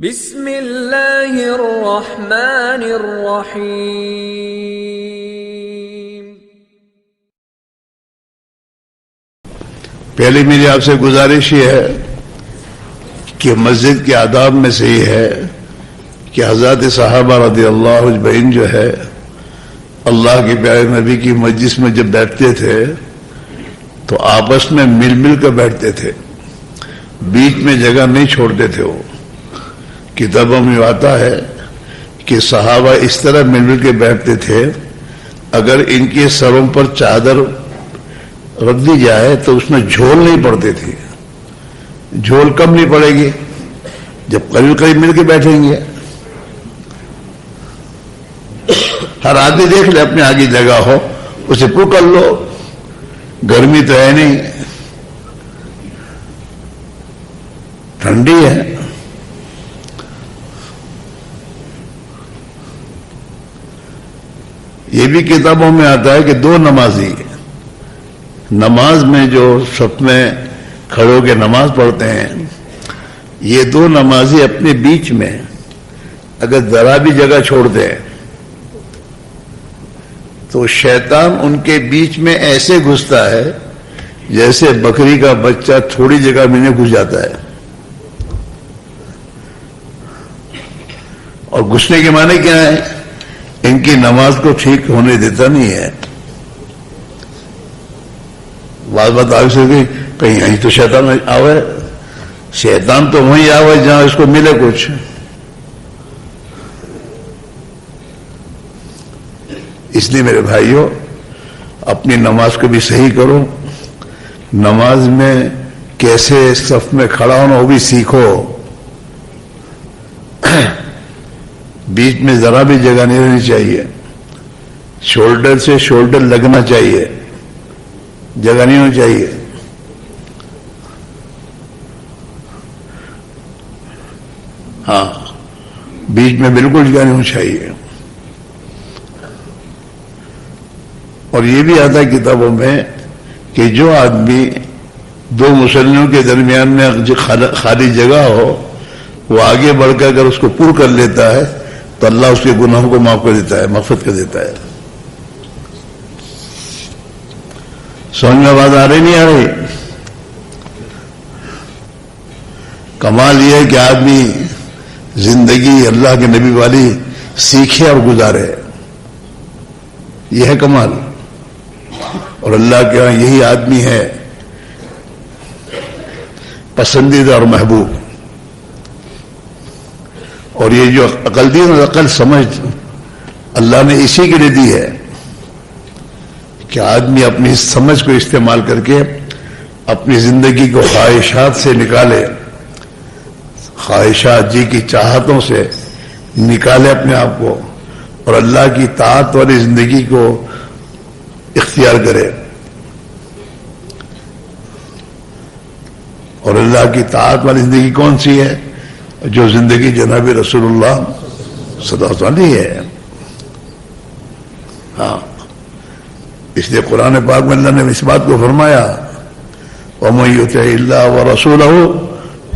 بسم اللہ الرحمن الرحیم۔ پہلے میری آپ سے گزارش یہ ہے کہ مسجد کے آداب میں سے یہ ہے کہ حضرات صحابہ رضی اللہ اجمعین جو ہے اللہ کے پیارے نبی کی مجلس میں جب بیٹھتے تھے تو آپس میں مل مل کر بیٹھتے تھے، بیچ میں جگہ نہیں چھوڑتے تھے۔ وہ کتابوں میں آتا ہے کہ صحابہ اس طرح مل مل کے بیٹھتے تھے، اگر ان کے سروں پر چادر رکھ دی جائے تو اس میں جھول نہیں پڑتے تھے۔ جھول کم نہیں پڑے گی جب قریب قریب مل کے بیٹھیں گے۔ ہر آدمی دیکھ لے اپنے آگے جگہ ہو اسے پکڑ لو، گرمی تو ہے نہیں، ٹھنڈی ہے۔ یہ بھی کتابوں میں آتا ہے کہ دو نمازی نماز میں جو صف میں کھڑے ہو کے نماز پڑھتے ہیں، یہ دو نمازی اپنے بیچ میں اگر ذرا بھی جگہ چھوڑ دیں تو شیطان ان کے بیچ میں ایسے گھستا ہے جیسے بکری کا بچہ تھوڑی جگہ میں گھس جاتا ہے۔ اور گھسنے کے معنی کیا ہے؟ ان کی نماز کو ٹھیک ہونے دیتا نہیں ہے۔ بات آگے سے کہیں یہیں تو شیطان آوے، شیطان تو وہیں آوے جہاں اس کو ملے کچھ۔ اس لیے میرے بھائیوں اپنی نماز کو بھی صحیح کرو، نماز میں کیسے صف میں کھڑا ہونا وہ بھی سیکھو، بیچ میں ذرا بھی جگہ نہیں رہنی چاہیے، شولڈر سے شولڈر لگنا چاہیے، جگہ نہیں ہونی چاہیے۔ ہاں، بیچ میں بالکل جگہ نہیں ہونی چاہیے۔ اور یہ بھی آتا ہے کتابوں میں کہ جو آدمی دو مسلمانوں کے درمیان میں خالی جگہ ہو وہ آگے بڑھ کر اگر اس کو پر کر لیتا ہے تو اللہ اس کے گناہوں کو معاف کر دیتا ہے، مغفرت کر دیتا ہے۔ سمجھ میں بات آ رہی نہیں آ رہی؟ کمال یہ ہے کہ آدمی زندگی اللہ کے نبی والی سیکھے اور گزارے، یہ ہے کمال۔ اور اللہ کے ہاں یہی آدمی ہے پسندیدہ اور محبوب۔ اور یہ جو عقل دی اور عقل سمجھ اللہ نے اسی کے لیے دی ہے کہ آدمی اپنی سمجھ کو استعمال کر کے اپنی زندگی کو خواہشات سے نکالے، خواہشات جی کی چاہتوں سے نکالے اپنے آپ کو، اور اللہ کی طاعت والی زندگی کو اختیار کرے۔ اور اللہ کی طاعت والی زندگی کون سی ہے؟ جو زندگی جناب رسول اللہ صلی اللہ علیہ وسلم ہے۔ ہاں، اس لیے قرآن پاک میں اللہ نے اس بات کو فرمایا وَمَن يُطِعِ اللَّهَ وَرَسُولَهُ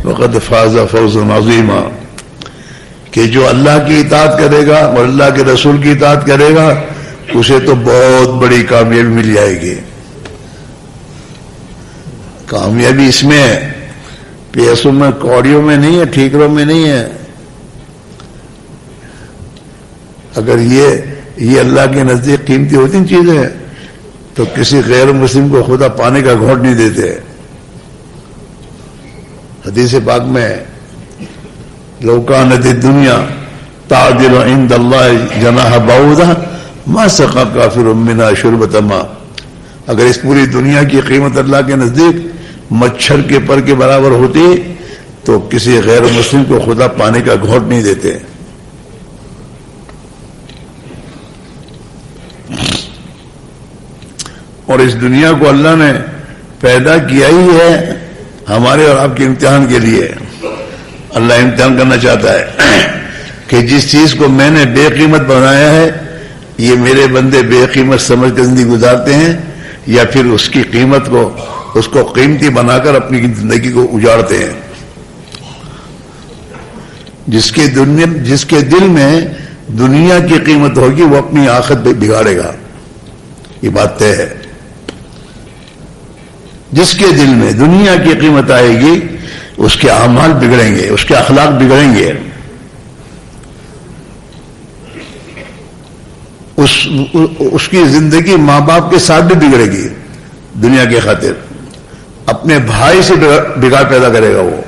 فَقَدْ فَازَ فَوْزًا عَظِيمًا، کہ جو اللہ کی اطاعت کرے گا اور اللہ کے رسول کی اطاعت کرے گا اسے تو بہت بڑی کامیابی مل جائے گی۔ کامیابی اس میں ہے، پیسوں میں، کوڑیوں میں نہیں ہے، ٹھیکروں میں نہیں ہے۔ اگر یہ اللہ کے نزدیک قیمتی ہوتی چیزیں تو کسی غیر مسلم کو خدا پانے کا گھونٹ نہیں دیتے۔ حدیث پاک میں لو کانت الدنیا تعدل عند اللہ جناح بعوضہ ما سقى کافر منها شربۃ ماء، اگر اس پوری دنیا کی قیمت اللہ کے نزدیک مچھر کے پر کے برابر ہوتی تو کسی غیر مسلم کو خدا پانی کا گھونٹ نہیں دیتے۔ اور اس دنیا کو اللہ نے پیدا کیا ہی ہے ہمارے اور آپ کے امتحان کے لیے۔ اللہ امتحان کرنا چاہتا ہے کہ جس چیز کو میں نے بے قیمت بنایا ہے یہ میرے بندے بے قیمت سمجھ کر زندگی گزارتے ہیں یا پھر اس کی قیمت کو، اس کو قیمتی بنا کر اپنی زندگی کو اجاڑتے ہیں۔ جس کے دل میں دنیا کی قیمت ہوگی وہ اپنی آخرت بگاڑے گا، یہ بات طے ہے۔ جس کے دل میں دنیا کی قیمت آئے گی اس کے اعمال بگڑیں گے، اس کے اخلاق بگڑیں گے، اس کی زندگی ماں باپ کے ساتھ بھی بگڑے گی دنیا کی خاطر، اپنے بھائی سے بگاڑ پیدا کرے گا وہ۔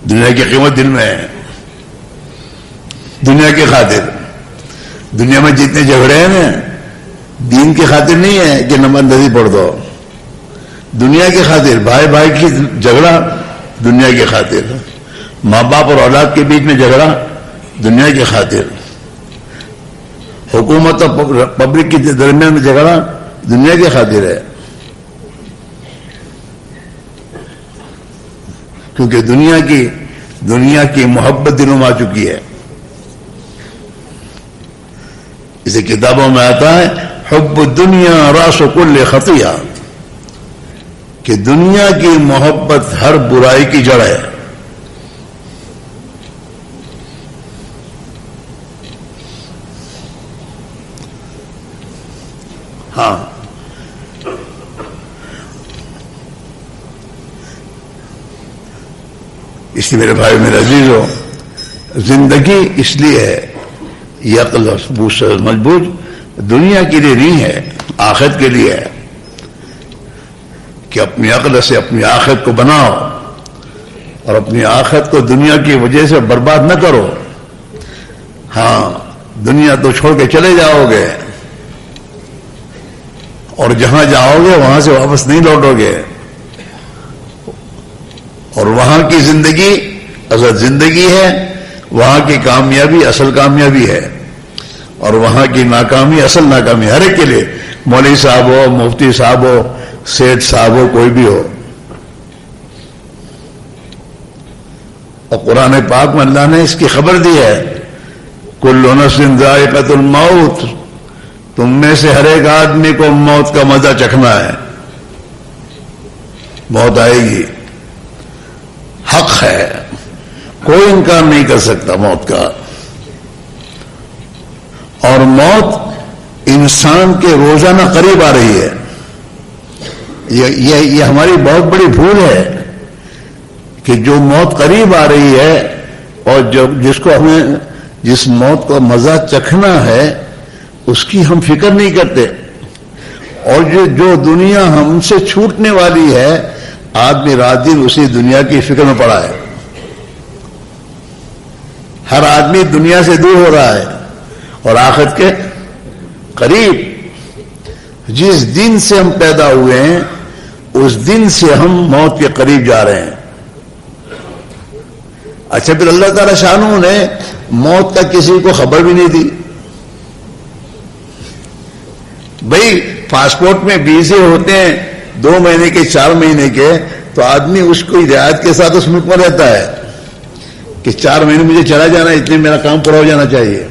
دنیا کی قیمت دل میں ہے، دنیا کی خاطر۔ دنیا میں جتنے جھگڑے ہیں نا دین کی خاطر نہیں ہے کہ نماز اندازی پڑھ دو، دنیا کی خاطر، بھائی بھائی کی جھگڑا دنیا کی خاطر، ماں باپ اور اولاد کے بیچ میں جھگڑا دنیا کی خاطر، حکومت اور پبلک کے درمیان میں جھگڑا دنیا کی خاطر ہے، کیونکہ دنیا کی محبت دلوں میں آ چکی ہے۔ اسے کتابوں میں آتا ہے حب الدنیا راس کل خطیہ، کہ دنیا کی محبت ہر برائی کی جڑ ہے۔ ہاں، اس لیے میرے بھائی میرے عزیزو، زندگی اس لیے ہے یہ عقل مضبوط دنیا کے لیے نہیں ہے، آخرت کے لیے ہے، کہ اپنی عقل سے اپنی آخرت کو بناؤ اور اپنی آخرت کو دنیا کی وجہ سے برباد نہ کرو۔ ہاں، دنیا تو چھوڑ کے چلے جاؤ گے اور جہاں جاؤ گے وہاں سے واپس نہیں لوٹو گے، اور وہاں کی زندگی اصل زندگی ہے، وہاں کی کامیابی اصل کامیابی ہے، اور وہاں کی ناکامی اصل ناکامی، ہر ایک کے لیے، مولوی صاحب ہو، مفتی صاحب ہو، سیٹھ صاحب ہو، کوئی بھی ہو۔ اور قرآن پاک میں اللہ نے اس کی خبر دی ہے، کل نفس ذائقۃ الموت، تم میں سے ہر ایک آدمی کو موت کا مزہ چکھنا ہے، موت آئے گی، حق ہے، کوئی انکار نہیں کر سکتا موت کا۔ اور موت انسان کے روزانہ قریب آ رہی ہے، یہ ہماری بہت بڑی بھول ہے کہ جو موت قریب آ رہی ہے اور جس موت کا مزہ چکھنا ہے اس کی ہم فکر نہیں کرتے، اور جو دنیا ہم سے چھوٹنے والی ہے آدمی رات دن اسی دنیا کی فکر میں پڑا ہے۔ ہر آدمی دنیا سے دور ہو رہا ہے اور آخرت کے قریب۔ جس دن سے ہم پیدا ہوئے ہیں اس دن سے ہم موت کے قریب جا رہے ہیں۔ اچھا، پھر اللہ تعالی شانہ نے موت کا کسی کو خبر بھی نہیں دی۔ بھئی پاسپورٹ میں ویزے ہوتے ہیں 2 مہینے کے 4 مہینے کے، تو آدمی اس کو رعایت کے ساتھ اس ملک میں رہتا ہے کہ 4 مہینے مجھے چلا جانا ہے، اتنے میرا کام پورا ہو جانا چاہیے۔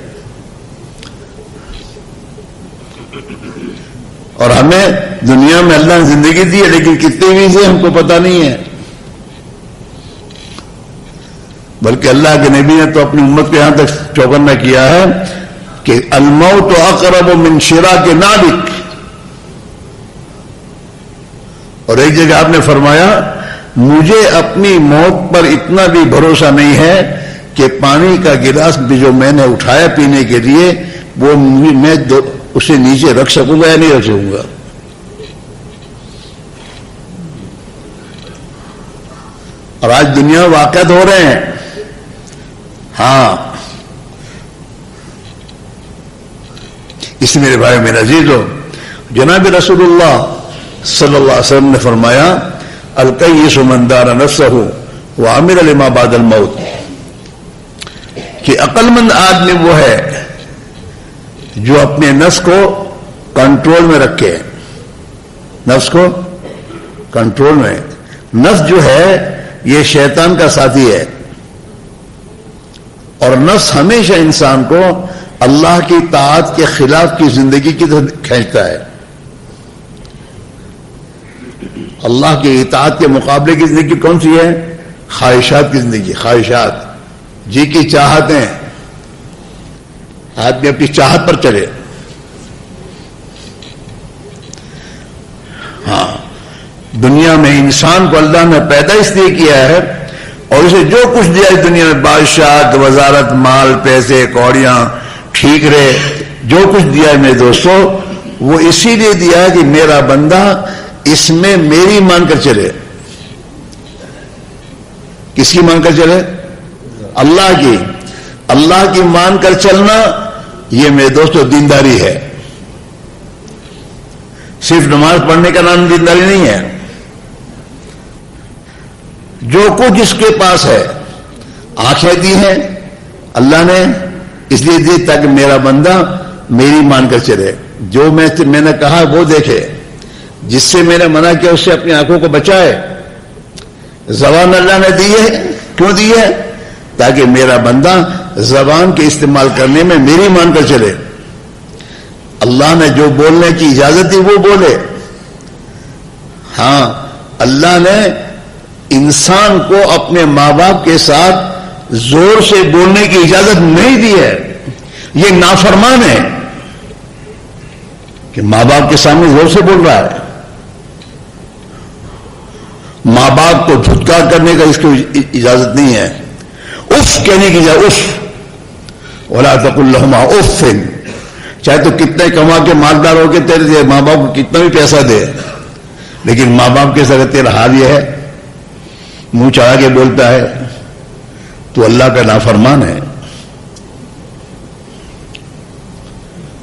اور ہمیں دنیا میں اللہ نے زندگی دی ہے لیکن کتنے ویزے ہم کو پتہ نہیں ہے، بلکہ اللہ کے نبی نے تو اپنی امت کو یہاں تک چوکنا کیا ہے کہ الموت اقرب من شراک نعلک، اور ایک جگہ آپ نے فرمایا مجھے اپنی موت پر اتنا بھی بھروسہ نہیں ہے کہ پانی کا گلاس بھی جو میں نے اٹھایا پینے کے لیے وہ میں اسے نیچے رکھ سکوں گا یا نہیں رکھ سکوں گا۔ اور آج دنیا میں واقعات ہو رہے ہیں۔ ہاں، اس لیے میرے بھائی میرے عزیزو، جناب رسول اللہ صلی اللہ علیہ وسلم نے فرمایا الکیس من دار نفسہ وعمل لما بعد الموت، کہ عقل مند آدمی وہ ہے جو اپنے نفس کو کنٹرول میں رکھے، نفس کو کنٹرول میں۔ نفس جو ہے یہ شیطان کا ساتھی ہے، اور نفس ہمیشہ انسان کو اللہ کی طاعت کے خلاف کی زندگی کی طرف کھینچتا ہے۔ اللہ کی اطاعت کے مقابلے کی زندگی کون سی ہے؟ خواہشات کی زندگی، خواہشات، جی کی چاہتیں، آدمی اپنی چاہت پر چلے. ہاں، دنیا میں انسان کو اللہ نے پیدا اس لیے کیا ہے اور اسے جو کچھ دیا اس دنیا میں، بادشاہت، وزارت، مال، پیسے، کوڑیاں، ٹھیکرے، جو کچھ دیا ہے میرے دوستو، وہ اسی لیے دیا ہے کہ میرا بندہ اس میں میری مان کر چلے. کس کی مان کر چلے؟ اللہ کی. اللہ کی مان کر چلنا یہ میرے دوستو دینداری ہے. صرف نماز پڑھنے کا نام دینداری نہیں ہے. جو کچھ اس کے پاس ہے، آنکھیں دی ہیں اللہ نے اس لیے دی تاکہ میرا بندہ میری مان کر چلے. جو میں نے کہا وہ دیکھے، جس سے میں نے منع کیا اس سے اپنی آنکھوں کو بچائے. زبان اللہ نے دی ہے، کیوں دی ہے؟ تاکہ میرا بندہ زبان کے استعمال کرنے میں میری مان کر چلے. اللہ نے جو بولنے کی اجازت دی وہ بولے. ہاں، اللہ نے انسان کو اپنے ماں باپ کے ساتھ زور سے بولنے کی اجازت نہیں دی ہے. یہ نافرمان ہے کہ ماں باپ کے سامنے زور سے بول رہا ہے. ماں باپ کو دھتکار کرنے کا اس کو اجازت نہیں ہے. اف کہنے کی اجازت، اف، ولا تقل لهما اف. چاہے تو کتنے کما کے مالدار ہو کے تیرے ماں باپ کو کتنا بھی پیسہ دے، لیکن ماں باپ کے ساتھ تیرا حال یہ ہے، منہ چڑھا کے بولتا ہے، تو اللہ کا نافرمان ہے.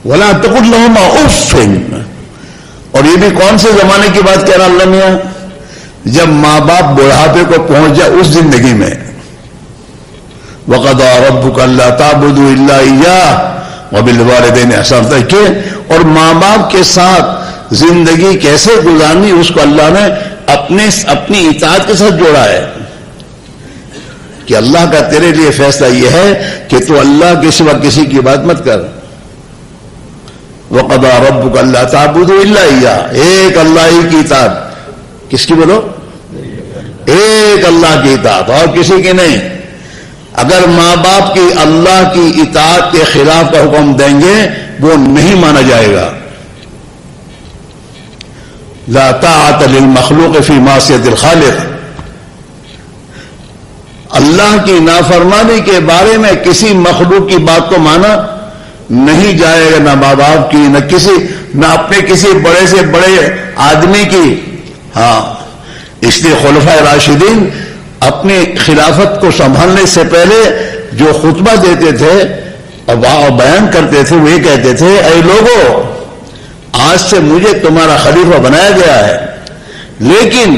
ولا تقل لهما اف. اور یہ بھی کون سے زمانے کی بات کہہ رہا اللہ میاں؟ جب ماں باپ بڑھاپے کو پہنچ جائے اس زندگی میں. وَقَضَىٰ رَبُّكَ أَلَّا تَعْبُدُوا إِلَّا إِيَّاهُ وَبِالْوَالِدَيْنِ إِحْسَانًا. اور ماں باپ کے ساتھ زندگی کیسے گزارنی اس کو اللہ نے اپنی اطاعت کے ساتھ جوڑا ہے کہ اللہ کا تیرے لیے فیصلہ یہ ہے کہ تو اللہ کے سوا کسی کی بات مت کر. وَقَضَىٰ رَبُّكَ أَلَّا تَعْبُدُوا إِلَّا إِيَّاهُ. ایک اللہ ہی کی اطاعت. کس کی بولو؟ ایک اللہ کی اطاعت، اور کسی کی نہیں. اگر ماں باپ کی اللہ کی اطاعت کے خلاف کا حکم دیں گے وہ نہیں مانا جائے گا. لا طاعت للمخلوق فی معصیت الخالق. اللہ کی نافرمانی کے بارے میں کسی مخلوق کی بات کو مانا نہیں جائے گا، نہ ماں باپ کی، نہ اپنے کسی بڑے سے بڑے آدمی کی. ہاں، اس لیے خلفائے راشدین اپنی خلافت کو سنبھالنے سے پہلے جو خطبہ دیتے تھے اور بیان کرتے تھے وہ یہ کہتے تھے، اے لوگو، آج سے مجھے تمہارا خلیفہ بنایا گیا ہے، لیکن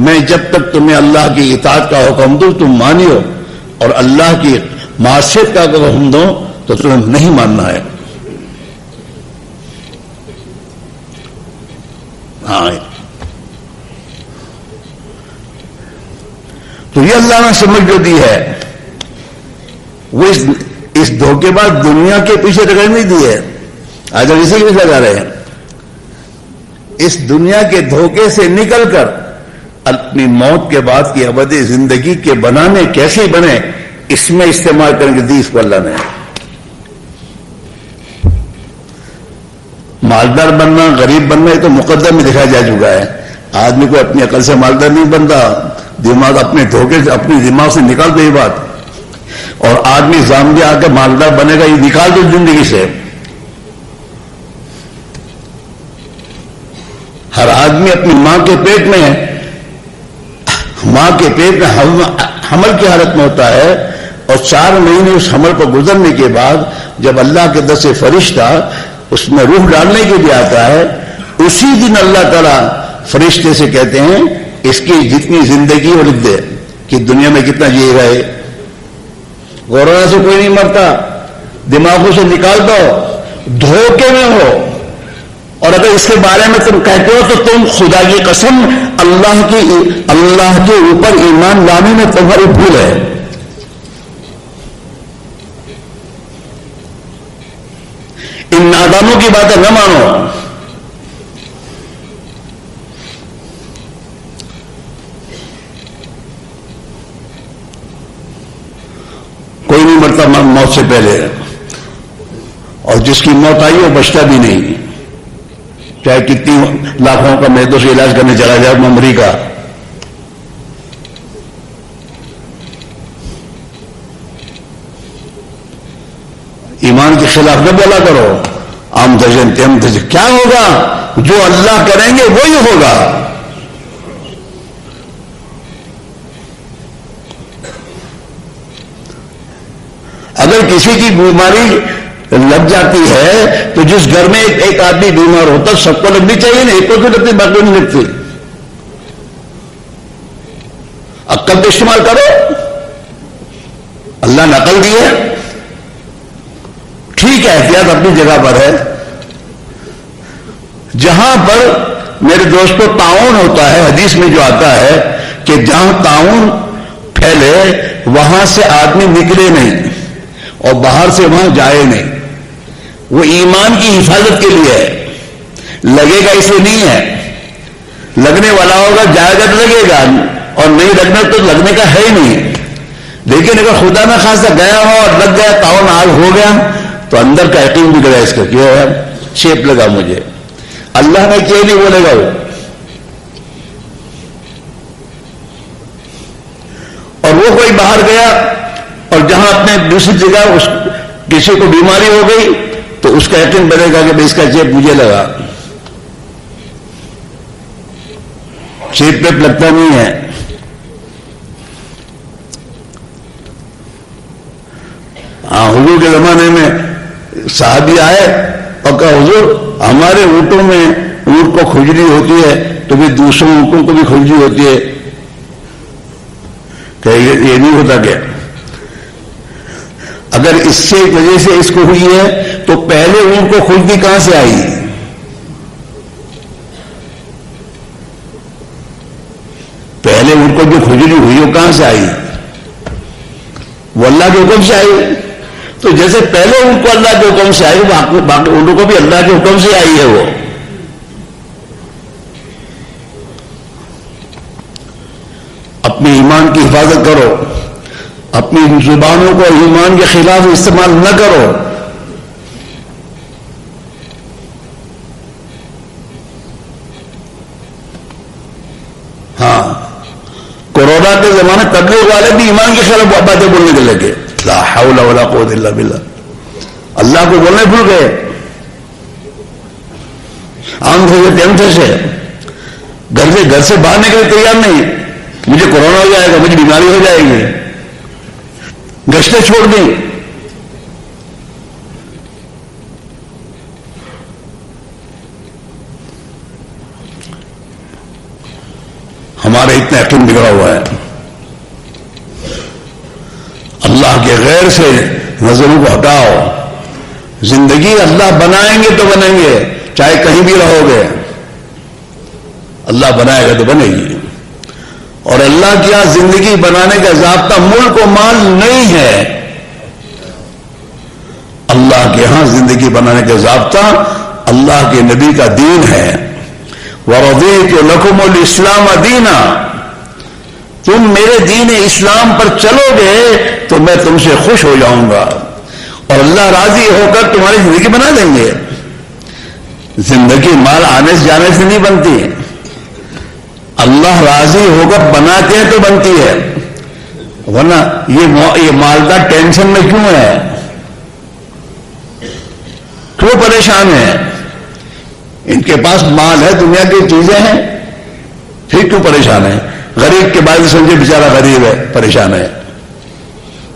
میں جب تک تمہیں اللہ کی اطاعت کا حکم دوں تم مانیو، اور اللہ کی معصیت کا حکم دوں تو تمہیں نہیں ماننا ہے. ہاں، تو یہ اللہ نے سمجھ جو دی ہے وہ اس دھوکے بعد دنیا کے پیچھے ٹکر نہیں دی ہے. آج ہم اسی کے پیچھے لگا رہے ہیں. اس دنیا کے دھوکے سے نکل کر اپنی موت کے بعد کی ابدی زندگی کے بنانے کیسے بنے اس میں استعمال کریں گے دی اس کو اللہ نے. مالدار بننا غریب بننا یہ تو مقدر میں دکھایا جا چکا ہے. آدمی کو اپنی عقل سے مالدار نہیں بنتا، دماغ اپنے دھوکے سے اپنی دماغ سے نکال دے یہ بات. اور آدمی سامنے آ کے مالدار بنے گا یہ نکال دو زندگی سے. ہر آدمی اپنی ماں کے پیٹ میں حمل کی حالت میں ہوتا ہے، اور 4 مہینے اس حمل پر گزرنے کے بعد جب اللہ کے در سے فرشتہ اس میں روح ڈالنے کے لیے آتا ہے، اسی دن اللہ تعالیٰ فرشتے سے کہتے ہیں اس کی جتنی زندگی وہ لکھ دے کہ دنیا میں کتنا جی رہے. کورونا سے کوئی نہیں مرتا، دماغوں سے نکال دو، دھوکے میں ہو. اور اگر اس کے بارے میں تم کہتے ہو تو تم خدا کی قسم اللہ کے اوپر ایمان لانے میں تمہاری بھول ہے. ان نادانوں کی باتیں نہ مانو. نہیں مرتا موت سے پہلے، اور جس کی موت آئی وہ بچتا بھی نہیں، چاہے کتنی لاکھوں کا میدوں سے علاج کرنے چلا جائے امریکہ۔ ایمان کے خلاف نہ بولا کرو، عام دجن تیم دجن، کیا ہوگا؟ جو اللہ کریں گے وہی ہوگا۔ اگر کسی کی بیماری لگ جاتی ہے تو جس گھر میں ایک آدمی بیمار ہوتا سب کو لگنی چاہیے نا، ایک کو بھی لگتی باقی نہیں لگتی۔ عقل تو استعمال کرو، اللہ نے عقل دی ہے، ٹھیک ہے احتیاط اپنی جگہ پر ہے۔ جہاں پر میرے دوستوں تعاون ہوتا ہے، حدیث میں جو آتا ہے کہ جہاں تعاون پھیلے وہاں سے آدمی نکلے نہیں اور باہر سے وہاں جائے نہیں، وہ ایمان کی حفاظت کے لیے ہے، لگے گا اسے نہیں ہے، لگنے والا ہوگا جائے گا تو لگے گا، اور نہیں لگنا تو لگنے کا ہے ہی نہیں۔ لیکن اگر خدا نہ خاصا گیا ہو اور لگ گیا، تعاون آگ ہو گیا، تو اندر کا یقین بگڑا اس کا، کیا ہے شیپ لگا مجھے، اللہ نے کیا نہیں بولے گا وہ۔ اور وہ کوئی باہر گیا اور جہاں اپنے دوسری جگہ کسی کو بیماری ہو گئی تو اس کا یقین بنے گا کہ اس کا چیپ مجھے لگا، چیپ پیپ لگتا نہیں ہے۔ ہاں حضور کے زمانے میں صحابی آئے اور کہا حضور ہمارے اونٹوں میں اونٹ کو کھجلی ہوتی ہے تو بھی دوسروں اونٹوں کو بھی کھجلی ہوتی ہے، کہ یہ نہیں ہوتا کیا؟ اگر اس سے وجہ سے اس کو ہوئی ہے تو پہلے اونٹ کو کھجلی کہاں سے آئی؟ پہلے اونٹ کو جو کھجلی ہوئی وہ کہاں سے آئی؟ وہ اللہ کے حکم سے آئی۔ تو جیسے پہلے ان کو اللہ کے حکم سے آئی، باقی اونٹوں کو بھی اللہ کے حکم سے آئی ہے۔ وہ اپنے ایمان کی حفاظت کرو، اپنی زبانوں کو ایمان کے خلاف استعمال نہ کرو۔ ہاں کورونا کے زمانے تبلیغ والے بھی ایمان کے خلاف باتیں بولنے کے لگے، لا حول ولا قوت الا باللہ، اللہ کو بولنے بھول گئے، عام سے گھر سے باہر نکلنے تیار نہیں، مجھے کورونا ہو جائے گا، مجھے بیماری ہو جائے گی، گشتیں چھوڑ دیں۔ ہمارا اتنا یقین بگڑا ہوا ہے، اللہ کے غیر سے نظروں کو ہٹاؤ۔ زندگی اللہ بنائیں گے تو بنیں گے، چاہے کہیں بھی رہو گے، اللہ بنائے گا تو بنے گی۔ اور اللہ کی یہاں زندگی بنانے کا ضابطہ ملک و مال نہیں ہے، اللہ کے ہاں زندگی بنانے کا ضابطہ اللہ کے نبی کا دین ہے۔ وَرَضِيتُ لَكُمُ الْإِسْلَامَ دِينًا، تم میرے دین اسلام پر چلو گے تو میں تم سے خوش ہو جاؤں گا، اور اللہ راضی ہو کر تمہاری زندگی بنا دیں گے۔ زندگی مال آنے سے جانے سے نہیں بنتی، اللہ راضی ہو کر بناتے ہیں تو بنتی ہے، ورنہ یہ مالدار ٹینشن میں کیوں ہے، کیوں پریشان ہے؟ ان کے پاس مال ہے، دنیا کی چیزیں ہیں، پھر کیوں پریشان ہے؟ غریب کے بعد سمجھے بیچارہ غریب ہے پریشان ہے،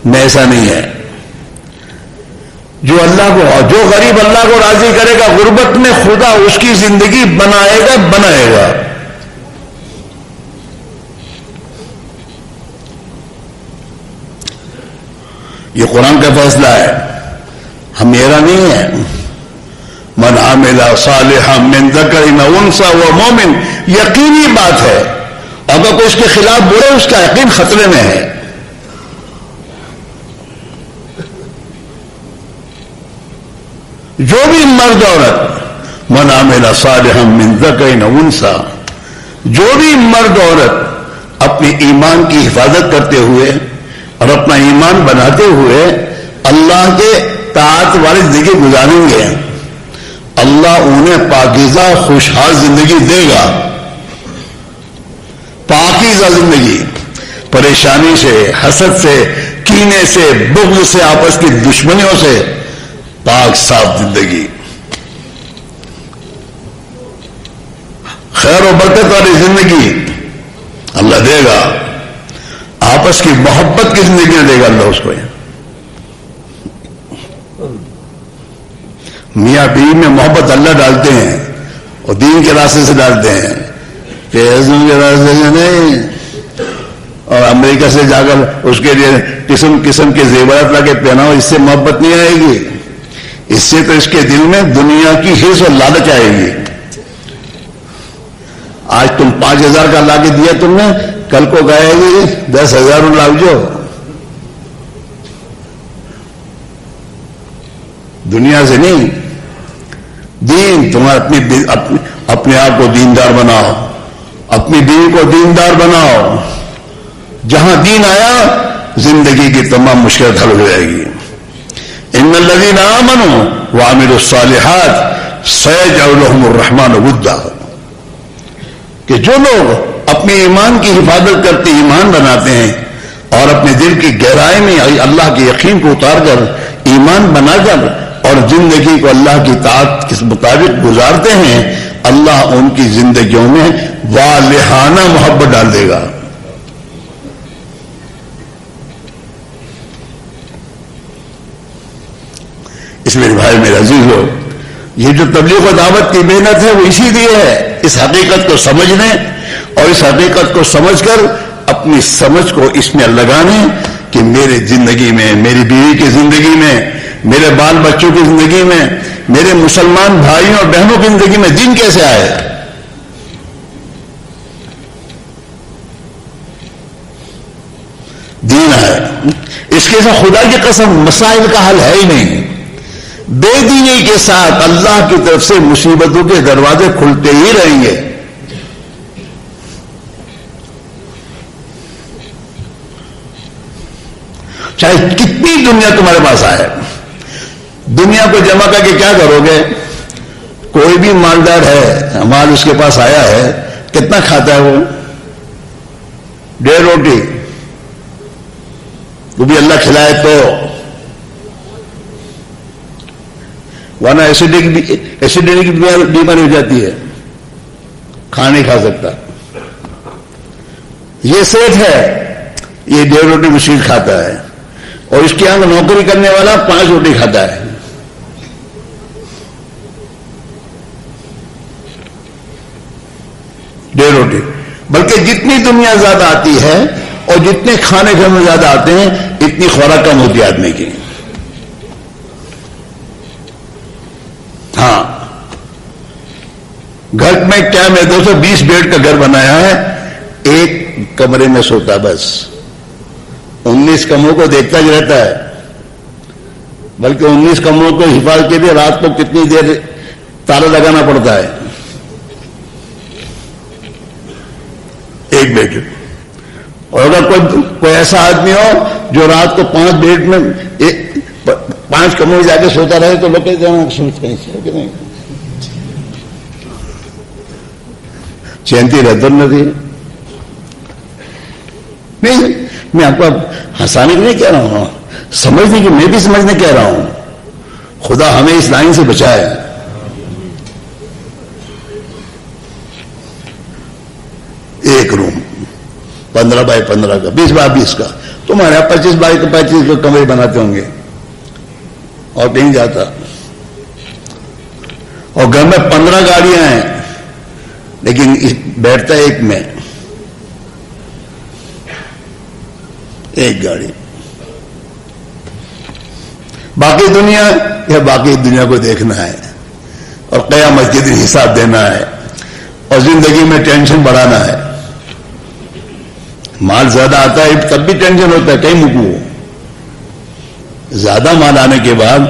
میں ایسا نہیں ہے۔ جو غریب اللہ کو راضی کرے گا، غربت میں خدا اس کی زندگی بنائے گا۔ یہ قرآن کا فیصلہ ہے، ہم میرا نہیں ہے۔ من عمل صالحا من ذکر او انثى وهو مؤمن، یقینی بات ہے، اگر کوئی اس کے خلاف بولے اس کا یقین خطرے میں ہے۔ جو بھی مرد عورت، من عمل صالحا من ذکر او انثى، جو بھی مرد عورت اپنے ایمان کی حفاظت کرتے ہوئے اور اپنا ایمان بناتے ہوئے اللہ کے طاعت والی زندگی گزاریں گے، اللہ انہیں پاکیزہ خوشحال زندگی دے گا. پاکیزہ زندگی، پریشانی سے، حسد سے، کینے سے، بغض سے، آپس کی دشمنیوں سے پاک صاف زندگی، خیر و برکت والی زندگی اللہ دے گا. آپس کی محبت کی زندگیاں دے گا اللہ اس کو. میاں بیوی میں محبت اللہ ڈالتے ہیں اور دین کے راستے سے ڈالتے ہیں، پیسوں کے راستے سے نہیں. اور امریکہ سے جا کر اس کے لیے قسم قسم کے زیورات لا کے پہناؤ، اس سے محبت نہیں آئے گی. اس سے تو اس کے دل میں دنیا کی حرص اور لالچ آئے گی. آج تم 5,000 کا لا کے دیا تم نے، کل کو کہے گی 10,000 لاؤ. جو دنیا سے نہیں، دین تمہارا اپنے آپ کو دیندار بناؤ، اپنی بیوی کو دیندار بناؤ. جہاں دین آیا زندگی کی تمام مشکلات حل ہو جائے گی. ان الذین آمنوا وعملوا الصالحات سیجعل لهم الرحمن ودا، کہ جو لوگ اپنے ایمان کی حفاظت کرتے ایمان بناتے ہیں اور اپنے دل کی گہرائی میں اللہ کے یقین کو اتار کر ایمان بنا کر اور زندگی کو اللہ کی طاعت کے مطابق گزارتے ہیں، اللہ ان کی زندگیوں میں والہانہ محبت ڈال دے گا. اس میرے بھائی میرے عزیز ہو، یہ جو تبلیغ و دعوت کی محنت ہے وہ اسی لیے ہے، اس حقیقت کو سمجھنے اور اس حقیقت کو سمجھ کر اپنی سمجھ کو اس میں لگانے کہ میرے زندگی میں، میری بیوی کی زندگی میں، میرے بال بچوں کی زندگی میں، میرے مسلمان بھائیوں اور بہنوں کی زندگی میں دین کیسے آئے. دین ہے، اس کے ساتھ خدا کی قسم مسائل کا حل ہے ہی نہیں. بے دینی کے ساتھ اللہ کی طرف سے مصیبتوں کے دروازے کھلتے ہی رہیں گے. چاہے کتنی دنیا تمہارے پاس آئے، دنیا کو جمع کر کے کیا کرو گے؟ کوئی بھی مالدار ہے، مال اس کے پاس آیا ہے، کتنا کھاتا ہے وہ؟ 1.5 روٹی، وہ بھی اللہ کھلائے تو، ورنہ ایسیڈیٹی کی بیماری ہو جاتی ہے، کھانا نہیں کھا سکتا. یہ سیٹ ہے، یہ 1.5 روٹی مشکل کھاتا ہے، اور اس کے یہاں نوکری کرنے والا 5 روٹی کھاتا ہے. ڈیڑھ روٹی. بلکہ جتنی دنیا زیادہ آتی ہے اور جتنے کھانے گھر میں زیادہ آتے ہیں اتنی خوراک کم ہوتی ہے آدمی کی. ہاں، گھر میں کیا میں 220 بیڈ کا گھر بنایا ہے، ایک کمرے میں سوتا بس، 19 کمروں کو دیکھتا ہی رہتا ہے. بلکہ 19 کمروں کو حفاظت کے لیے رات کو کتنی دیر تالا لگانا پڑتا ہے. ایک بیڈ. اور اگر کوئی ایسا آدمی ہو جو رات کو 5 بیڈ میں 5 کمروں میں جا کے سوتا رہے تو لوگ کہتے ہیں سوچتے ہیں کہ نہیں چینتی رہتا نہیں. میں آپ کو ہنسانے کے لیے کہہ رہا ہوں، سمجھنے کی میں بھی سمجھنے کہہ رہا ہوں. خدا ہمیں اس لائن سے بچائے. ایک روم 15 بائی 15 کا، 20 بائی 20 کا، تمہارے یہاں 25 بائی 25 کا کمرے بناتے ہوں گے اور کہیں جاتا. اور گھر میں 15 گاڑیاں ہیں لیکن بیٹھتا ایک میں، ایک گاڑی. باقی دنیا یا باقی دنیا کو دیکھنا ہے اور قیامت کے دن حساب دینا ہے اور زندگی میں ٹینشن بڑھانا ہے. مال زیادہ آتا ہے تب بھی ٹینشن ہوتا ہے، کہیں مکو. زیادہ مال آنے کے بعد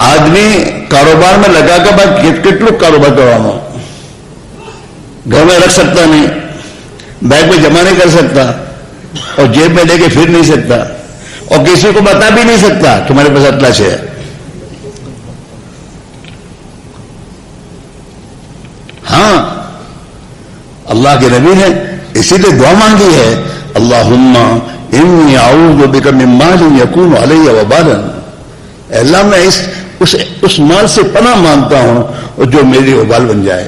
آدمی کاروبار میں لگا کر بعد کتنے کاروبار کروانا، گھر میں رکھ سکتا نہیں، بیگ میں جمع نہیں کر سکتا اور جیب میں لے کے پھر نہیں سکتا اور کسی کو بتا بھی نہیں سکتا تمہارے پاس اطلاع ہے. ہاں اللہ کے نبی نے اسی لیے دعا مانگی ہے, اللہم انی اعوذ بک من مال یکون علی وبالا, اے اللہ میں اس مال سے پناہ مانگتا ہوں اور جو میری وبال بن جائے.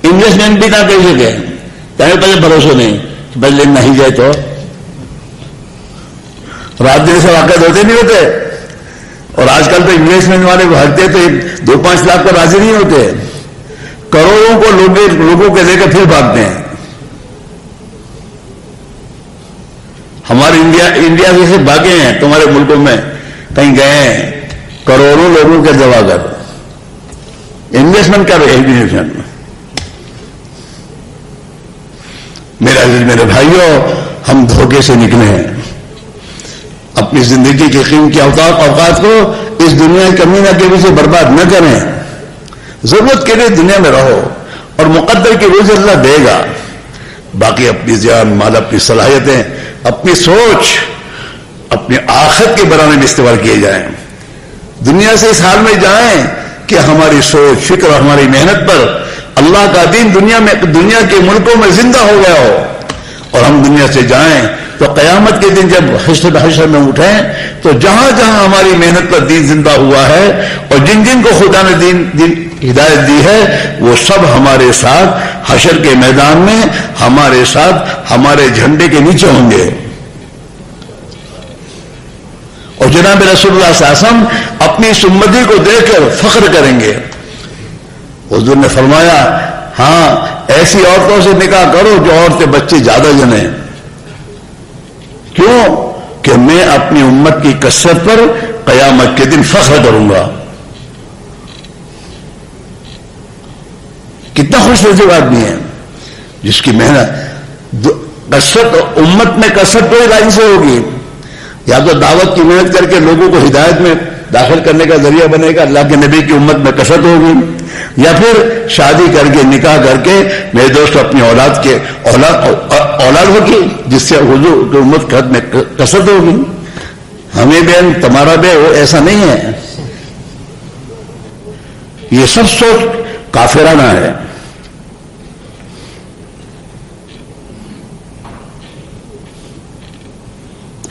انویسٹمنٹ بھی نہ کر سکے, پہلے بھروسہ نہیں, پہلے نہیں جائے تو رات دن سے واقع ہوتے نہیں ہوتے. اور آج کل تو انویسٹمنٹ والے بھرتے تو 2-5 لاکھ کو راضی نہیں ہوتے, کروڑوں کو لوگوں کے لے کے پھر بھاگتے ہیں. ہمارے انڈیا سے بھاگے ہیں تمہارے ملکوں میں, کہیں گئے ہیں کروڑوں لوگوں کے دوا کر انویسٹمنٹ کر رہے ہیں. میرے بھائیوں, ہم دھوکے سے نکلے ہیں. اپنی زندگی کے قیمتی اوقات کو اس دنیا کی کمینہ کے پیچھے برباد نہ کریں. ضرورت کے لیے دنیا میں رہو اور مقدر کی روزی اللہ دے گا. باقی اپنی جان مال, اپنی صلاحیتیں, اپنی سوچ اپنی آخرت کے بنانے میں استعمال کیے جائیں. دنیا سے اس حال میں جائیں کہ ہماری سوچ فکر اور ہماری محنت پر اللہ کا دین دنیا کے ملکوں میں زندہ ہو گیا ہو, اور ہم دنیا سے جائیں تو قیامت کے دن جب حشر میں اٹھیں تو جہاں جہاں ہماری محنت پر دین زندہ ہوا ہے اور جن جن کو خدا نے دین ہدایت دی ہے وہ سب ہمارے ساتھ حشر کے میدان میں ہمارے ساتھ ہمارے جھنڈے کے نیچے ہوں گے. اور جناب رسول اللہ صلی اللہ علیہ وسلم اپنی اس امتی کو دیکھ کر فخر کریں گے. حضور نے فرمایا, ہاں ایسی عورتوں سے نکاح کرو جو عورتیں بچے زیادہ جنیں. کیوں؟ کہ میں اپنی امت کی کثرت پر قیامت کے دن فخر کروں گا. کتنا خوش نصیب آدمی ہے جس کی محنت کثرت, امت میں کثرت کوئی لائن سے ہوگی. یا تو دعوت کی محنت کر کے لوگوں کو ہدایت میں داخل کرنے کا ذریعہ بنے گا, اللہ کے نبی کی امت میں کثرت ہوگی, یا پھر شادی کر کے نکاح کر کے میرے دوست اپنی اولاد ہوگی جس سے حضور کی امت میں کثرت ہوگی. ہمیں بہن تمہارا بے وہ ایسا نہیں ہے. یہ سب سوچ کافرانہ ہے.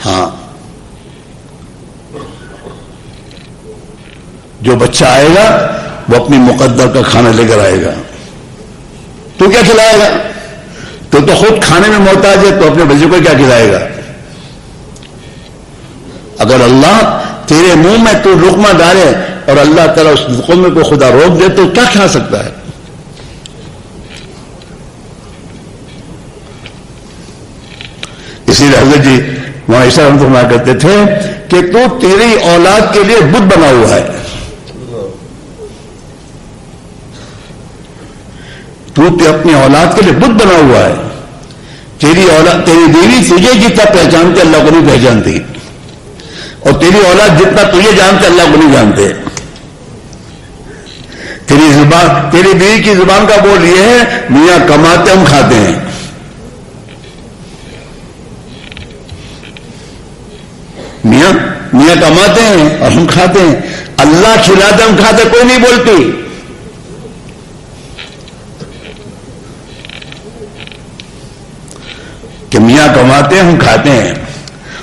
ہاں, جو بچہ آئے گا وہ اپنی مقدر کا کھانا لے کر آئے گا. تو کیا کھلائے گا؟ تو خود کھانے میں محتاج ہے تو اپنے بچے کو کیا کھلائے گا؟ اگر اللہ تیرے منہ میں تو لقمہ ڈالے اور اللہ تعالیٰ اس لقمے کو خدا روک دے تو کیا کھا سکتا ہے؟ اسی لیے حضرت جی وہاں ایسا ہم فرمایا کرتے تھے کہ تو تیری اولاد کے لیے بت بنا ہوا ہے. تو اپنی اولاد کے لیے بت بنا ہوا ہے. تیری اولاد, تیری بیوی تجھے جتنا پہچانتے اللہ کو نہیں پہچانتی, اور تیری اولاد جتنا تجھے جانتے اللہ کو نہیں جانتے. تیری زبان, تیری بیوی کی زبان کا بول یہ ہے, میاں کماتے ہم کھاتے ہیں. میاں کماتے ہیں اور ہم کھاتے ہیں. اللہ کھلاتے ہم کھاتے, کوئی نہیں بولتی. کہ میاں کماتے ہیں ہم کھاتے ہیں,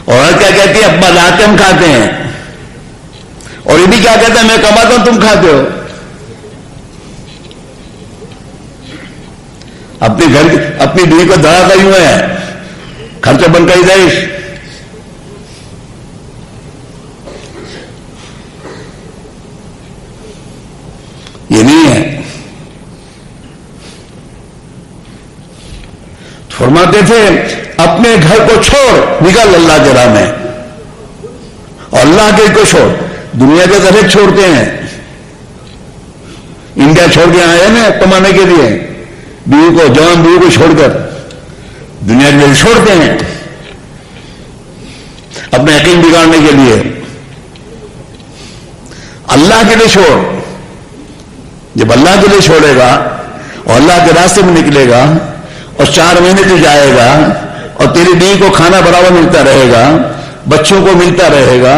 اور کیا کہتی ہے, ابا لاتے ہم کھاتے ہیں. اور یہ بھی کیا کہتا ہے, میں کماتا ہوں تم کھاتے ہو. اپنے گھر اپنی بیوی کو دڑا کری ہوئے ہیں, خرچہ بن کر دائش. یہ نہیں ہے. فرماتے تھے اپنے گھر کو چھوڑ نکل اللہ کے راہ میں, اور اللہ کے کو چھوڑ. دنیا کے طرح چھوڑتے ہیں. انڈیا چھوڑ کے آئے نا کمانے کے لیے, بیوی کو, جوان بیوی کو چھوڑ کر دنیا کے لیے چھوڑتے ہیں اپنے یقین بگاڑنے کے لیے. اللہ کے لیے چھوڑ. جب اللہ کے لیے چھوڑے گا اور اللہ کے راستے میں نکلے گا اور 4 مہینے تو جائے گا اور تیری بیوی کو کھانا برابر ملتا رہے گا، بچوں کو ملتا رہے گا،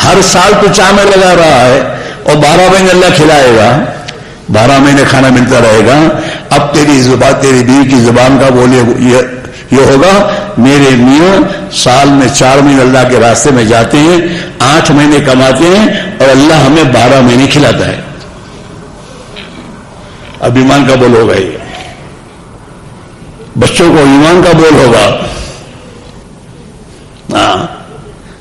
ہر سال تو چاول لگا رہا ہے اور 12 مہینے اللہ کھلائے گا، 12 مہینے کھانا ملتا رہے گا. اب تیری زبان، تیری بیوی کی زبان کا بولے یہ ہوگا، میرے میاں سال میں 4 مہینے اللہ کے راستے میں جاتے ہیں، 8 مہینے کماتے ہیں اور اللہ ہمیں 12 مہینے کھلاتا ہے. اب ایمان کا بول ہوگا، یہ بچوں کو ایمان کا بول ہوگا. ہاں،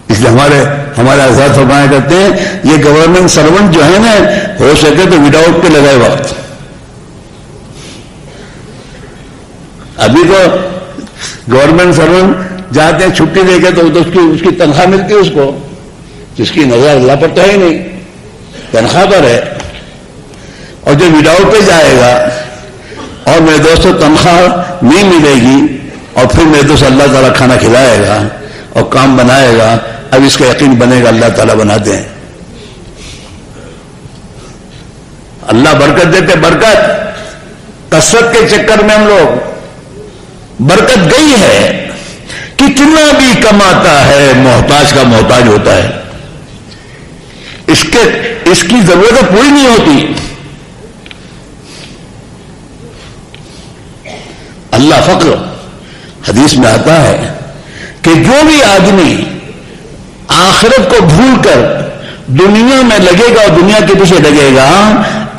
اس لیے ہمارے آزاد فرمایا کرتے ہیں یہ گورنمنٹ سرونٹ جو ہے نا، ہو سکے تو وداؤٹ پہ لگائے وقت. ابھی تو گورنمنٹ سرونٹ جاتے ہیں چھٹی دے کے تو اس کی تنخواہ ملتی ہے اس کو، جس کی نظر اللہ پر تو ہے ہی نہیں، تنخواہ پر ہے. اور جو وداؤٹ پہ جائے گا اور میرے دوستوں تنخواہ نہیں ملے گی اور پھر میرے دوست اللہ تعالیٰ کھانا کھلائے گا اور کام بنائے گا، اب اس کا یقین بنے گا اللہ تعالیٰ بناتے ہیں. اللہ برکت دیتے، برکت کثرت کے چکر میں ہم لوگ برکت گئی ہے. کتنا بھی کماتا ہے محتاج کا محتاج ہوتا ہے، اس کی ضرورتیں پوری نہیں ہوتی. اللہ فقر، حدیث میں آتا ہے کہ جو بھی آدمی آخرت کو بھول کر دنیا میں لگے گا اور دنیا کے پیچھے لگے گا،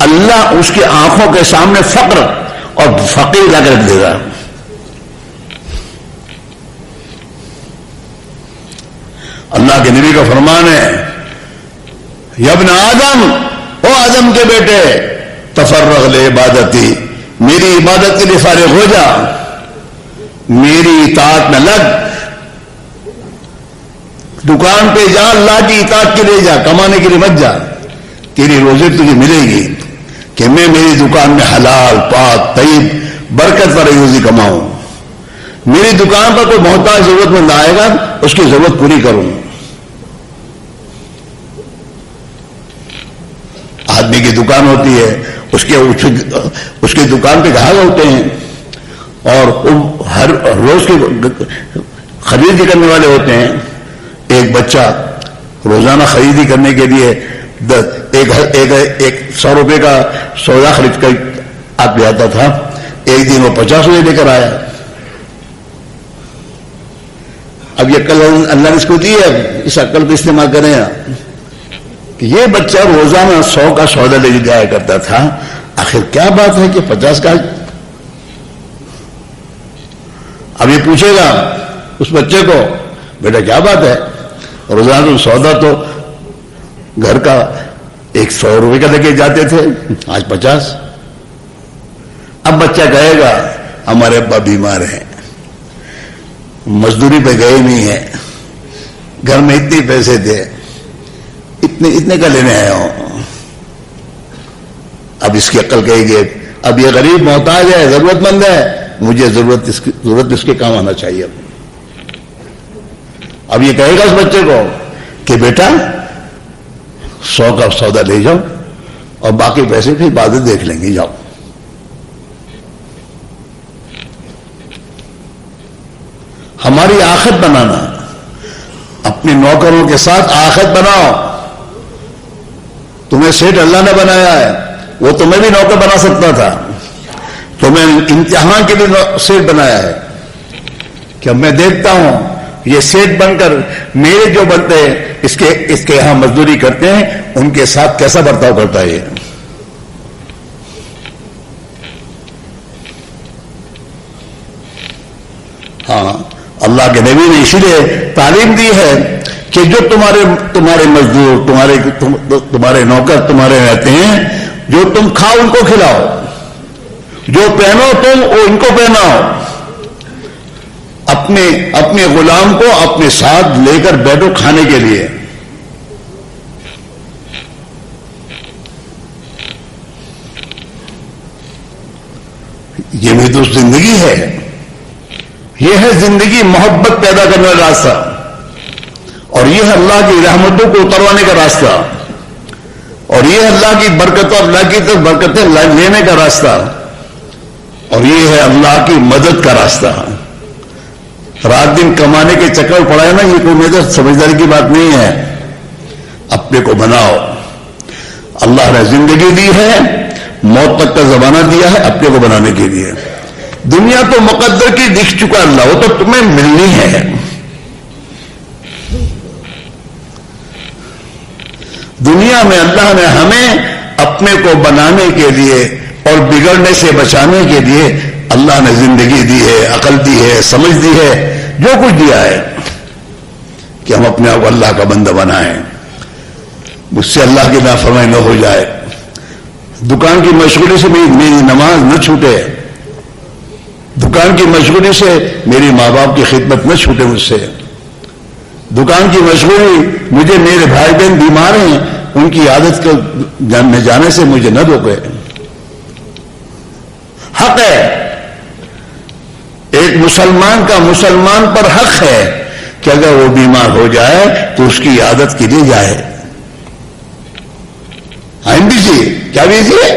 اللہ اس کی آنکھوں کے سامنے فقر اور فقیر لا کر رکھ دے گا. اللہ کے نبی کا فرمان ہے، یا ابن آدم، او آدم کے بیٹے، تفرغ لعبادتی، میری عبادت کے لیے فارغ ہو جا، میری اطاعت میں لگ. دکان پہ جا، اللہ کی اطاعت کے لیے جا، کمانے کے لیے مت جا. تیری روزی تجھے ملے گی کہ میں میری دکان میں حلال پاک طیب برکت پر روزی کماؤں. میری دکان پر کوئی محتاج ضرورت مند آئے گا، اس کی ضرورت پوری کروں. آدمی کی دکان ہوتی ہے، اس کی دکان پہ گاہک ہوتے ہیں اور ہر روز کی خریدی کرنے والے ہوتے ہیں. ایک بچہ روزانہ خریدی کرنے کے لیے 100 روپے کا سودا خرید کر آپ لے آتا تھا. ایک دن وہ 50 روپے لے کر آیا. اب یہ عقل اللہ نے اس کو دی ہے، اس عقل کو استعمال کریں. کہ یہ بچہ روزانہ 100 کا سودا لے جایا کرتا تھا، آخر کیا بات ہے کہ 50 کا. اب یہ پوچھے گا اس بچے کو، بیٹا کیا بات ہے، روزانہ سودا تو گھر کا 100 روپے کا لے کے جاتے تھے، آج 50. اب بچہ کہے گا ہمارے ابا بیمار ہیں، مزدوری پہ گئے نہیں ہیں، گھر میں اتنے پیسے تھے، اتنے کا لینے آیا ہوں. اب اس کی عقل کہے گی اب یہ غریب محتاج ہے، ضرورت مند ہے، مجھے ضرورت اس کے کام آنا چاہیے. اب یہ کہے گا اس بچے کو کہ بیٹا 100 کا سودا لے جاؤ اور باقی پیسے پھر بعد میں دیکھ لیں گے، جاؤ. ہماری آخرت بنانا، اپنے نوکروں کے ساتھ آخرت بناؤ. تمہیں سیٹ اللہ نے بنایا ہے، وہ تمہیں بھی نوکر بنا سکتا تھا. تمہیں امتحان کے لیے سیٹ بنایا ہے کہ میں دیکھتا ہوں یہ سیٹ بن کر میرے جو بنتے ہیں اس کے یہاں مزدوری کرتے ہیں، ان کے ساتھ کیسا برتاؤ کرتا ہے. ہاں، اللہ کے نبی نے اسی لیے تعلیم دی ہے کہ جو تمہارے مزدور، تمہارے نوکر تمہارے رہتے ہیں، جو تم کھاؤ ان کو کھلاؤ، جو پہنو تم وہ ان کو پہناؤ. اپنے غلام کو اپنے ساتھ لے کر بیٹھو کھانے کے لیے. یہ بھی تو زندگی ہے، یہ ہے زندگی محبت پیدا کرنے کا راستہ، اور یہ ہے اللہ کی رحمتوں کو اتروانے کا راستہ، اور یہ ہے اللہ کی برکت اور اللہ کی طرف برکتیں لینے کا راستہ. اور یہ ہے اللہ کی مدد کا راستہ. رات دن کمانے کے چکر پڑا ہے نا، یہ کوئی میرے سمجھداری کی بات نہیں ہے. اپنے کو بناؤ. اللہ نے زندگی دی ہے، موت تک کا زمانہ دیا ہے اپنے کو بنانے کے لیے. دنیا تو مقدر کی دکھ چکا اللہ، وہ تو تمہیں ملنی ہے. دنیا میں اللہ نے ہمیں اپنے کو بنانے کے لیے اور بگڑنے سے بچانے کے لیے اللہ نے زندگی دی ہے، عقل دی ہے، سمجھ دی ہے، جو کچھ دیا ہے کہ ہم اپنے آپ کو اللہ کا بندہ بنائیں. مجھ سے اللہ کی نافرمانی نہ ہو جائے. دکان کی مشغولی سے میری نماز نہ چھوٹے. دکان کی مشغولی سے میری ماں باپ کی خدمت نہ چھوٹے مجھ سے. دکان کی مشغولی مجھے میرے بھائی بہن بیمار ہیں ان کی عادت کو میں جانے سے مجھے نہ روکے. حق ہے ایک مسلمان کا مسلمان پر حق ہے کہ اگر وہ بیمار ہو جائے تو اس کی عادت کے لیے جائے. بزی کیا بزی ہے؟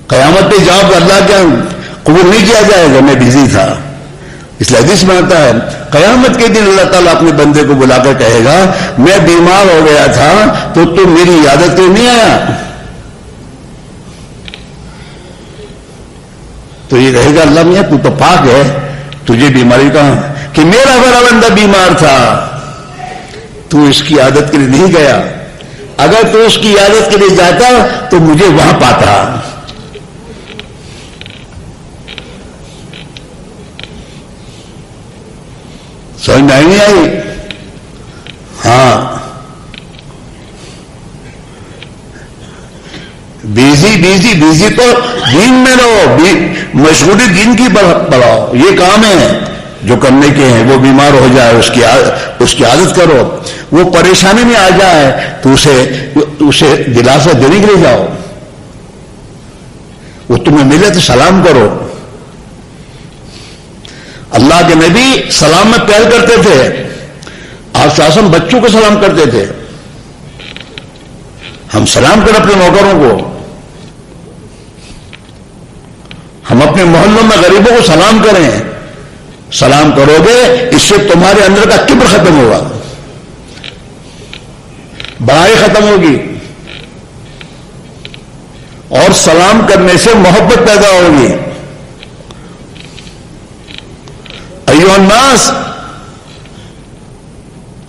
قیامت پہ جواب اللہ کیا قبول نہیں کیا جائے گا میں بزی تھا. اس لیے حدیث میں آتا ہے قیامت کے دن اللہ تعالیٰ اپنے بندے کو بلا کر کہے گا میں بیمار ہو گیا تھا تو تم میری عادت پہ نہیں آیا. تو یہ کہے گا اللہ میاں تو تو پاک ہے، تجھے بیماری کہاں کہ میرا بڑا بندہ بیمار تھا، تو اس کی عادت کے لیے نہیں گیا. اگر تو اس کی عادت کے لیے جاتا تو مجھے وہاں پاتا. سمجھ میں نہیں آئی؟ ہاں بیزی تو دین میں رہو، مشغولی دین کی بڑھاؤ. یہ کام ہے جو کرنے کے ہیں. وہ بیمار ہو جائے اس کی عادت کرو. وہ پریشانی میں آ جائے تو اسے دلاسا دینے کے لیے جاؤ. وہ تمہیں ملے تو سلام کرو. اللہ کے نبی سلام میں پہل کرتے تھے. آپ شاسم بچوں کو سلام کرتے تھے. ہم سلام کریں اپنے نوکروں کو. ہم اپنے محلوں میں غریبوں کو سلام کریں. سلام کرو گے اس سے تمہارے اندر کا کبر ختم ہوگا، بڑائی ختم ہوگی، اور سلام کرنے سے محبت پیدا ہوگی. ایھا الناس،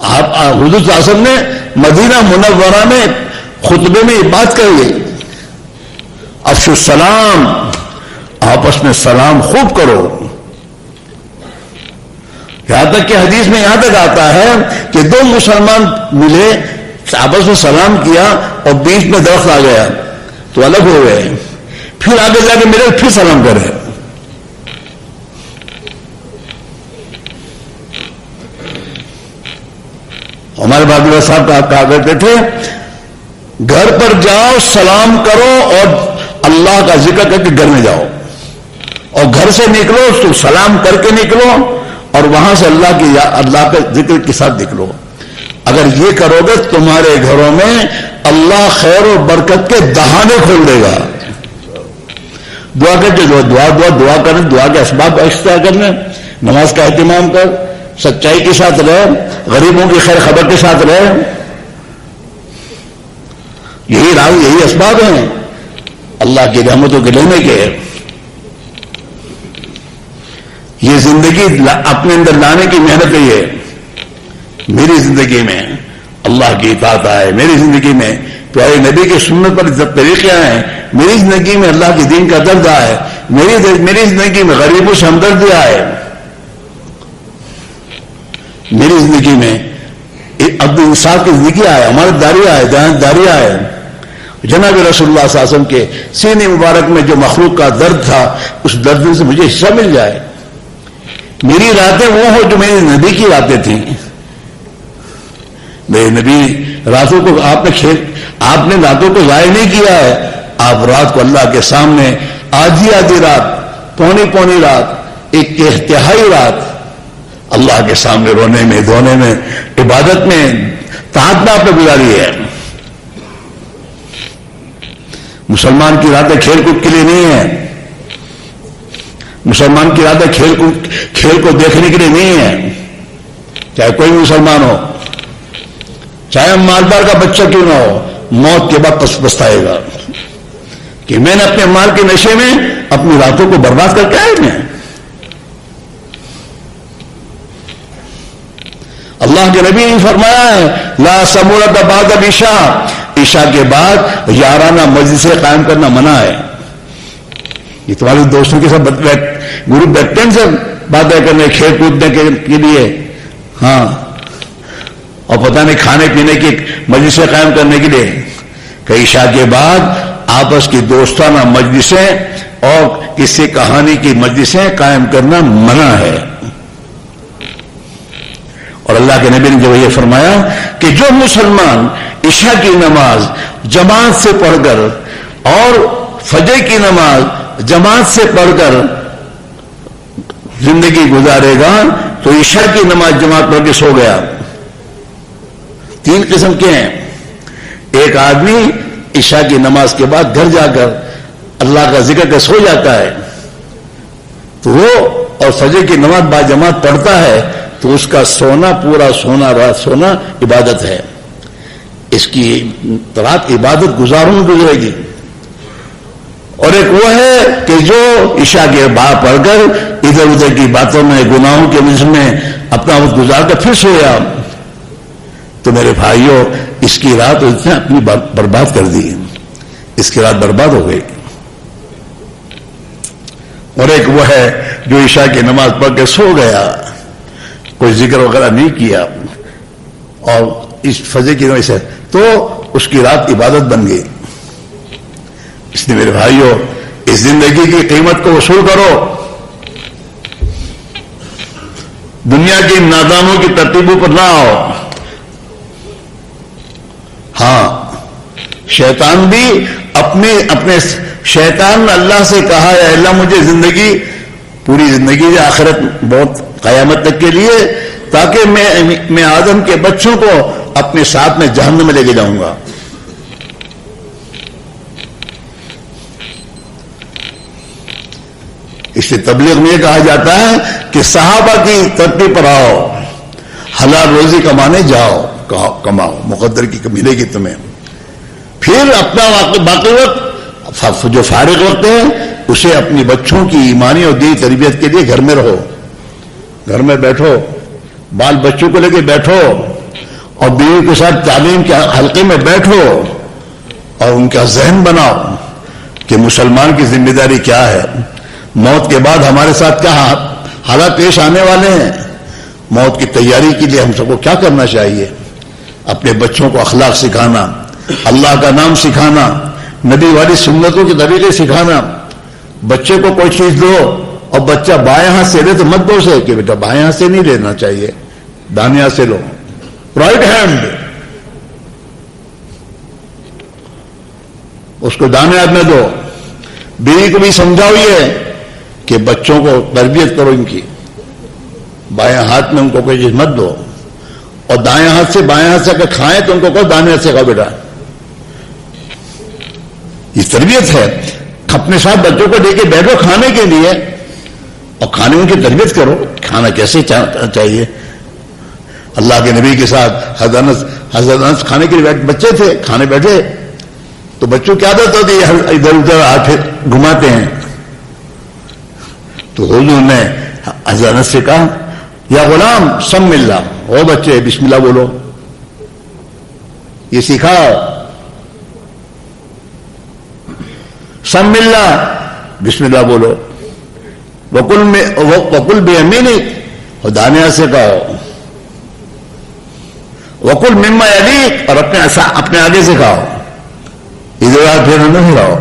حضور صلی اللہ علیہ وسلم نے مدینہ منورہ میں خطبے میں یہ بات کہی ہے افشوا السلام، آپس میں سلام خوب کرو. یہاں تک کہ حدیث میں یہاں تک آتا ہے کہ دو مسلمان ملے، آپس میں سلام کیا اور بیچ میں درخت آ گیا تو الگ ہو گئے. پھر آگے جا کے ملے پھر سلام کرے. ہمارے بابا صاحب کہا کرتے تھے گھر پر جاؤ سلام کرو اور اللہ کا ذکر کر کے گھر میں جاؤ، اور گھر سے نکلو تو سلام کر کے نکلو اور وہاں سے اللہ کے ذکر کے ساتھ نکلو. اگر یہ کرو گے تمہارے گھروں میں اللہ خیر و برکت کے دہانے کھول دے گا. دعا کر کے دعا کریں، دعا کے اسباب اختیار کرنے، نماز کا اہتمام کر، سچائی کے ساتھ رہے، غریبوں کی خیر خبر کے ساتھ رہے. یہی اسباب ہیں اللہ کی رحمتوں کے لینے کے. یہ زندگی اپنے اندر لانے کی محنت ہے. یہ میری زندگی میں اللہ کی اطاعت آئے، میری زندگی میں پیارے نبی کی سنت پر طریقے آئے، میری زندگی میں اللہ کے دین کا درد آئے، میری زندگی میں غریبوں سے ہمدردی آئے، میری زندگی میں عبد انصاف کی زندگی آئے، ہمارے داری آئے، دیانتداری آئے. جناب رسول اللہ صلی اللہ علیہ وسلم کے سینے مبارک میں جو مخلوق کا درد تھا اس درد سے مجھے حصہ مل جائے. میری راتیں وہ ہو جو میری نبی کی راتیں تھیں. میرے نبی راتوں کو آپ نے راتوں کو ضائع نہیں کیا ہے. آپ رات کو اللہ کے سامنے آدھی رات، پونی رات، ایک تہائی رات اللہ کے سامنے رونے میں، دھونے میں، عبادت میں، طاعت میں آپ نے گزاری ہے. مسلمان کی راتیں کھیل کود کے لیے نہیں ہے. مسلمان کی راتیں کھیل کو دیکھنے کے لیے نہیں ہے. چاہے کوئی مسلمان ہو، چاہے مالدار کا بچہ کیوں نہ ہو، موت کے بعد پچھتائے گا کہ میں نے اپنے مال کے نشے میں اپنی راتوں کو برباد کر کے آئے. میں اللہ کے نبی نے فرمایا ہے لا سمورت بعد العشاء، عشاء کے بعد یارانہ مجلسیں قائم کرنا منع ہے. یہ تمہارے دوستوں کے ساتھ گروپ بیٹھتے ہیں سب باتیں کرنے کھیل کودنے کے لیے، ہاں، اور پتہ نہیں کھانے پینے کی مجلسیں قائم کرنے کے لیے، کہ عشاء کے بعد آپس کی دوستانہ مجلسیں اور کسی کہانی کی مجلسیں قائم کرنا منع ہے. اور اللہ کے نبی نے جو یہ فرمایا کہ جو مسلمان عشاء کی نماز جماعت سے پڑھ کر اور فجر کی نماز جماعت سے پڑھ کر زندگی گزارے گا تو عشاء کی نماز جماعت پڑھ کے سو گیا. 3 قسم کے ہیں. ایک آدمی عشاء کی نماز کے بعد گھر جا کر اللہ کا ذکر کر سو جاتا ہے تو وہ اور فجر کی نماز با جماعت پڑھتا ہے تو اس کا سونا پورا سونا رات سونا عبادت ہے. اس کی رات عبادت گزاروں میں گزرے گی. اور ایک وہ ہے کہ جو عشاء کے بعد پڑھ کر ادھر ادھر کی باتوں میں گناہوں کے مجھ میں اپنا وقت گزار کر پھر سویا تو میرے بھائیوں اس کی رات اس نے اپنی برباد کر دی. اس کی رات برباد ہو گئی. اور ایک وہ ہے جو عشاء کی نماز پڑھ کے سو گیا، کوئی ذکر وغیرہ نہیں کیا اور اس فجر کی وجہ سے تو اس کی رات عبادت بن گئی. اس لیے میرے بھائیوں اس زندگی کی قیمت کو وصول کرو. دنیا کی نادانوں کی ترتیبوں پر نہ آؤ. ہاں، شیطان بھی اپنے شیطان نے اللہ سے کہا ہے اللہ مجھے زندگی پوری زندگی ہے آخرت بہت قیامت تک کے لیے تاکہ میں آدم کے بچوں کو اپنے ساتھ میں جہنم میں لے کے جاؤں گا. اس لیے تبلیغ میں یہ کہا جاتا ہے کہ صحابہ کی ترتیب پر آؤ، حلال روزی کمانے جاؤ، کماؤ، مقدر کی ملے گی تمہیں. پھر اپنا باقی وقت جو فارغ وقت ہے اسے اپنی بچوں کی ایمانی اور دینی تربیت کے لیے گھر میں رہو، گھر میں بیٹھو، بال بچوں کو لے کے بیٹھو اور بیوی کے ساتھ تعلیم کے حلقے میں بیٹھو اور ان کا ذہن بناؤ کہ مسلمان کی ذمہ داری کیا ہے. موت کے بعد ہمارے ساتھ کیا حالات پیش آنے والے ہیں. موت کی تیاری کے لیے ہم سب کو کیا کرنا چاہیے. اپنے بچوں کو اخلاق سکھانا، اللہ کا نام سکھانا، نبی والی سنتوں کے طریقے سکھانا. بچے کو کوئی چیز دو اور بچہ بائیں ہاتھ سے لے تو مت دو اسے کہ بیٹا بائیں ہاتھ سے نہیں لینا چاہیے، دائیں ہاتھ سے لو، رائٹ ہینڈ. اس کو دائیں ہاتھ میں دو. بیوی کو بھی سمجھاؤ یہ کہ بچوں کو تربیت کرو ان کی، بائیں ہاتھ میں ان کو کوئی چیز مت دو اور دائیں ہاتھ سے بائیں ہاتھ سے اگر کھائیں تو ان کو کہو دائیں ہاتھ سے کھاؤ بیٹا. یہ تربیت ہے. اپنے ساتھ بچوں کو لے کے بیٹھو کھانے کے لیے اور کھانے ان کی تربیت کرو، کھانا کیسے چاہیے. اللہ کے نبی کے ساتھ حضرت انس کھانے کے لیے بچے تھے، کھانے بیٹھے تو بچوں کی عادت ہوتی ہے ادھر ادھر ہاتھ گھماتے ہیں. تو حضور نے حضرت انس سے کہا یا غلام سم اللہ، او بچے بسم اللہ بولو. یہ سکھاؤ، سم اللہ بسم اللہ بولو. وکل بیمینک اور دانے سے کہو، وکل مما یلیک اور اپنے آگے سے کھاؤ، ادھر پھر نہیں کھاؤ.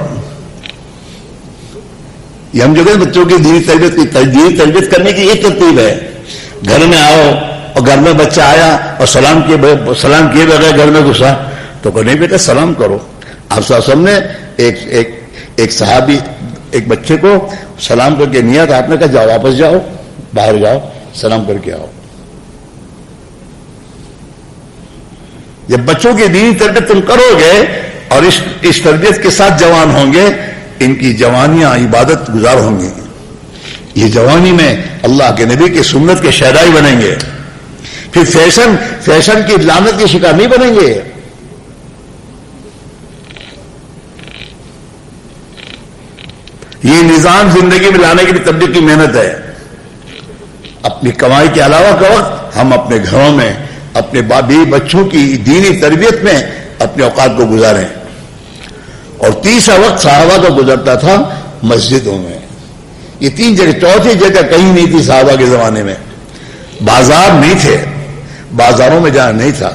یہ ہم جو کہ بچوں کی دینی تربیت کرنے کی یہ ترتیب ہے. گھر میں آؤ اور گھر میں بچہ آیا اور سلام کیے بغیر گھر میں گھسا تو کہ نہیں بیٹا سلام کرو. آپ صاحب نے ایک صحابی ایک بچے کو سلام کر کے نہیں آتا، آپ نے کہا جاؤ واپس جاؤ، باہر جاؤ، سلام کر کے آؤ. جب بچوں کی دینی تربیت تم کرو گے اور اس تربیت کے ساتھ جوان ہوں گے، ان کی جوانیاں عبادت گزار ہوں گی، یہ جوانی میں اللہ کے نبی کی سنت کے شہدائی بنیں گے، پھر فیشن کی لعنت کے شکار نہیں بنیں گے۔ یہ نظام زندگی میں لانے کے لیے تبلیغ کی محنت ہے۔ اپنی کمائی کے علاوہ کا وقت ہم اپنے گھروں میں اپنے بیوی بچوں کی دینی تربیت میں اپنے اوقات کو گزاریں، اور تیسرا وقت صحابہ کا گزرتا تھا مسجدوں میں۔ یہ تین جگہ، چوتھی جگہ کہیں نہیں تھی صحابہ کے زمانے میں۔ بازار نہیں تھے، بازاروں میں جانا نہیں تھا،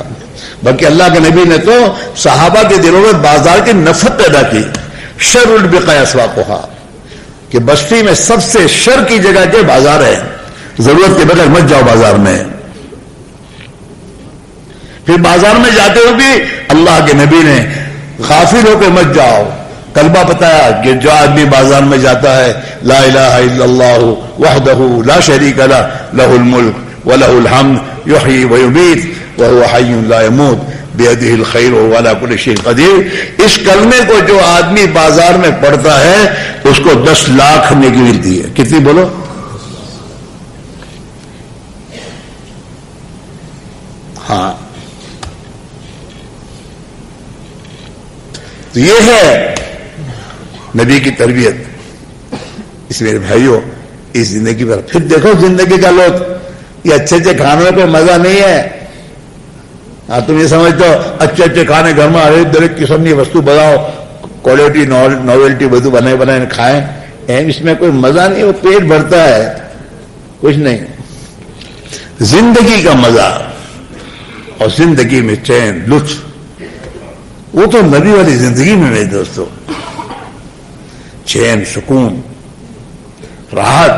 بلکہ اللہ کے نبی نے تو صحابہ کے دلوں میں بازار کی نفرت پیدا کی۔ شر البقاع اسواقها، کہ بستی میں سب سے شر کی جگہ کے بازار ہے، ضرورت کے بغیر مت جاؤ بازار میں۔ پھر بازار میں جاتے ہوئے بھی اللہ کے نبی نے غافل ہو کے مت جاؤ، کلمہ بتایا کہ جو آدمی بازار میں جاتا ہے لا الہ الا اللہ وحدہ لا شریک لہ لہ الملک ولہ الحمد یحیی ویمیت وہو حی لا یموت بیدہ الخیر وہو علی کل شیء قدیر، اس کلمے کو جو آدمی بازار میں پڑھتا ہے اس کو 10 لاکھ نیکی ملتی ہے۔ کتنی بولو؟ ہاں، تو یہ ہے نبی کی تربیت۔ اس میرے بھائیوں، اس زندگی پر پھر دیکھو زندگی کا لطف، یہ اچھے اچھے کھانوں پہ مزہ نہیں ہے۔ ہاں، تم یہ سمجھتے ہو اچھے اچھے کھانے گھر میں ہر ایک قسم کی وستو بناؤ، کوالٹی نویلٹی بدو بنائے کھائیں، اس میں کوئی مزہ نہیں، وہ پیٹ بھرتا ہے، کچھ نہیں۔ زندگی کا مزہ اور زندگی میں چین لطف، وہ تو نبی والی زندگی میں میرے دوستو، چین، سکون، راحت۔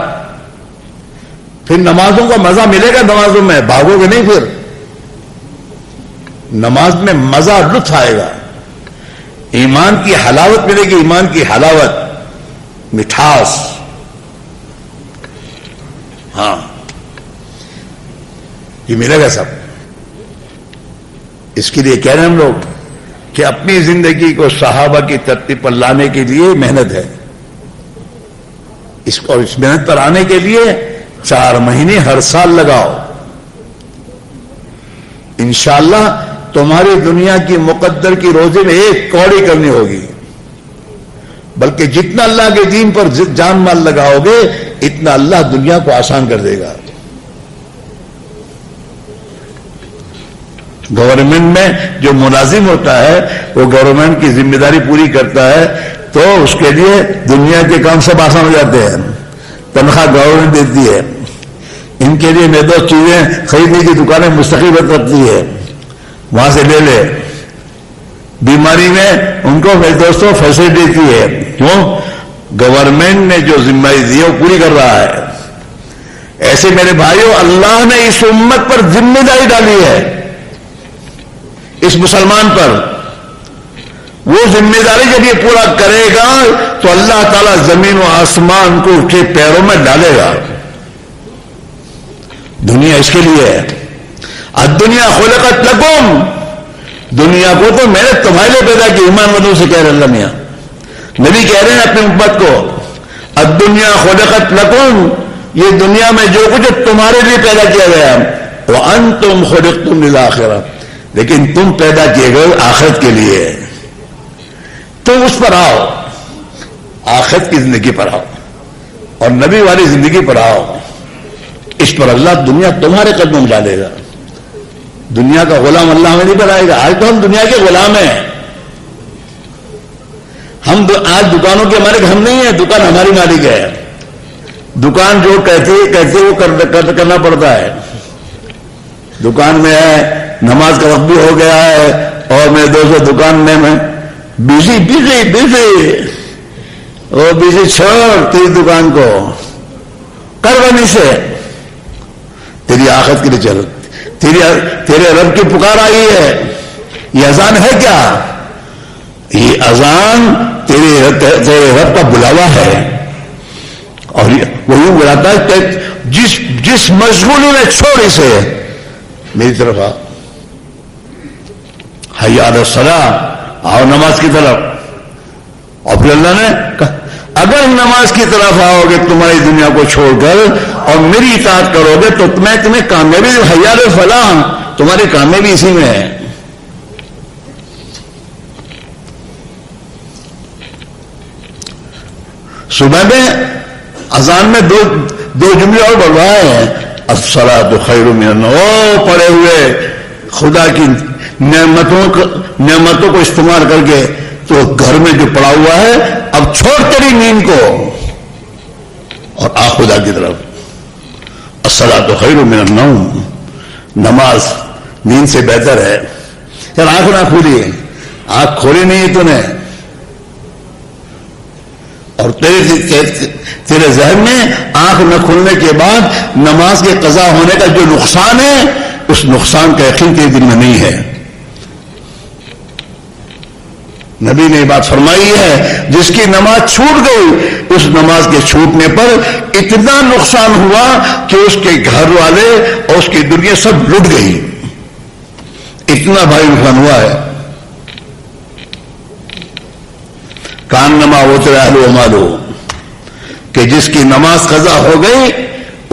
پھر نمازوں کا مزہ ملے گا، نمازوں میں بھاگو گے نہیں، پھر نماز میں مزہ، لطف آئے گا، ایمان کی حلاوت ملے گی، ایمان کی حلاوت، مٹھاس۔ ہاں، یہ ملے گا سب۔ اس کے لیے کہہ رہے ہیں ہم لوگ کہ اپنی زندگی کو صحابہ کی ترتیب پر لانے کے لیے محنت ہے، اس محنت پر آنے کے لیے 4 مہینے ہر سال لگاؤ۔ انشاءاللہ تمہاری دنیا کی مقدر کی روزے میں 1 کوڑی کرنی ہوگی، بلکہ جتنا اللہ کے دین پر جان مال لگاؤ گے اتنا اللہ دنیا کو آسان کر دے گا۔ گورنمنٹ میں جو ملازم ہوتا ہے وہ گورنمنٹ کی ذمہ داری پوری کرتا ہے تو اس کے لیے دنیا کے کام سب آسان ہو جاتے ہیں، تنخواہ گورنمنٹ دیتی ہے، ان کے لیے میرے دوست چیزیں خریدنے کی دکانیں مستقل رکھتی ہے، وہاں سے لے لے۔ بیماری میں ان کو میرے دوستوں فیسلٹی دیتی ہے، کیوں؟ گورنمنٹ نے جو ذمہ داری دی ہے وہ پوری کر رہا ہے۔ ایسے میرے بھائیوں، اللہ نے اس امت پر ذمہ داری ڈالی ہے، اس مسلمان پر۔ وہ ذمہ داری جب یہ پورا کرے گا تو اللہ تعالیٰ زمین و آسمان کو اس کے پیروں میں ڈالے گا۔ دنیا اس کے لیے ہے، الدنیا خلقت لکم، دنیا کو تو میں نے تمہارے لیے پیدا کی، ایمان والوں سے کہہ رہے اللہ میاں، نبی کہہ رہے ہیں اپنی امت کو، الدنیا خلقت لکم، یہ دنیا میں جو کچھ تمہارے لیے پیدا کیا گیا، وانتم خلقتم للآخرہ، لیکن تم پیدا کیے گئے آخرت کے لیے، تم اس پر آؤ، آخرت کی زندگی پر آؤ اور نبی والی زندگی پر آؤ، اس پر اللہ دنیا تمہارے قدموں میں ڈالے گا۔ دنیا کا غلام اللہ ہمیں نہیں بنائے گا، آج تو ہم دنیا کے غلام ہیں، ہم آج دکانوں کے مالک ہم نہیں ہیں، دکان ہماری مالک ہے، دکان جو کہتے وہ کرنا پڑتا ہے۔ دکان میں ہے، نماز کا وقت بھی ہو گیا ہے اور میرے دوستوں دکان میں بزی چھوڑ تیری دکان کو، کر بنی سے تیری آخرت کے لیے چل، تیرے رب کی پکار آئی ہے۔ یہ اذان ہے کیا؟ یہ اذان تیرے رب کا بلاوا ہے، اور وہ یوں بلاتا ہے کہ جس مشغولی میں چھوڑ اسے میری طرف آ، حی علی الصلاۃ، آؤ نماز کی طرف. اور پھر اللہ نے کہا اگر نماز کی طرف آؤ گے تمہاری دنیا کو چھوڑ کر اور میری اطاعت کرو گے تو میں تمہیں کامیابی حیال فلاح, تمہاری کامیابی اسی میں ہے. صبح میں اذان میں دو جملے اور بڑھوائے ہیں, الصلاۃ خیر من النوم, پڑے ہوئے خدا کی نعمتوں کو استعمال کر کے تو گھر میں جو پڑا ہوا ہے اب چھوڑ تیری نیند کو اور آ خدا کی طرف. الصلاۃ خیر من النوم, نماز نیند سے بہتر ہے. یار آنکھ نہ کھولی, آنکھ کھولی نہیں تو نے, اور تیرے ذہن میں آنکھ نہ کھلنے کے بعد نماز کے قضا ہونے کا جو نقصان ہے اس نقصان کا یقین تیرے دل میں نہیں ہے. نبی نے یہ بات فرمائی ہے جس کی نماز چھوٹ گئی اس نماز کے چھوٹنے پر اتنا نقصان ہوا کہ اس کے گھر والے اور اس کی دنیا سب لٹ گئی. اتنا بھاری نقصان ہوا ہے. کان نما ہوتے اہل و مالو, کہ جس کی نماز قضا ہو گئی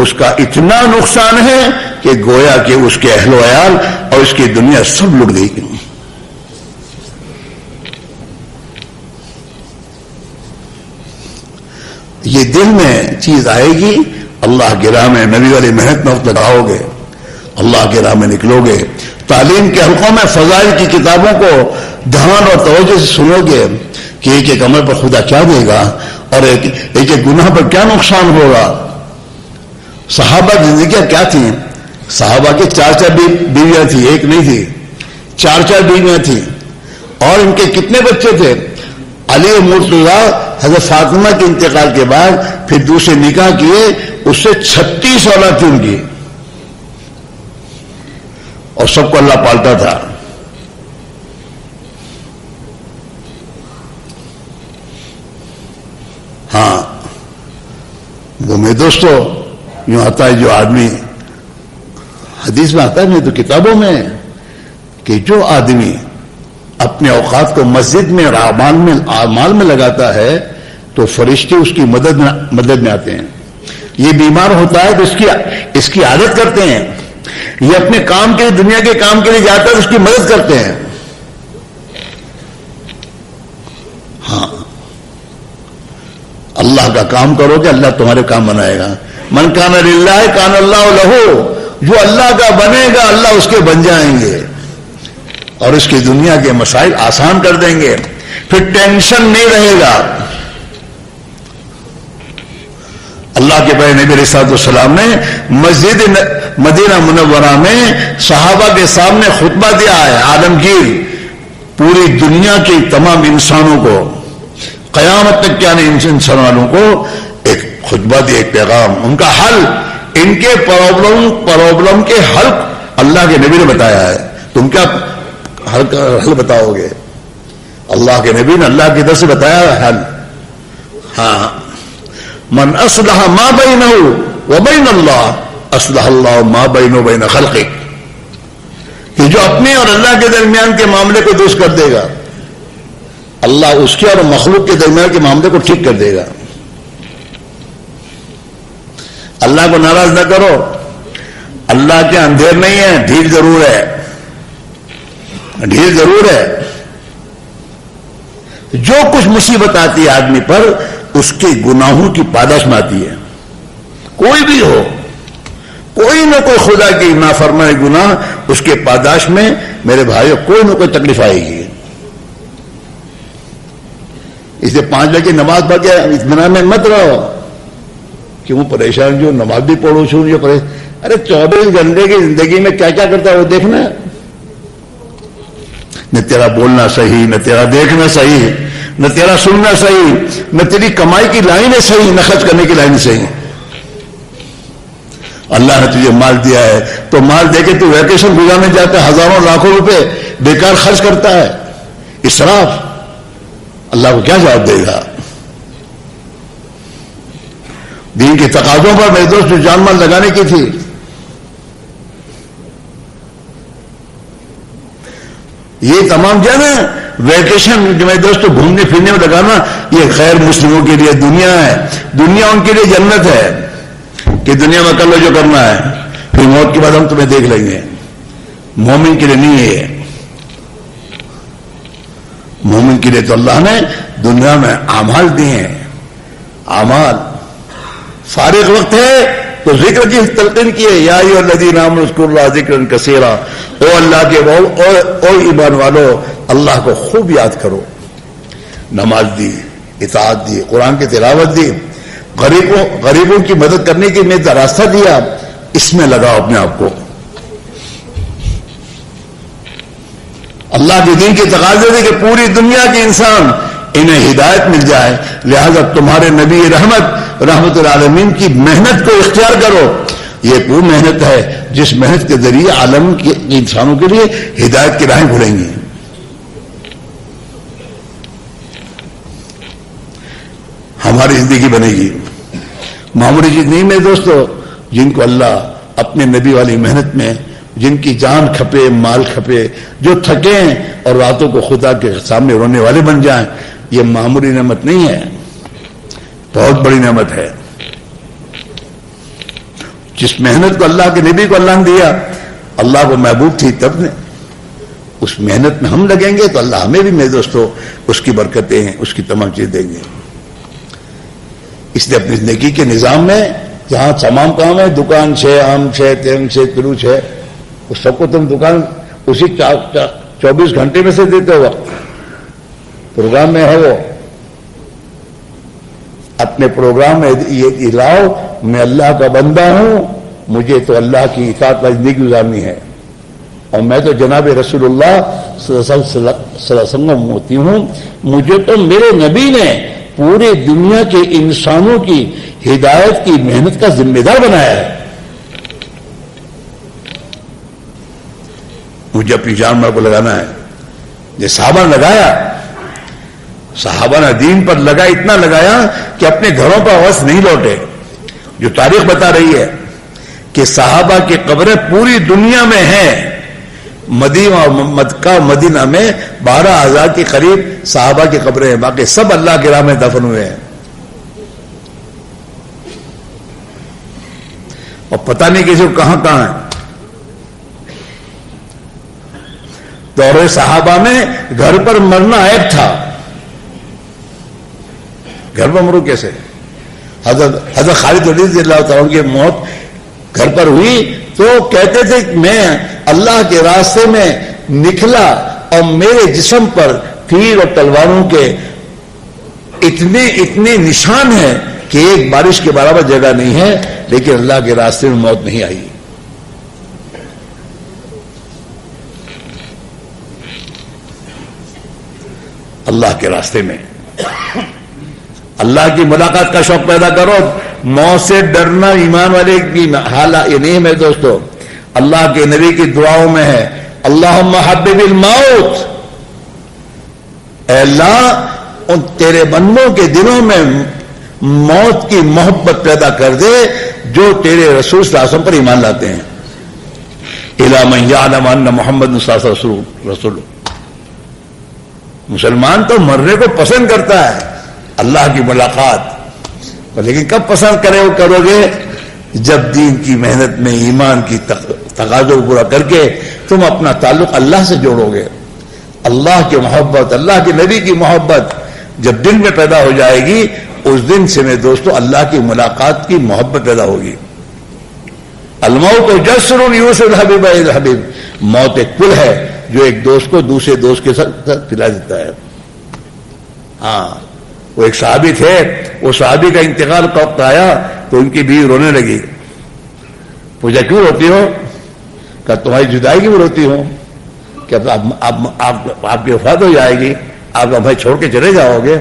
اس کا اتنا نقصان ہے کہ گویا کہ اس کے اہل و عیال اور اس کی دنیا سب لٹ گئی. یہ دل میں چیز آئے گی, اللہ کی راہ میں نبی والی محنت میں وقت لگاؤ گے, اللہ کی راہ میں نکلو گے, تعلیم کے حلقوں میں فضائل کی کتابوں کو دھیان اور توجہ سے سنو گے کہ ایک ایک عمل پر خدا کیا دے گا اور ایک ایک گناہ پر کیا نقصان ہوگا. صحابہ کی زندگیاں کیا تھیں؟ صحابہ کے 4 بیویاں تھیں, ایک نہیں تھی, 4 بیویاں تھیں. اور ان کے کتنے بچے تھے؟ علی مرتضیٰ حضرت فاطمہ کے انتقال کے بعد پھر دوسرے نکاح کیے, اس سے 36 اولاد تھی ان کی, اور سب کو اللہ پالتا تھا. ہاں وہ میرے دوستو یوں آتا ہے جو آدمی, حدیث میں آتا ہے نہیں تو کتابوں میں, کہ جو آدمی اپنے اوقات کو مسجد میں اور اعمال میں لگاتا ہے تو فرشتے اس کی مدد میں آتے ہیں. یہ بیمار ہوتا ہے تو اس کی عادت کرتے ہیں, یہ اپنے کام کے لیے دنیا کے کام کے لیے جاتا ہے تو اس کی مدد کرتے ہیں. ہاں اللہ کا کام کرو گے اللہ تمہارے کام بنائے گا. من کان للہ کان اللہ لہو, جو اللہ کا بنے گا اللہ اس کے بن جائیں گے اور اس کی دنیا کے مسائل آسان کر دیں گے, پھر ٹینشن نہیں رہے گا. اللہ کے پیارے نبی علیہ الصلوۃ والسلام نے مسجد مدینہ منورہ میں صحابہ کے سامنے خطبہ دیا ہے, عالمگیر پوری دنیا کے تمام انسانوں کو, قیامت تک کیا نہیں انسان والوں کو ایک خطبہ دیا, ایک پیغام, ان کا حل, ان کے پرابلم کے حل اللہ کے نبی نے بتایا ہے. تم کیا حل بتاؤ گے؟ اللہ کے نبی نے اللہ کی طرف سے بتایا حل. ہاں من اصلح ما بینہ وبین اللہ اصلح اللہ ما بینہ وبین خلقہ, کہ جو اپنے اور اللہ کے درمیان کے معاملے کو درست کر دے گا اللہ اس کے اور مخلوق کے درمیان کے معاملے کو ٹھیک کر دے گا. اللہ کو ناراض نہ کرو, اللہ کے اندھیر نہیں ہے, ڈھیل ضرور ہے, ڈھیل ضرور ہے. جو کچھ مصیبت آتی ہے آدمی پر اس کے گناہوں کی پاداش میں آتی ہے. کوئی بھی ہو, کوئی نہ کوئی خدا کی نافرمانی گناہ اس کے پاداش میں میرے بھائیوں کوئی نہ کوئی تکلیف آئے گی. اس لیے 5 بجے نماز پڑھ کے اطمینان میں مت رہو کہ وہ پریشان جو نماز بھی پڑھو چھوڑ جو پریشان. ارے 24 گھنٹے کی زندگی میں کیا کیا کرتا ہے وہ دیکھنا. نہ تیرا بولنا صحیح, نہ تیرا دیکھنا صحیح, نہ تیرا سننا صحیح, نہ تیری کمائی کی لائنیں صحیح, نہ خرچ کرنے کی لائنیں صحیح. اللہ نے تجھے مال دیا ہے تو مال دے کے تو ویکیشن گزارنے جاتا ہے, ہزاروں لاکھوں روپے بیکار خرچ کرتا ہے, اسراف. اللہ کو کیا جواب دے گا؟ دین کے تقاضوں پر میرے دوست جو جان مال لگانے کی تھی, یہ تمام جو ہے نا ویکیشن جو میرے دوستوں گھومنے پھرنے میں لگانا، یہ غیر مسلموں کے لیے دنیا ہے، دنیا ان کے لیے جنت ہے کہ دنیا میں کر لو جو کرنا ہے، پھر موت کے بعد ہم تمہیں دیکھ لیں گے۔ مومن کے لیے نہیں ہے یہ، مومن کے لیے تو اللہ نے دنیا میں اعمال دیے ہیں، اعمال۔ فارغ وقت ہے تو ذکر کی تلقین کیے، یا ایھا الذین آمنوا اذکروا اللہ ذکرا کثیرا، او اللہ کے او ایمان والو اللہ کو خوب یاد کرو۔ نماز دی، اطاعت دی، قرآن کی تلاوت دی، غریبوں کی مدد کرنے کی میں راستہ دیا، اس میں لگاؤ اپنے آپ کو۔ اللہ کے دین کی تقاضے تھے کہ پوری دنیا کے انسان انہیں ہدایت مل جائے، لہذا تمہارے نبی رحمت العالمین کی محنت کو اختیار کرو۔ یہ وہ محنت ہے جس محنت کے ذریعے عالم کے انسانوں کے لیے ہدایت کی راہیں کھلیں گی۔ ہماری زندگی بنے گی، معمولی چیز نہیں میرے دوستو۔ جن کو اللہ اپنے نبی والی محنت میں، جن کی جان کھپے، مال کھپے، جو تھکیں اور راتوں کو خدا کے سامنے رونے والے بن جائیں، یہ معمولی نعمت نہیں ہے، بہت بڑی نعمت ہے۔ جس محنت کو اللہ کے نبی کو اللہ نے دیا، اللہ کو محبوب تھی تب نے، اس محنت میں ہم لگیں گے تو اللہ ہمیں بھی میرے دوستو اس کی برکتیں ہیں، اس کی تمام چیز دیں گے۔ اس لیے اپنی زندگی کے نظام میں جہاں تمام کام ہے، دکان ہے، آم ہے، تینگ ہے، کلوچ ہے، اس سب کو تم دکان اسی 24 گھنٹے میں سے دیتے ہو، پروگرام میں ہے وہ، اپنے پروگرام میں یہ لاؤ، میں اللہ کا بندہ ہوں، مجھے تو اللہ کی اطاعت والی زندگی گزارنی ہے، اور میں تو جناب رسول اللہ صلی اللہ علیہ وسلم ہوتی ہوں، مجھے تو میرے نبی نے پورے دنیا کے انسانوں کی ہدایت کی محنت کا ذمہ دار بنایا ہے۔ مجھے اپنی جان مال کو لگانا ہے، یہ صحابہ نے لگایا، صحابہ نے دین پر اتنا لگایا کہ اپنے گھروں پر واپس نہیں لوٹے۔ جو تاریخ بتا رہی ہے کہ صحابہ کی قبریں پوری دنیا میں ہیں، مدینہ مکہ مدینہ میں 12,000 کے قریب صحابہ کی قبریں ہیں، باقی سب اللہ کی راہ میں دفن ہوئے ہیں، اور پتہ نہیں کسی کو کہاں کہاں ہے۔ دور صحابہ میں گھر پر مرنا عیب تھا، گھر پر مرو کیسے؟ حضرت خالد رضی اللہ تعالیٰ کی موت گھر پر ہوئی تو کہتے تھے کہ میں اللہ کے راستے میں نکلا اور میرے جسم پر تیر اور تلواروں کے اتنے نشان ہیں کہ ایک بارش کے برابر جگہ نہیں ہے، لیکن اللہ کے راستے میں موت نہیں آئی۔ اللہ کے راستے میں اللہ کی ملاقات کا شوق پیدا کرو۔ موت سے ڈرنا ایمان والے کی حالت یہ نہیں ہے میرے دوستو، اللہ کے نبی کی دعاؤں میں ہے، اللہم حبب الموت، اے اللہ ان تیرے بندوں کے دلوں میں موت کی محبت پیدا کر دے جو تیرے رسول صلی اللہ علیہ وسلم پر ایمان لاتے ہیں۔ الی من یعلم ان محمد صلی اللہ علیہ وسلم رسول۔ مسلمان تو مرنے کو پسند کرتا ہے، اللہ کی ملاقات، لیکن کب پسند کرو گے؟ جب دین کی محنت میں ایمان کی تقاضوں کو پورا کر کے تم اپنا تعلق اللہ سے جوڑو گے۔ اللہ کی محبت، اللہ کے نبی کی محبت جب دل میں پیدا ہو جائے گی، اس دن سے میرے دوستو اللہ کی ملاقات کی محبت پیدا ہوگی۔ الموت جسر یوصل الحبیب الی الحبیب، موت ایک پل ہے جو ایک دوست کو دوسرے دوست کے ساتھ پلا دیتا ہے۔ ہاں، وہ ایک صحابی تھے، وہ صحابی کا انتقال کا وقت آیا تو ان کی بیوی رونے لگی، پوچھا کیوں روتی ہو؟ کہ تمہاری جدائی کیوں روتی ہوں؟ کہ آپ کی وفات ہو جائے گی، آپ ہمیں چھوڑ کے چلے جاؤ گے؟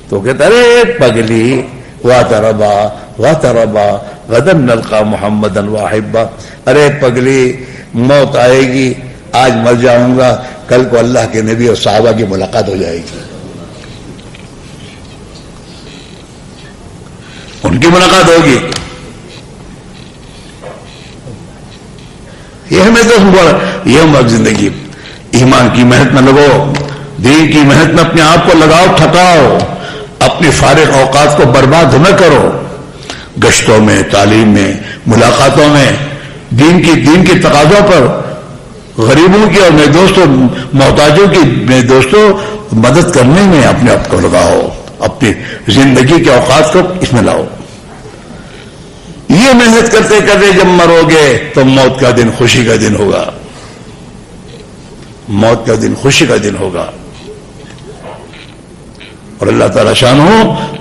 تو کہتا ارے پگلی وَتَرَبَا غَدًا نَلْقَى مُحَمَّدًا وَأَحِبَّا، ارے پگلی موت آئے گی، آج مر جاؤں گا، کل کو اللہ کے نبی اور صحابہ کی ملاقات ہو جائے گی، ان کی ملاقات ہوگی۔ یہ ہمیں تو یہ ہم زندگی ایمان کی محنت میں لگو، دین کی محنت میں اپنے آپ کو لگاؤ، تھکاؤ، اپنی فارغ اوقات کو برباد نہ کرو، گشتوں میں، تعلیم میں، ملاقاتوں میں، دین کی تقاضوں پر، غریبوں کی اور میرے دوستوں محتاجوں کی میرے دوستوں مدد کرنے میں اپنے آپ کو لگاؤ، اپنی زندگی کے اوقات کو اس میں لاؤ۔ یہ محنت کرتے کرتے جب مرو گے تو موت کا دن خوشی کا دن ہوگا، موت کا دن خوشی کا دن ہوگا۔ اور اللہ تعالیٰ شانہ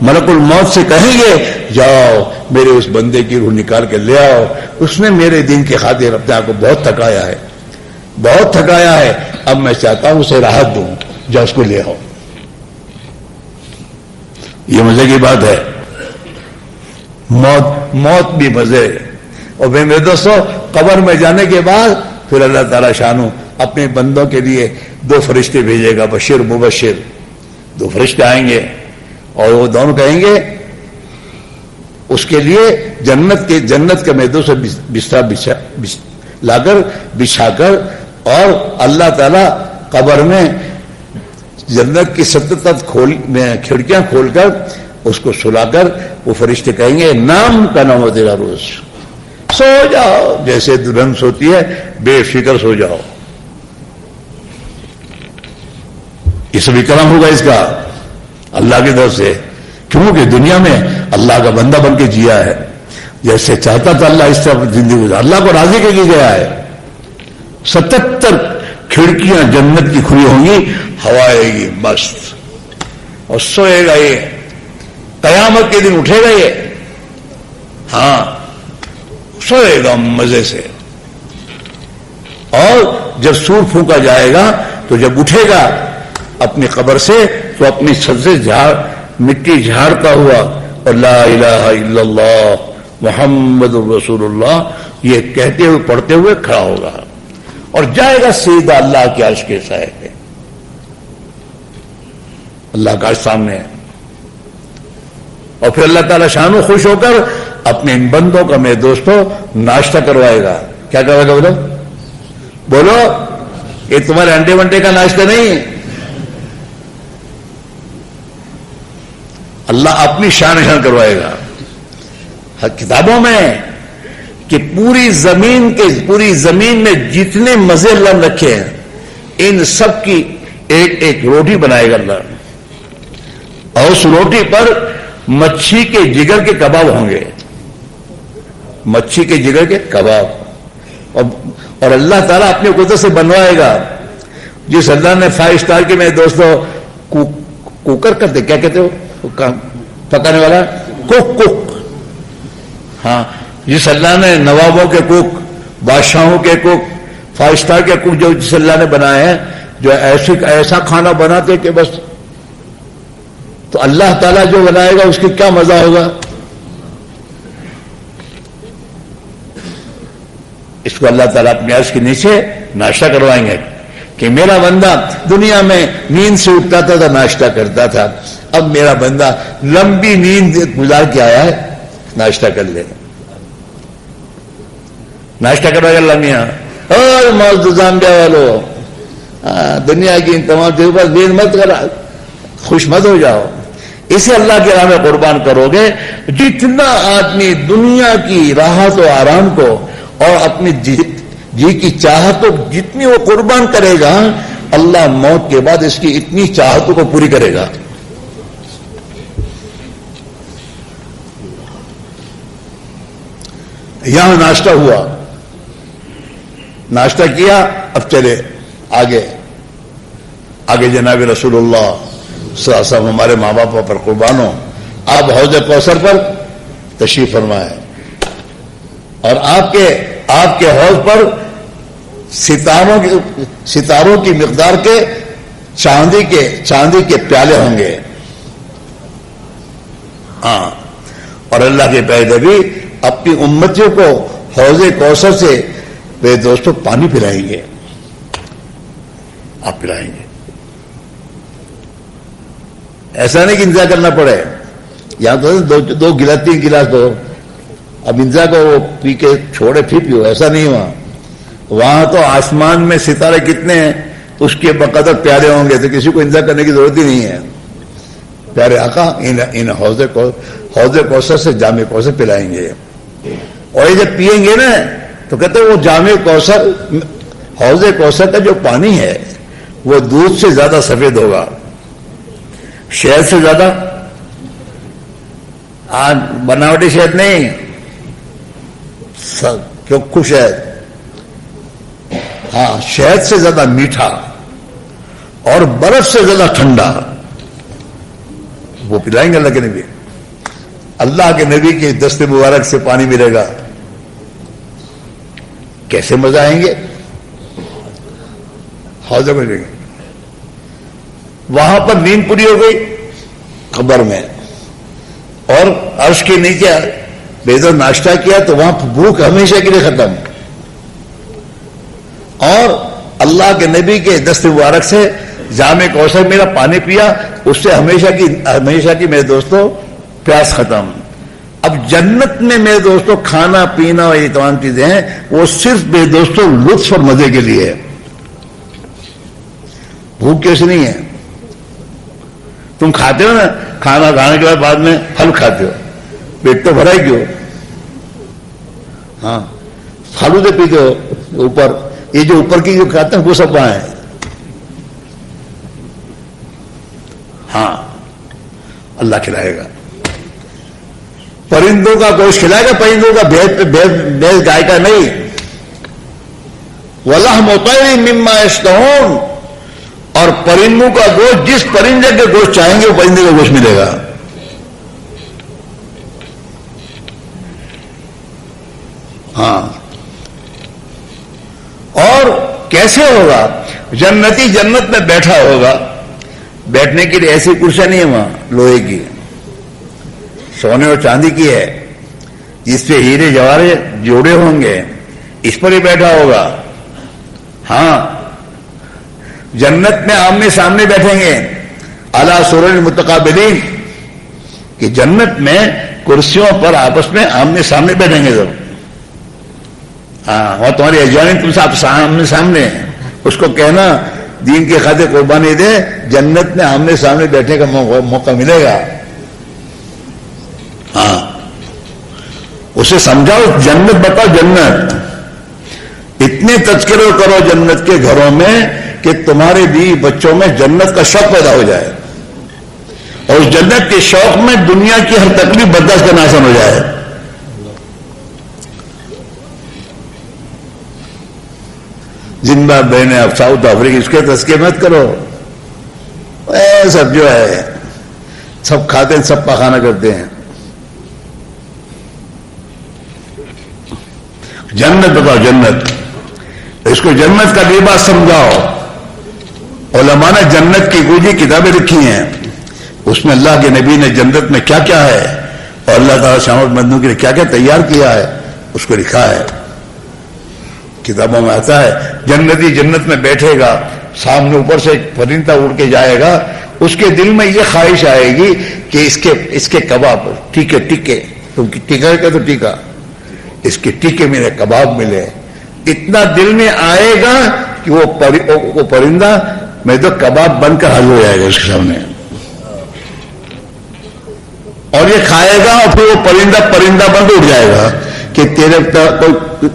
ملک الموت سے کہیں گے جاؤ میرے اس بندے کی روح نکال کے لے آؤ، اس نے میرے دین کی خاطر اپنے آپ کو بہت تھکایا ہے، بہت تھکایا ہے، اب میں چاہتا ہوں اسے راحت دوں، جاؤ اس کو لے آؤ۔ یہ مزے کی بات ہے، موت بھی مزے۔ اور میرے دوستوں قبر میں جانے کے بعد پھر اللہ تعالیٰ شانہ اپنے بندوں کے لیے 2 فرشتے بھیجے گا، بشیر مبشر، 2 فرشتے آئیں گے اور وہ دونوں کہیں گے اس کے لیے جنت کا میدوں سے بستر لا کر بچھا کر، اور اللہ تعالیٰ قبر میں جنت کی 77 کھڑکیاں کھول کر اس کو سلا کر وہ فرشتے کہیں گے نام کا نام تیرا روز، سو جاؤ جیسے دلہن سوتی ہے، بے فکر سو جاؤ۔ یہ سبھی کرم ہوگا اس کا اللہ کی طرف سے، کیونکہ دنیا میں اللہ کا بندہ بن کے جیا ہے، جیسے چاہتا تھا اللہ اس طرح زندگی گزار، اللہ کو راضی کر کے گیا ہے۔ 77 کھڑکیاں جنت کی کھلی ہوں گی، ہوا آئے گی مست، اور سوئے گا یہ، قیامت کے دن اٹھے گا یہ، ہاں سوئے گا مزے سے، اور جب سور پھونکا جائے گا تو جب اٹھے گا اپنی قبر سے تو اپنی چھت سے مٹی جھاڑتا ہوا اور لا الہ الا اللہ محمد رسول اللہ یہ کہتے ہوئے پڑھتے ہوئے کھڑا ہوگا اور جائے گا سیدھا اللہ کے عرش کے سائے پہ۔ اللہ کا عرش سامنے ہے، اور پھر اللہ تعالیٰ شانو خوش ہو کر اپنے ان بندوں کا میرے دوستوں ناشتہ کروائے گا۔ کیا کروائے گا؟ بولو یہ تمہارے انڈے ونڈے کا ناشتہ نہیں، اللہ اپنی شان کروائے گا۔ کتابوں میں کہ پوری زمین میں جتنے مزے اللہ نے رکھے ہیں ان سب کی ایک ایک روٹی بنائے گا اللہ، اور اس روٹی پر مچھی کے جگر کے کباب ہوں گے، مچھی کے جگر کے کباب، اور اللہ تعالیٰ اپنے قدرت سے بنوائے گا۔ جس اللہ نے 5 اسٹار کے میرے دوستوں کوکر کرتے، کیا کہتے ہو پکانے والا، کوک، ہاں جس اللہ نے نوابوں کے کوک، بادشاہوں کے کوک، 5 اسٹار کے کوک جو جس اللہ نے بنائے ہیں، جو ایسا کھانا بناتے کہ بس، تو اللہ تعالیٰ جو بنائے گا اس کی کیا مزہ ہوگا۔ اس کو اللہ تعالیٰ اپنے عرش کے نیچے ناشتہ کروائیں گے کہ میرا بندہ دنیا میں نیند سے اٹھتا تھا تو ناشتہ کرتا تھا، اب میرا بندہ لمبی نیند گزار کے آیا ہے، ناشتہ کر لے، ناشتہ کروائے گا اللہ میاں۔ اور موزدان بیا والو، دنیا کی ان تمام چیزوں پر دین مت کرا، خوش مت ہو جاؤ، اسے اللہ کے راہ میں قربان کرو گے۔ جتنا آدمی دنیا کی راحت و آرام کو اور اپنی جی کی چاہتوں جتنی وہ قربان کرے گا، اللہ موت کے بعد اس کی اتنی چاہتوں کو پوری کرے گا۔ یہاں ناشتہ ہوا، ناشتہ کیا، اب چلے آگے جناب رسول اللہ صلی اللہ علیہ وسلم ہمارے ماں باپ پر قربان ہو، آپ حوض کوثر پر تشریف فرمائے، اور آپ کے حوض پر ستاروں کی مقدار کے چاندی کے پیالے ہوں گے، ہاں، اور اللہ کے پیغمبر بھی اپنی امتیوں کو حوض کوثر سے میرے دوستوں پانی پلائیں گے، آپ پلائیں گے، ایسا نہیں کہ انتظار کرنا پڑے، یہاں تو 2 گلاس 3 گلاس دو، اب انتظار کو وہ پی کے چھوڑے پھر پیو، ایسا نہیں ہوا۔ وہاں تو آسمان میں ستارے کتنے ہیں، اس کے بقدر پیارے ہوں گے تو کسی کو انتظار کرنے کی ضرورت ہی نہیں ہے. پیارے آقا ان حوض کوثر سے جام کوثر پلائیں گے. اور یہ جب پیئیں گے نا تو کہتے ہیں وہ جام کوثر، حوض کوثر کا جو پانی ہے وہ دودھ سے زیادہ سفید ہوگا، شہد سے زیادہ، بناوٹی شہد نہیں، چوکھو شہد، ہاں شہد سے زیادہ میٹھا اور برف سے زیادہ ٹھنڈا. وہ پلائیں گے اللہ کے نبی. اللہ کے نبی کے دست مبارک سے پانی ملے گا، کیسے مزہ آئیں گے. حوض میں جائیں گے، وہاں پر نیند پوری ہو گئی قبر میں، اور عرش کے نیچے بیدر ناشتہ کیا تو وہاں بھوک ہمیشہ کے لیے ختم. اور اللہ کے نبی کے دست مبارک سے جام کوثر میرا پانی پیا، اس سے ہمیشہ کی میرے دوستوں پیاس ختم. اب جنت میں میرے دوستوں کھانا پینا اور یہ تمام چیزیں ہیں وہ صرف میرے دوستوں لطف اور مزے کے لیے ہے، بھوک کیسے نہیں ہے. تم کھاتے ہو نا، کھانا کھانے کے بعد میں پھل کھاتے ہو، پیٹ تو بھرا ہی کیوں. ہاں پھلو سے پیتے ہو اوپر، یہ جو اوپر کی جو کھاتے ہیں وہ سب وہاں ہے. ہاں اللہ کھلائے گا. پرندوں کا گوشت کھلائے گا، پرندوں کا بھیس گائے کا نہیں. وَلَحْمُ طَيْرٍ مِّمَّا يَشْتَهُونَ، اور پرندوں کا گوشت، جس پرندے کے گوشت چاہیں گے وہ پرندے کا گوشت ملے گا. ہاں اور کیسے ہوگا؟ جنتی جنت میں بیٹھا ہوگا، بیٹھنے کے لیے ایسی کرسیاں نہیں ہے وہاں لوہے کی، سونے اور چاندی کی ہے، جس پہ ہیرے جواہر جوڑے ہوں گے، اس پر ہی بیٹھا ہوگا. ہاں جنت میں آمنے سامنے بیٹھیں گے، اعلیٰ سرر متقابلین، کہ جنت میں کرسیوں پر آپس میں آمنے سامنے بیٹھیں گے. ہاں اور تمہاری اجوانی تم سے آپ آمنے سامنے ہیں، اس کو کہنا دین کی خاطر قربانی دے، جنت میں آمنے سامنے بیٹھنے کا موقع ملے گا. ہاں اسے سمجھاؤ جنت، بتاؤ جنت. اتنے تذکرے کرو جنت کے گھروں میں کہ تمہارے بیوی بچوں میں جنت کا شوق پیدا ہو جائے، اور اس جنت کے شوق میں دنیا کی ہر تکلیف برداشت کرنا آسان ہو جائے. زندہ بہنیں اب ساؤتھ افریقہ، اس کے تذکرے مت کرو. سب جو ہے سب کھاتے ہیں، سب پخانا کرتے ہیں. جنت بتاؤ جنت، اس کو جنت کا لباس سمجھاؤ. علماء نے جنت کی گوجی کتابیں لکھی ہیں، اس میں اللہ کے نبی نے جنت میں کیا کیا ہے اور اللہ تعالیٰ شامت مندوں کے لیے کیا کیا تیار کیا ہے اس کو لکھا ہے. کتابوں میں آتا ہے جنتی جنت میں بیٹھے گا، سامنے اوپر سے ایک پرندہ اڑ کے جائے گا، اس کے دل میں یہ خواہش آئے گی کہ اس کے کباب ٹیکے تم ٹیکا کہ تو ٹیکا، اس کے ٹیکے میرے کباب ملے. اتنا دل میں آئے گا کہ وہ پرندہ میں تو کباب بن کر حاضر ہو جائے گا اس کے سامنے، اور یہ کھائے گا اور پھر وہ پرندہ بن کے اٹھ جائے گا کہ تیرے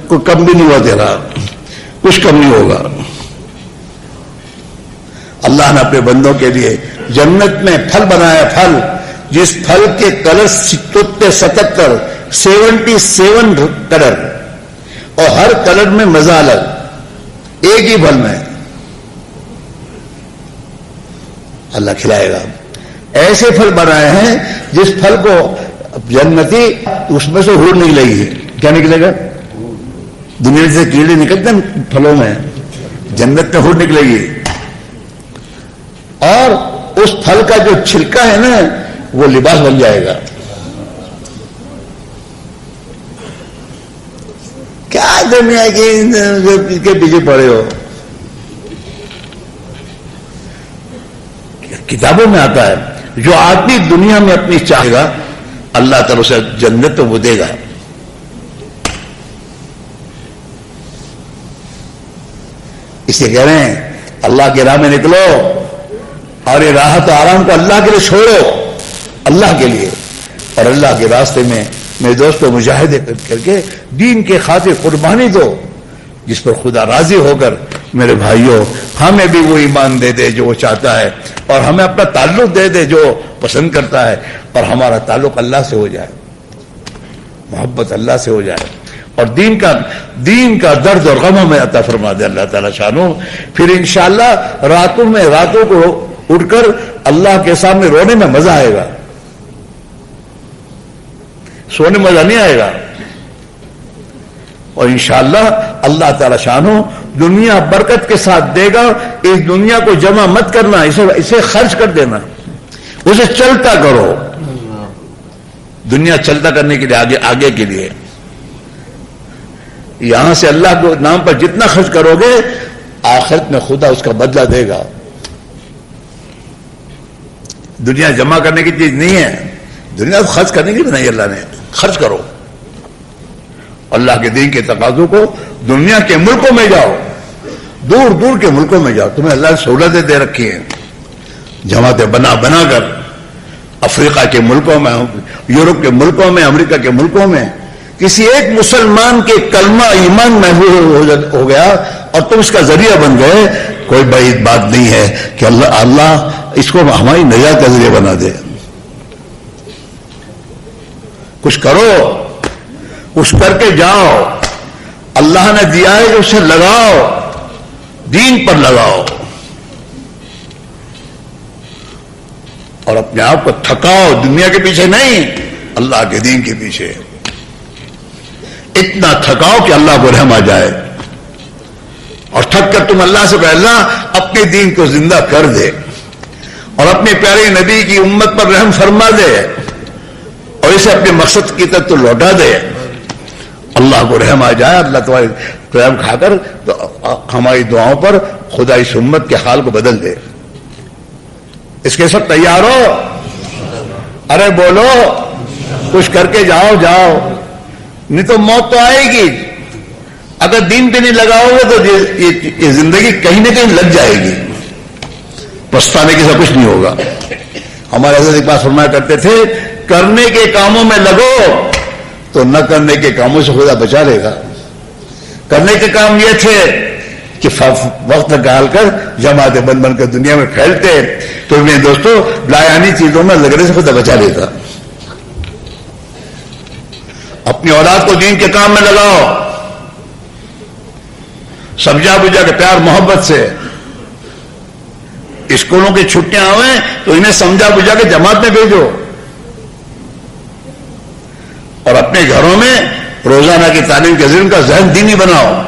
کوئی کم بھی نہیں ہوا، تیرا کچھ کم نہیں ہوگا. اللہ نے اپنے بندوں کے لیے جنت میں پھل بنایا، پھل جس پھل کے کلر 77 کلر، اور ہر کلر میں مزہ الگ، ایک ہی پھل میں اللہ کھلائے گا. ایسے پھل بنائے ہیں جس پھل کو جنتی اس میں سے حور نکلے گی. کیا نکلے گا؟ دنیا سے کیڑے نکلتے ہیں پھلوں میں، جنت میں حور نکلے گی. اور اس پھل کا جو چھلکا ہے نا وہ لباس بن جائے گا. کیا دنیا کے پیچھے پڑے ہو؟ کتابوں میں آتا ہے جو آدمی دنیا میں اپنی چاہے گا اللہ تعالیٰ اسے جنت تو وہ دے گا. اسے کہہ رہے ہیں اللہ کی راہ میں نکلو اور یہ راحت و آرام کو اللہ کے لیے چھوڑو، اللہ کے لیے، اور اللہ کے راستے میں میرے دوستوں مجاہدے کر کے دین کے خاطر قربانی دو، جس پر خدا راضی ہو کر میرے بھائیوں ہمیں بھی وہ ایمان دے دے جو وہ چاہتا ہے، اور ہمیں اپنا تعلق دے دے جو پسند کرتا ہے، اور ہمارا تعلق اللہ سے ہو جائے، محبت اللہ سے ہو جائے، اور دین کا درد اور غم ہمیں عطا فرما دے اللہ تعالیٰ شانو۔ پھر انشاءاللہ راتوں کو اٹھ کر اللہ کے سامنے رونے میں مزہ آئے گا، سونے مزہ نہیں آئے گا، اور انشاءاللہ اللہ تعالیٰ شانو دنیا برکت کے ساتھ دے گا۔ اس دنیا کو جمع مت کرنا، اسے خرچ کر دینا، اسے چلتا کرو، دنیا چلتا کرنے کے لیے آگے کے لیے۔ یہاں سے اللہ کے نام پر جتنا خرچ کرو گے آخرت میں خدا اس کا بدلہ دے گا۔ دنیا جمع کرنے کی چیز نہیں ہے، دنیا خرچ کرنے کی بنائی اللہ نے، خرچ کرو اللہ کے دین کے تقاضوں کو۔ دنیا کے ملکوں میں جاؤ، دور دور کے ملکوں میں جاؤ، تمہیں اللہ نے سہولتیں دے رکھی ہیں، جماعتیں بنا کر افریقہ کے ملکوں میں، یورپ کے ملکوں میں، امریکہ کے ملکوں میں کسی ایک مسلمان کے کلمہ ایمان محفوظ ہو گیا اور تم اس کا ذریعہ بن گئے، کوئی بعید بات نہیں ہے کہ اللہ اس کو ہماری نجات کا ذریعہ بنا دے۔ کچھ کرو، کچھ کر کے جاؤ، اللہ نے دیا ہے کہ اسے لگاؤ، دین پر لگاؤ، اور اپنے آپ کو تھکاؤ، دنیا کے پیچھے نہیں، اللہ کے دین کے پیچھے۔ اتنا تھکاؤ کہ اللہ کو رحم آ جائے، اور تھک کر تم اللہ سے پہلے اپنے دین کو زندہ کر دے، اور اپنے پیارے نبی کی امت پر رحم فرما دے، اور اسے اپنے مقصد کی طرف تو لوٹا دے، اللہ کو رحم آ جائے، اللہ تمہاری رحم کھا کر تو ہماری دعاؤں پر خدا اس امت کے حال کو بدل دے۔ اس کے سب تیار ہو؟ ارے بولو، کچھ کر کے جاؤ، نہیں تو موت تو آئے گی۔ اگر دین پہ نہیں لگاؤ گے تو یہ زندگی کہیں نہ کہیں لگ جائے گی، پچھتانے کے ساتھ کچھ نہیں ہوگا۔ ہمارے حضرت ایک بات فرمایا کرتے تھے، کرنے کے کاموں میں لگو تو نہ کرنے کے کاموں سے خدا بچا لے گا۔ کرنے کے کام یہ تھے کہ وقت نکال کر جماعتیں بن کر دنیا میں پھیلتے، تو میرے دوستوں لایانی چیزوں میں لگنے سے خدا بچا لیتا۔ اپنی اولاد کو دین کے کام میں لگاؤ، سمجھا بجھا کے پیار محبت سے۔ اسکولوں کی چھٹیاں ہوئیں تو انہیں سمجھا بجھا کے جماعت میں بھیجو، اور اپنے گھروں میں روزانہ کی تعلیم کے ذریعے کا ذہن دینی بناؤ۔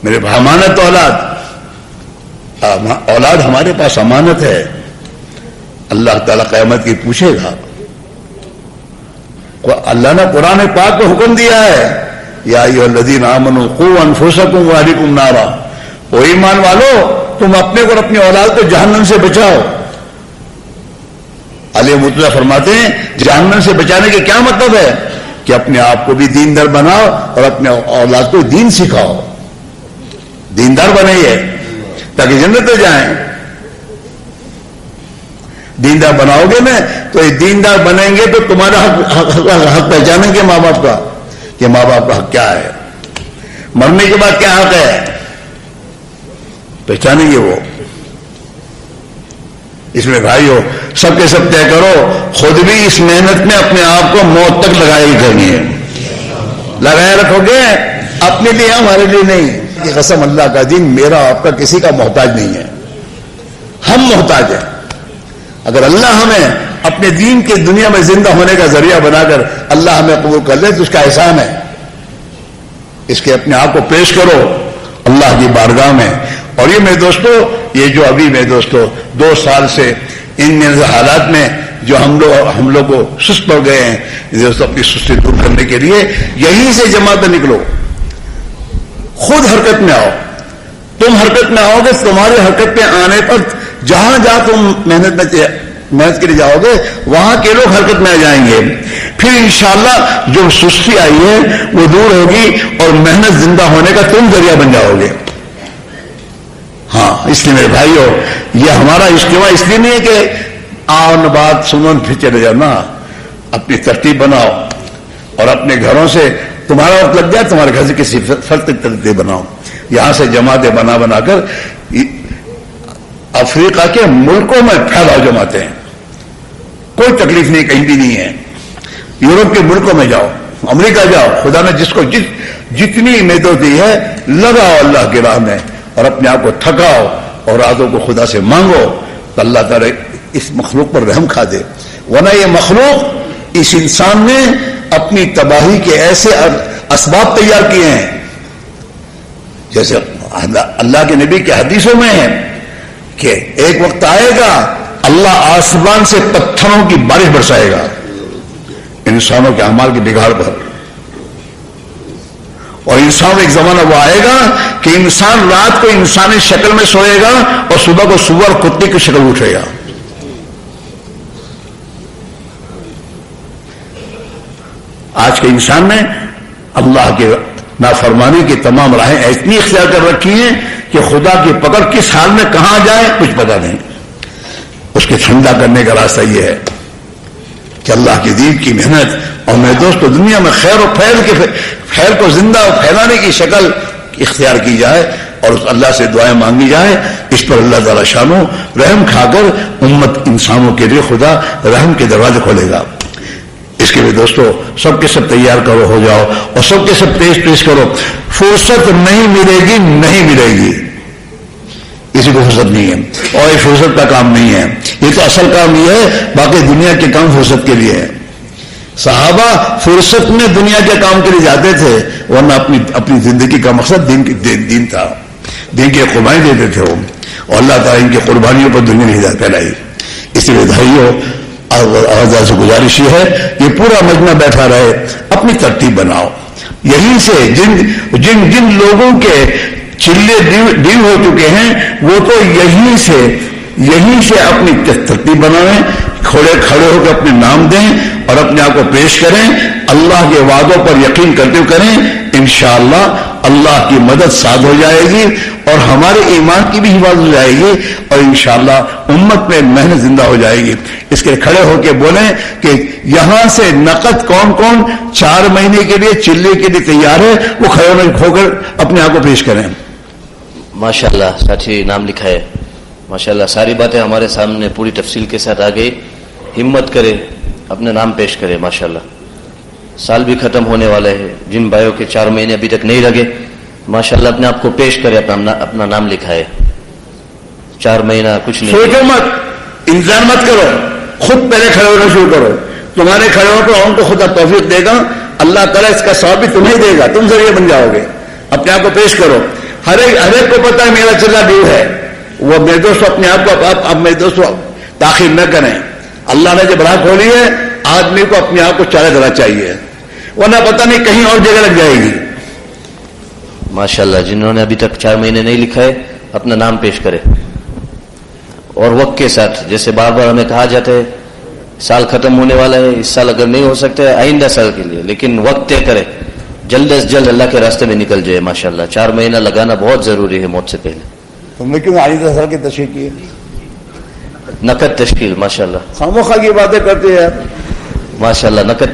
میرے امانت اولاد ہمارے پاس امانت ہے، اللہ تعالیٰ قیامت کی پوچھے گا۔ اللہ نے قرآن پاک کو حکم دیا ہے، یا ایھا الذین آمنوا قوا انفسکم واہلیکم نارا، او ایمان والو تم اپنے کو اور اپنی اولاد کو جہنم سے بچاؤ۔ علی مطلع فرماتے ہیں جہنم سے بچانے کے کیا مطلب ہے کہ اپنے آپ کو بھی دیندار بناؤ اور اپنے اولاد کو دین سکھاؤ، دیندار بنائیے تاکہ جنت میں جائیں۔ دیندار بناؤ گے نا تو یہ دیندار بنیں گے تو تمہارا حق پہچانیں گے ماں باپ کا، کہ ماں باپ کا حق کیا ہے، مرنے کے بعد کیا حق ہے، پہچانیں گے وہ۔ اس میں بھائیو سب کے سب طے کرو، خود بھی اس محنت میں اپنے آپ کو موت تک لگائے کرنی ہے، لگائے رکھو گے اپنے لیے، ہمارے لیے نہیں۔ یہ قسم اللہ کا دین میرا آپ کا کسی کا محتاج نہیں ہے، ہم محتاج ہیں۔ اگر اللہ ہمیں اپنے دین کے دنیا میں زندہ ہونے کا ذریعہ بنا کر اللہ ہمیں قبول کر لے تو اس کا احسان ہے۔ اس کے اپنے آپ کو پیش کرو اللہ کی بارگاہ میں۔ اور یہ میرے دوستو، یہ جو ابھی میرے دوستو 2 سال سے ان حالات میں جو ہم لوگ کو سست پڑ گئے ہیں، دوستو اپنی سستی دور کرنے کے لیے یہیں سے جماعت نکلو، خود حرکت میں آؤ۔ تم حرکت میں آؤ گے، تمہاری حرکت پہ آنے پر جہاں جہاں تم محنت کے لیے جاؤ گے وہاں کے لوگ حرکت میں آ جائیں گے۔ پھر انشاءاللہ جو سستی آئی ہے وہ دور ہوگی اور محنت زندہ ہونے کا تم ذریعہ بن جاؤ گے۔ ہاں اس لیے میرے بھائیو، یہ ہمارا اجتماع اس لیے نہیں ہے کہ آؤ نہ بات سنو پھر چلے جاؤ، نہ، اپنی ترتیب بناؤ اور اپنے گھروں سے تمہارا وقت لگ جائے، تمہارے گھر سے کسی فرد کی ترتیب بناؤ، یہاں سے جماعتیں بنا کر افریقہ کے ملکوں میں پھیلاؤ جماعتیں، کوئی تکلیف نہیں، کہیں بھی نہیں ہے، یورپ کے ملکوں میں جاؤ، امریکہ جاؤ، خدا نے جس کو جتنی امیدوں دی ہے لگاؤ اللہ کی راہ میں اور اپنے آپ کو تھکاؤ اور راتوں کو خدا سے مانگو تو اللہ تعالیٰ اس مخلوق پر رحم کھا دے، ورنہ یہ مخلوق اس انسان نے اپنی تباہی کے ایسے اسباب تیار کیے ہیں، جیسے اللہ کے نبی کے حدیثوں میں ہے کہ ایک وقت آئے گا اللہ آسمان سے پتھروں کی بارش برسائے گا انسانوں کے اعمال کی بگاڑ پر، اور انسان ایک زمانہ وہ آئے گا کہ انسان رات کو انسانی شکل میں سوئے گا اور صبح کو سور کتے کی شکل اٹھے گا۔ آج کے انسان نے اللہ کے نافرمانی کی تمام راہیں اتنی اختیار کر رکھی ہیں کہ خدا کی پکڑ کس حال میں کہاں جائے کچھ پتہ نہیں۔ اس کے ٹھنڈا کرنے کا راستہ یہ ہے کہ اللہ کے دین کی محنت، اور میرے دوستو دنیا میں خیر و خیر کو زندہ اور پھیلانے کی شکل اختیار کی جائے اور اس اللہ سے دعائیں مانگی جائے، اس پر اللہ تعالیٰ شانو رحم کھا کر امت انسانوں کے لیے خدا رحم کے دروازے کھولے گا۔ اس کے لیے دوستو سب کے سب تیار کرو، ہو جاؤ اور سب کے سب پیش کرو۔ فرصت نہیں ملے گی، نہیں ملے گی، کسی کو فرصت نہیں ہے، اور یہ فرصت کا کام نہیں ہے، یہ تو اصل کام یہ ہے، باقی دنیا کے کام فرصت کے لیے ہے۔ صحابہ فرصت میں دنیا کے کام کے لیے جاتے تھے، ورنہ اپنی زندگی کا مقصد دین تھا، دین کی قربانی دیتے تھے وہ، اور اللہ تعالیٰ ان کی قربانیوں پر دنیا نے ہدایت پھیلائی۔ اس لیے بھائیوں آزاد سے گزارش یہ ہے کہ پورا مجمع بیٹھا رہے، اپنی ترتیب بناؤ، یہیں سے جن لوگوں کے چلے ڈیل ہو چکے ہیں وہ تو یہیں سے اپنی ترتیب بنائیں، کھڑے ہو کے اپنے نام دیں اور اپنے آپ کو پیش کریں، اللہ کے وعدوں پر یقین کرتے ہوئے کریں، انشاءاللہ اللہ کی مدد ساتھ ہو جائے گی اور ہمارے ایمان کی بھی حفاظت ہو جائے گی، اور انشاءاللہ امت میں محنت زندہ ہو جائے گی۔ اس کے کھڑے ہو کے بولیں کہ یہاں سے نقد کون 4 مہینے کے لیے چلے کے لیے تیار ہے، وہ کھڑے ہو کر اپنے آپ کو پیش کریں۔ ماشاءاللہ ساتھی نام لکھا ہے، ماشاءاللہ ساری باتیں ہمارے سامنے پوری تفصیل کے ساتھ آ گئی۔ ہمت کرے، اپنا نام پیش کرے۔ ماشاءاللہ سال بھی ختم ہونے والا ہے، جن بھائیوں کے 4 مہینے ابھی تک نہیں لگے ماشاءاللہ اپنے آپ کو پیش کرے، اپنا نام لکھا ہے۔ 4 مہینہ کچھ نہیں، سوچو مت، انتظار مت کرو، خود پہلے کھڑے ہونا شروع کرو۔ تمہارے کھڑے ہو کر ان کو خدا توفیق دے گا، اللہ تعالیٰ اس کا ثواب بھی تمہیں دے گا، تم ذریعے بن جاؤ گے۔ اپنے آپ کو پیش کرو۔ ہر ایک کو پتا ہے میرا چلا ڈیو ہے، وہ میرے دوستو اپنے آپ کو اب میرے دوستو تاخیر نہ کریں۔ اللہ نے جب راہ کھولی ہے، آدمی کو اپنے آپ کو چارہ کرنا چاہیے، ورنہ پتہ نہیں کہیں اور جگہ لگ جائے گی۔ ماشاءاللہ جنہوں نے ابھی تک 4 مہینے نہیں لکھا ہے اپنا نام پیش کرے، اور وقت کے ساتھ، جیسے بار بار ہمیں کہا جاتا ہے سال ختم ہونے والا ہے، اس سال اگر نہیں ہو سکتا ہے آئندہ سال کے لیے، لیکن وقت طے کرے، جلد از جلد اللہ کے راستے میں نکل جائے۔ ماشاءاللہ 4 مہینہ لگانا بہت ضروری ہے موت سے پہلے۔ تم نے کیوں آئندہ سال کی تشریح کی ہے؟ نقد تشکیل ماشاءاللہ، خاموخواہ کی باتیں کرتے ہیں۔ ماشاءاللہ نقد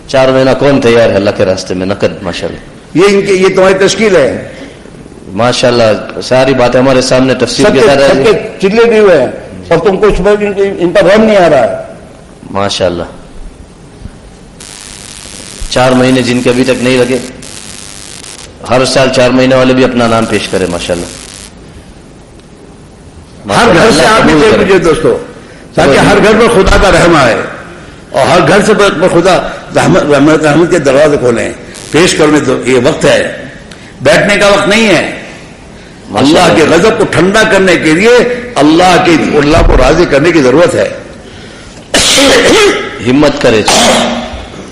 4 مہینہ کون تیار ہے اللہ کے راستے میں؟ نقد ماشاءاللہ، یہ تمہاری تشکیل ہے۔ ماشاءاللہ ساری باتیں ہمارے سامنے تفصیل کے ساتھ سب کے چلے بھی ہوئے ہیں اور تم کو ان پر رن نہیں آ رہا ہے۔ ماشاءاللہ 4 مہینے جن کے ابھی تک نہیں لگے، ہر سال 4 مہینے والے بھی اپنا نام پیش کرے۔ ماشاءاللہ ہر گھر سے آپ بھی دیکھ لیجیے دوستو، تاکہ ہر گھر پر خدا کا رحم آئے اور ہر گھر سے خدا رحمت کے دروازے کھولیں۔ پیش کرنے تو یہ وقت ہے، بیٹھنے کا وقت نہیں ہے۔ اللہ کے غضب کو ٹھنڈا کرنے کے لیے اللہ کو راضی کرنے کی ضرورت ہے۔ ہمت کرے،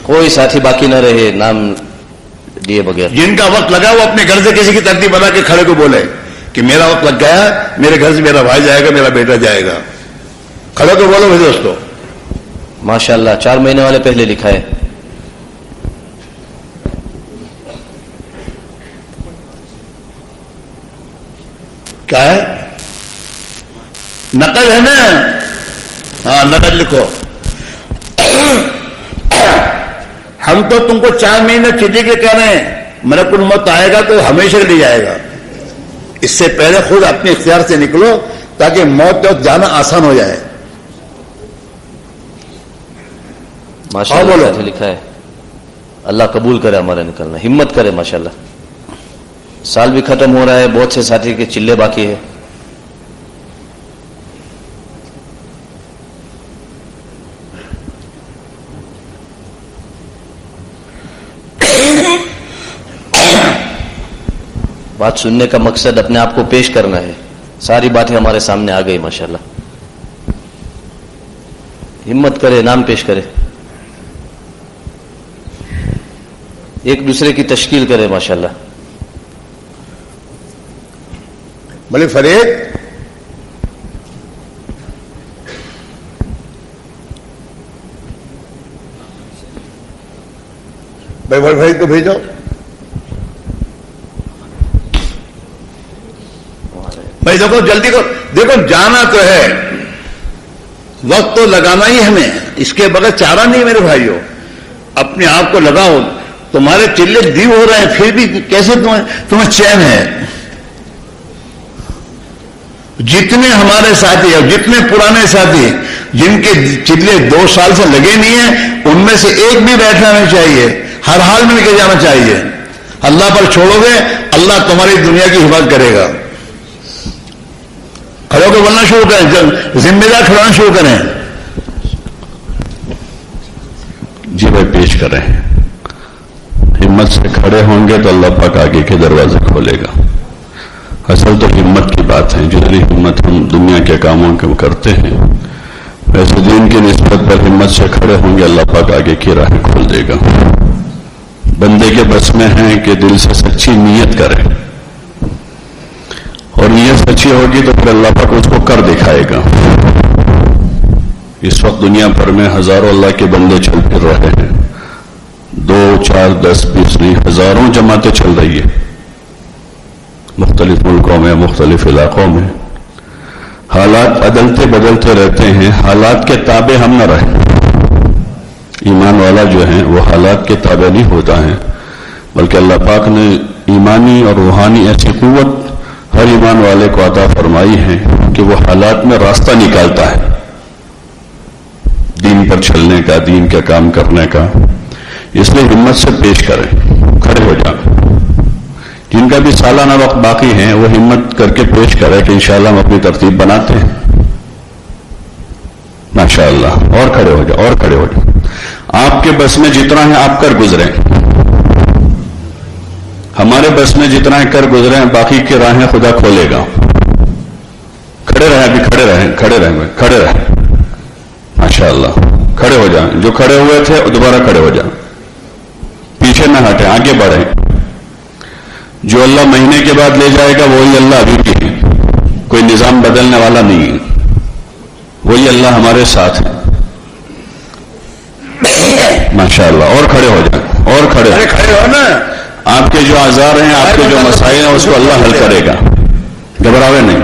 کوئی ساتھی باقی نہ رہے نام دیے بغیر۔ جن کا وقت لگا وہ اپنے گھر سے کسی کی ترتیب بنا کے کھڑے کو بولے کہ میرا وقت لگ گیا، میرے گھر سے میرا بھائی جائے گا، میرا بیٹا جائے گا، کھڑے کو بولو بھائی دوستو۔ ماشاءاللہ 4 مہینے والے پہلے لکھا ہے۔ کیا ہے؟ نقل ہے نا؟ ہاں نقل لکھو. ہم تو تم کو 4 مہینے چلی کے کہہ رہے ہیں ملک الموت آئے گا تو ہمیشہ کے لیے جائے گا. اس سے پہلے خود اپنے اختیار سے نکلو تاکہ موت وقت جانا آسان ہو جائے. ماشاءاللہ لکھا ہے اللہ قبول کرے ہمارا نکلنا. ہمت کرے ماشاءاللہ. سال بھی ختم ہو رہا ہے, بہت سے ساتھی کے چلے باقی ہے. بات سننے کا مقصد اپنے آپ کو پیش کرنا ہے. ساری باتیں ہمارے سامنے آ گئی ماشاءاللہ. ہمت کرے, نام پیش کرے, ایک دوسرے کی تشکیل کرے ماشاءاللہ. بولے فرید بھائی, فرید کو بھیجو. بھائی دیکھو جلدی کرو, دیکھو جانا تو ہے, وقت تو لگانا ہی ہمیں, اس کے بغیر چارہ نہیں میرے بھائیوں. اپنے آپ کو لگاؤ. تمہارے چلے دیو ہو رہے ہیں پھر بھی کیسے تمہیں چین ہے؟ جتنے ہمارے ساتھی اور جتنے پرانے ساتھی جن کے چلے 2 سال سے لگے نہیں ہیں, ان میں سے ایک بھی بیٹھنا نہیں چاہیے. ہر حال میں لے کے جانا چاہیے. اللہ پر چھوڑو گے, اللہ تمہاری دنیا کی حفاظت کرے گا. کھڑے ہو کے بولنا شروع کریں, ذمہ دار کھڑانا شروع کریں. جی بھائی پیش کریں. ہمت سے کھڑے ہوں گے تو اللہ پاک آگے کے دروازے کھولے گا. اصل تو ہمت کی بات ہے. جتنی ہمت ہم دنیا کے کاموں کے کرتے ہیں ویسے دین کی نسبت پر ہمت سے کھڑے ہوں گے, اللہ پاک آگے کی راہ کھول دے گا. بندے کے بس میں ہے کہ دل سے سچی نیت کرے, اور نیت سچی ہوگی تو پھر اللہ پاک اس کو کر دکھائے گا. اس وقت دنیا بھر میں ہزاروں اللہ کے بندے چل پھر رہے ہیں. 2, 4, 10, 20 نہیں, ہزاروں جماعتیں چل رہی ہیں مختلف ملکوں میں, مختلف علاقوں میں. حالات بدلتے بدلتے رہتے ہیں. حالات کے تابع ہم نہ رہیں. ایمان والا جو ہے وہ حالات کے تابع نہیں ہوتا ہے, بلکہ اللہ پاک نے ایمانی اور روحانی ایسی قوت ہر ایمان والے کو عطا فرمائی ہے کہ وہ حالات میں راستہ نکالتا ہے دین پر چلنے کا, دین کا کام کرنے کا. اس لیے ہمت سے پیش کریں, کھڑے ہو جائیں. جن کا بھی سالانہ وقت باقی ہے وہ ہمت کر کے پیش کرے کہ انشاءاللہ ہم اپنی ترتیب بناتے ہیں. ماشاءاللہ. اور کھڑے ہو جائیں, اور کھڑے ہو جائیں. آپ کے بس میں جتنا ہے آپ کر گزریں. ہمارے بس میں جتنا ہے کر گزریں, باقی کی راہیں خدا کھولے گا. کھڑے رہیں, ابھی کھڑے رہیں, کھڑے رہیں, کھڑے رہیں. ماشاءاللہ. کھڑے ہو جائیں. جو کھڑے ہوئے تھے دوبارہ کھڑے ہو جائیں. پیچھے نہ ہٹیں, آگے بڑھیں. جو اللہ مہینے کے بعد لے جائے گا وہی اللہ ابھی بھی ہے. کوئی نظام بدلنے والا نہیں ہے. وہی اللہ ہمارے ساتھ ہے. ماشاءاللہ. اور کھڑے ہو جائیں, اور کھڑے ہو نا. آپ کے جو آزار ہیں, آپ کے جو مسائل ہیں, اس کو اللہ حل کرے گا. گھبراوے نہیں.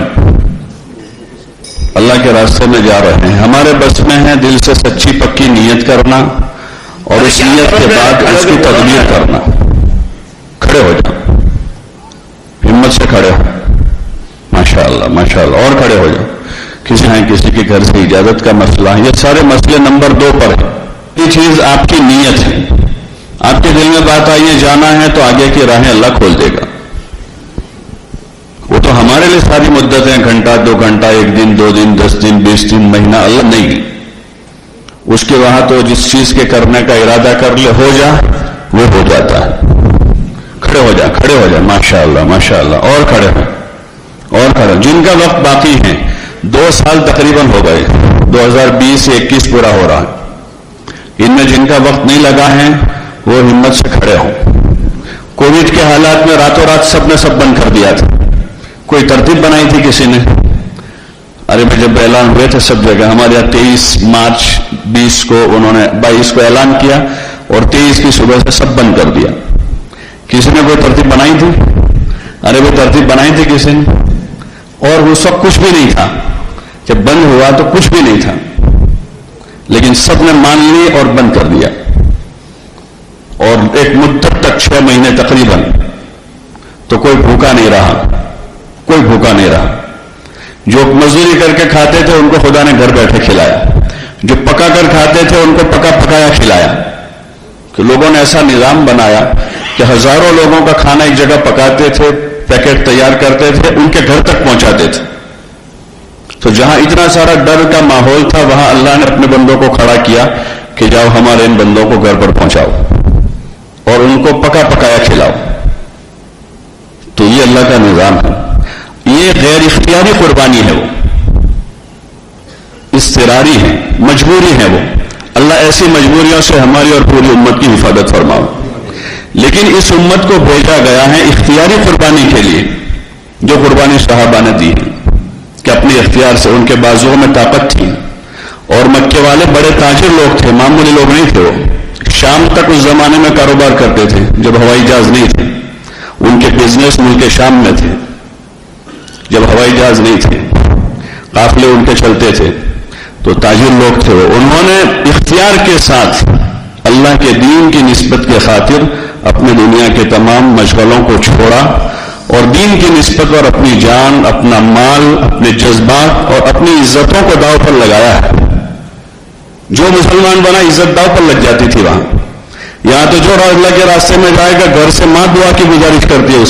اللہ کے راستے میں جا رہے ہیں. ہمارے بس میں ہے دل سے سچی پکی نیت کرنا, اور اس نیت کے بعد اس کی تدبیر کرنا. کھڑے ہو جائیں, ہمت سے کھڑے ہو. ماشاءاللہ, ماشاءاللہ. اور کھڑے ہو جائیں. کسی کے گھر سے اجازت کا مسئلہ ہے, یہ سارے مسئلے نمبر 2 پر ہیں. یہ چیز آپ کی نیت ہے. آپ کے دل میں بات آئی ہے جانا ہے تو آگے کی راہیں اللہ کھول دے گا. وہ تو ہمارے لیے ساری مدت ہے, گھنٹہ 2 گھنٹہ, 1 دن 2 دن 10 دن 20 دن مہینہ, اللہ نہیں. اس کے وہاں تو جس چیز کے کرنے کا ارادہ کر لے ہو جا وہ ہو جاتا ہے. کھڑے ہو جائیں, کھڑے ہو جائیں. ماشاءاللہ, ماشاءاللہ. اور کھڑے ہیں, اور کھڑے. جن کا وقت باقی ہے 2 سال تقریباً ہو گئے, 2020 سے 21 پورا ہو رہا ہے. ان میں جن کا وقت نہیں لگا ہے وہ ہمت سے کھڑے ہوں. کووڈ کے حالات میں راتوں رات سب نے سب بند کر دیا تھا. کوئی ترتیب بنائی تھی کسی نے؟ ارے جب اعلان ہوئے تھے سب جگہ. ہمارے یہاں 23 مارچ 20 کو انہوں نے 22 کو اعلان کیا اور 23 کی صبح سے سب بند کر دیا. کسی نے کوئی ترتیب بنائی تھی؟ ارے وہ ترتیب بنائی تھی کسی نے؟ اور وہ سب کچھ بھی نہیں تھا. جب بند ہوا تو کچھ بھی نہیں تھا, لیکن سب نے مان لی اور بند کر دیا. اور ایک مدت تک 6 مہینے تقریباً تو کوئی بھوکا نہیں رہا, کوئی بھوکا نہیں رہا. جو مزدوری کر کے کھاتے تھے ان کو خدا نے گھر بیٹھے کھلایا, جو پکا کر کھاتے تھے ان کو پکا پکایا کھلایا. کہ لوگوں نے ایسا نظام بنایا کہ ہزاروں لوگوں کا کھانا ایک جگہ پکاتے تھے, پیکٹ تیار کرتے تھے, ان کے گھر تک پہنچاتے تھے. تو جہاں اتنا سارا ڈر کا ماحول تھا وہاں اللہ نے اپنے بندوں کو کھڑا کیا کہ جاؤ ہمارے ان بندوں کو گھر پر پہنچاؤ اور ان کو پکا پکایا کھلاؤ. تو یہ اللہ کا نظام ہے. یہ غیر اختیاری قربانی ہے, وہ اضطراری ہے, مجبوری ہے. وہ اللہ ایسی مجبوریوں سے ہماری اور پوری امت کی حفاظت فرماؤ. لیکن اس امت کو بھیجا گیا ہے اختیاری قربانی کے لیے, جو قربانی صحابہ نے دی کہ اپنے اختیار سے, ان کے بازوؤں میں طاقت تھی. اور مکے والے بڑے تاجر لوگ تھے, معمولی لوگ نہیں تھے. وہ شام تک اس زمانے میں کاروبار کرتے تھے جب ہوائی جہاز نہیں تھے. ان کے بزنس ملک شام میں تھے جب ہوائی جہاز نہیں تھے, قافلے ان کے چلتے تھے. تو تاجر لوگ تھے. انہوں نے اختیار کے ساتھ اللہ کے دین کی نسبت کے خاطر اپنے دنیا کے تمام مشغلوں کو چھوڑا اور دین کی نسبت اور اپنی جان, اپنا مال, اپنے جذبات اور اپنی عزتوں کو داؤ پر لگایا ہے. جو مسلمان بنا عزت داؤ پر لگ جاتی تھی وہاں. یہاں تو جو اللہ کے راستے میں جائے گا گھر سے ماں دعا کی گزارش کرتی ہے,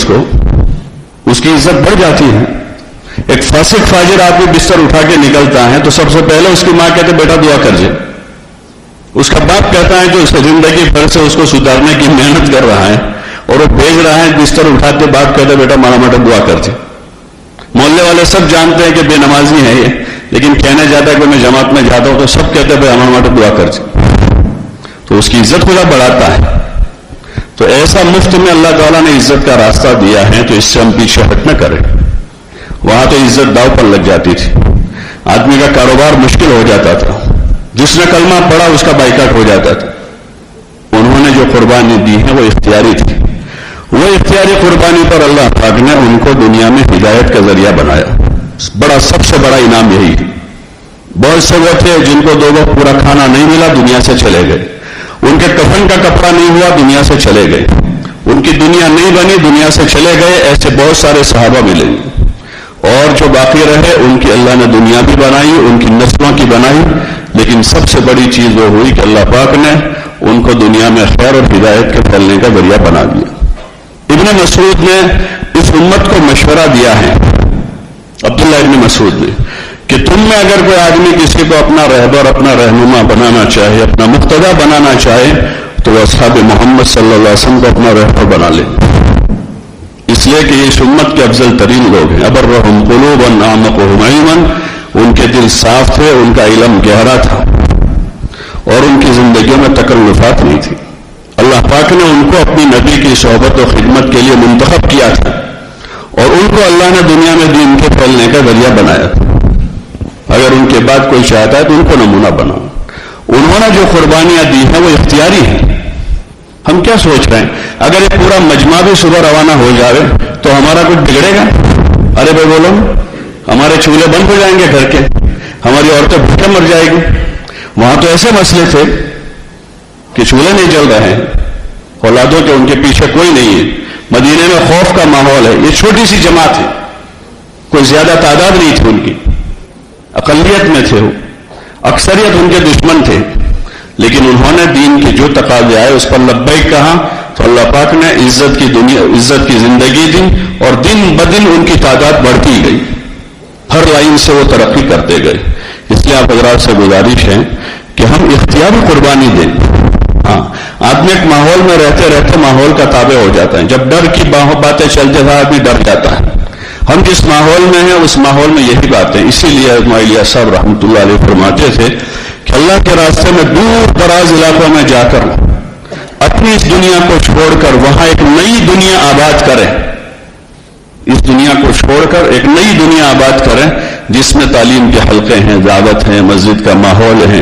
اس کی عزت بڑھ جاتی ہے. ایک فاسق فاجر آدمی بستر اٹھا کے نکلتا ہے تو سب سے پہلے اس کی ماں کہتے بیٹا دعا کر جائے. اس کا باپ کہتا ہے جو اس زندگی بھر سے اس کو سدھارنے کی محنت کر رہا ہے اور وہ بھیج رہا ہے بستر اٹھاتے, باپ کہتے بیٹا ماڑا ماٹا دعا کر جائے. محلے والے سب جانتے ہیں کہ بے نمازی ہے یہ, لیکن کہنے جاتا ہے کہ میں جماعت میں جاتا ہوں تو سب کہتے ہیں ہمارا ماٹا دعا کر جائے. تو اس کی عزت خدا بڑھاتا ہے. تو ایسا مفت میں اللہ تعالیٰ نے عزت کا راستہ دیا ہے, تو اس سے ہم پیچھے ہٹ نہ کریں. وہاں تو عزت داؤ پر لگ جاتی تھی, آدمی کا کاروبار مشکل ہو جاتا تھا, جس نے کلمہ پڑھا اس کا بائیکاٹ ہو جاتا تھا. انہوں نے جو قربانی دی ہے وہ اختیاری تھی. وہ اختیاری قربانی پر اللہ پاک نے ان کو دنیا میں ہدایت کا ذریعہ بنایا. سب سے بڑا انعام یہی ہے. بہت سے وہ تھے جن کو 2 وقت پورا کھانا نہیں ملا, دنیا سے چلے گئے. ان کے کفن کا کپڑا نہیں ہوا, دنیا سے چلے گئے. ان کی دنیا نہیں بنی, دنیا سے چلے گئے. ایسے بہت سارے صحابہ ملے. اور جو باقی رہے ان کی اللہ نے دنیا بھی بنائی, ان کی نسلوں کی بنائی. لیکن سب سے بڑی چیز وہ ہوئی کہ اللہ پاک نے ان کو دنیا میں خیر اور ہدایت کے پھیلنے کا ذریعہ بنا دیا. ابن مسعود نے اس امت کو مشورہ دیا ہے, عبداللہ ابن مسعود نے, کہ تم میں اگر کوئی آدمی کسی کو اپنا رہبر, اپنا رہنما بنانا چاہے, اپنا مقتدی بنانا چاہے, تو وہ اصحاب محمد صلی اللہ علیہ وسلم کو اپنا رہبر بنا لے. اس لیے کہ یہ اس امت کے افضل ترین لوگ ہیں. ابرہم قلوبا اعمقہم علما, ان کے دل صاف تھے, ان کا علم گہرا تھا اور ان کی زندگیوں میں تکلفات نہیں تھی. اللہ پاک نے ان کو اپنی نبی کی صحبت و خدمت کے لیے منتخب کیا تھا اور ان کو اللہ نے دنیا میں دین کے پھیلنے کا ذریعہ بنایا تھا. اگر ان کے بعد کوئی چاہتا ہے تو ان کو نمونہ بناؤ. انہوں نے جو قربانیاں دی ہیں وہ اختیاری ہیں. ہم کیا سوچ رہے ہیں اگر یہ پورا مجمع بھی صبح روانہ ہو جائے تو ہمارا کچھ بگڑے گا؟ ارے بھائی بولو, ہمارے چولہے بند ہو جائیں گے گھر کے, ہماری عورتیں بھوکے مر جائے گی. وہاں تو ایسے مسئلے تھے کہ چولہے نہیں جل رہے ہیں, اولادوں کے ان کے پیچھے کوئی نہیں ہے. مدینے میں خوف کا ماحول ہے. یہ چھوٹی سی جماعت ہے, کوئی زیادہ تعداد نہیں تھی ان کی, اقلیت میں تھے وہ, اکثریت ان کے دشمن تھے. لیکن انہوں نے دین کے جو تقاضے آئے اس پر لبیک کہا تو اللہ پاک نے عزت کی زندگی دی اور دن بدن ان کی تعداد بڑھتی گئی. ہر لائن سے وہ ترقی کرتے گئے. اس لیے آپ حضرات سے گزارش ہے کہ ہم اختیاری قربانی دیں. ہاں, آدمی ایک ماحول میں رہتے رہتے ماحول کا تابع ہو جاتا ہے. جب ڈر کی باتیں چلتے تھا آدمی ڈر جاتا ہے. ہم جس ماحول میں ہیں اس ماحول میں یہی باتیں. اسی لیے اسماعیلیہ صاحب رحمۃ اللہ علیہ فرماتے تھے کہ اللہ کے راستے میں دور دراز علاقوں میں جا کر اپنی اس دنیا کو چھوڑ کر وہاں ایک نئی دنیا آباد کریں. اس دنیا کو چھوڑ کر ایک نئی دنیا آباد کریں جس میں تعلیم کے حلقے ہیں, دعوت ہیں, مسجد کا ماحول ہے,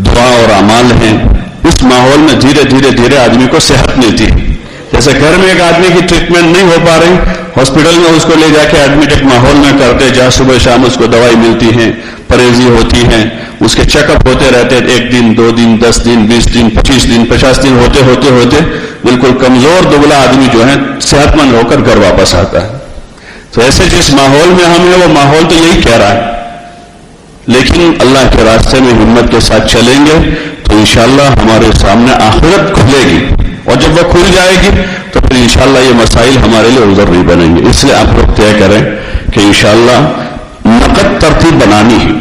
دعا اور اعمال ہیں. اس ماحول میں دھیرے دھیرے آدمی کو صحت ملتی ہے. جیسے گھر میں ایک آدمی کی ٹریٹمنٹ نہیں ہو پا رہی، ہاسپٹل میں اس کو لے جا کے ایڈمٹ ایک ماحول میں کرتے، جہاں صبح شام اس کو دوائی ملتی ہے، پرہیزی ہوتی ہے، اس کے چیک اپ ہوتے رہتے، 1 دن 2 دن 10 دن 20 دن 25 دن 50 دن ہوتے ہوتے ہوتے بالکل کمزور دبلا آدمی جو ہے صحت مند ہو کر گھر واپس آتا ہے. تو ایسے جس ماحول میں ہم ہیں وہ ماحول تو یہی کہہ رہا ہے، لیکن اللہ کے راستے میں ہمت کے ساتھ چلیں گے تو انشاءاللہ ہمارے سامنے آخرت کھلے گی، اور جب وہ کھل جائے گی تو پھر انشاءاللہ یہ مسائل ہمارے لیے عذر نہیں بنیں گے. اس لیے آپ لوگ طے کریں کہ انشاءاللہ نقد ترتیب بنانی ہے.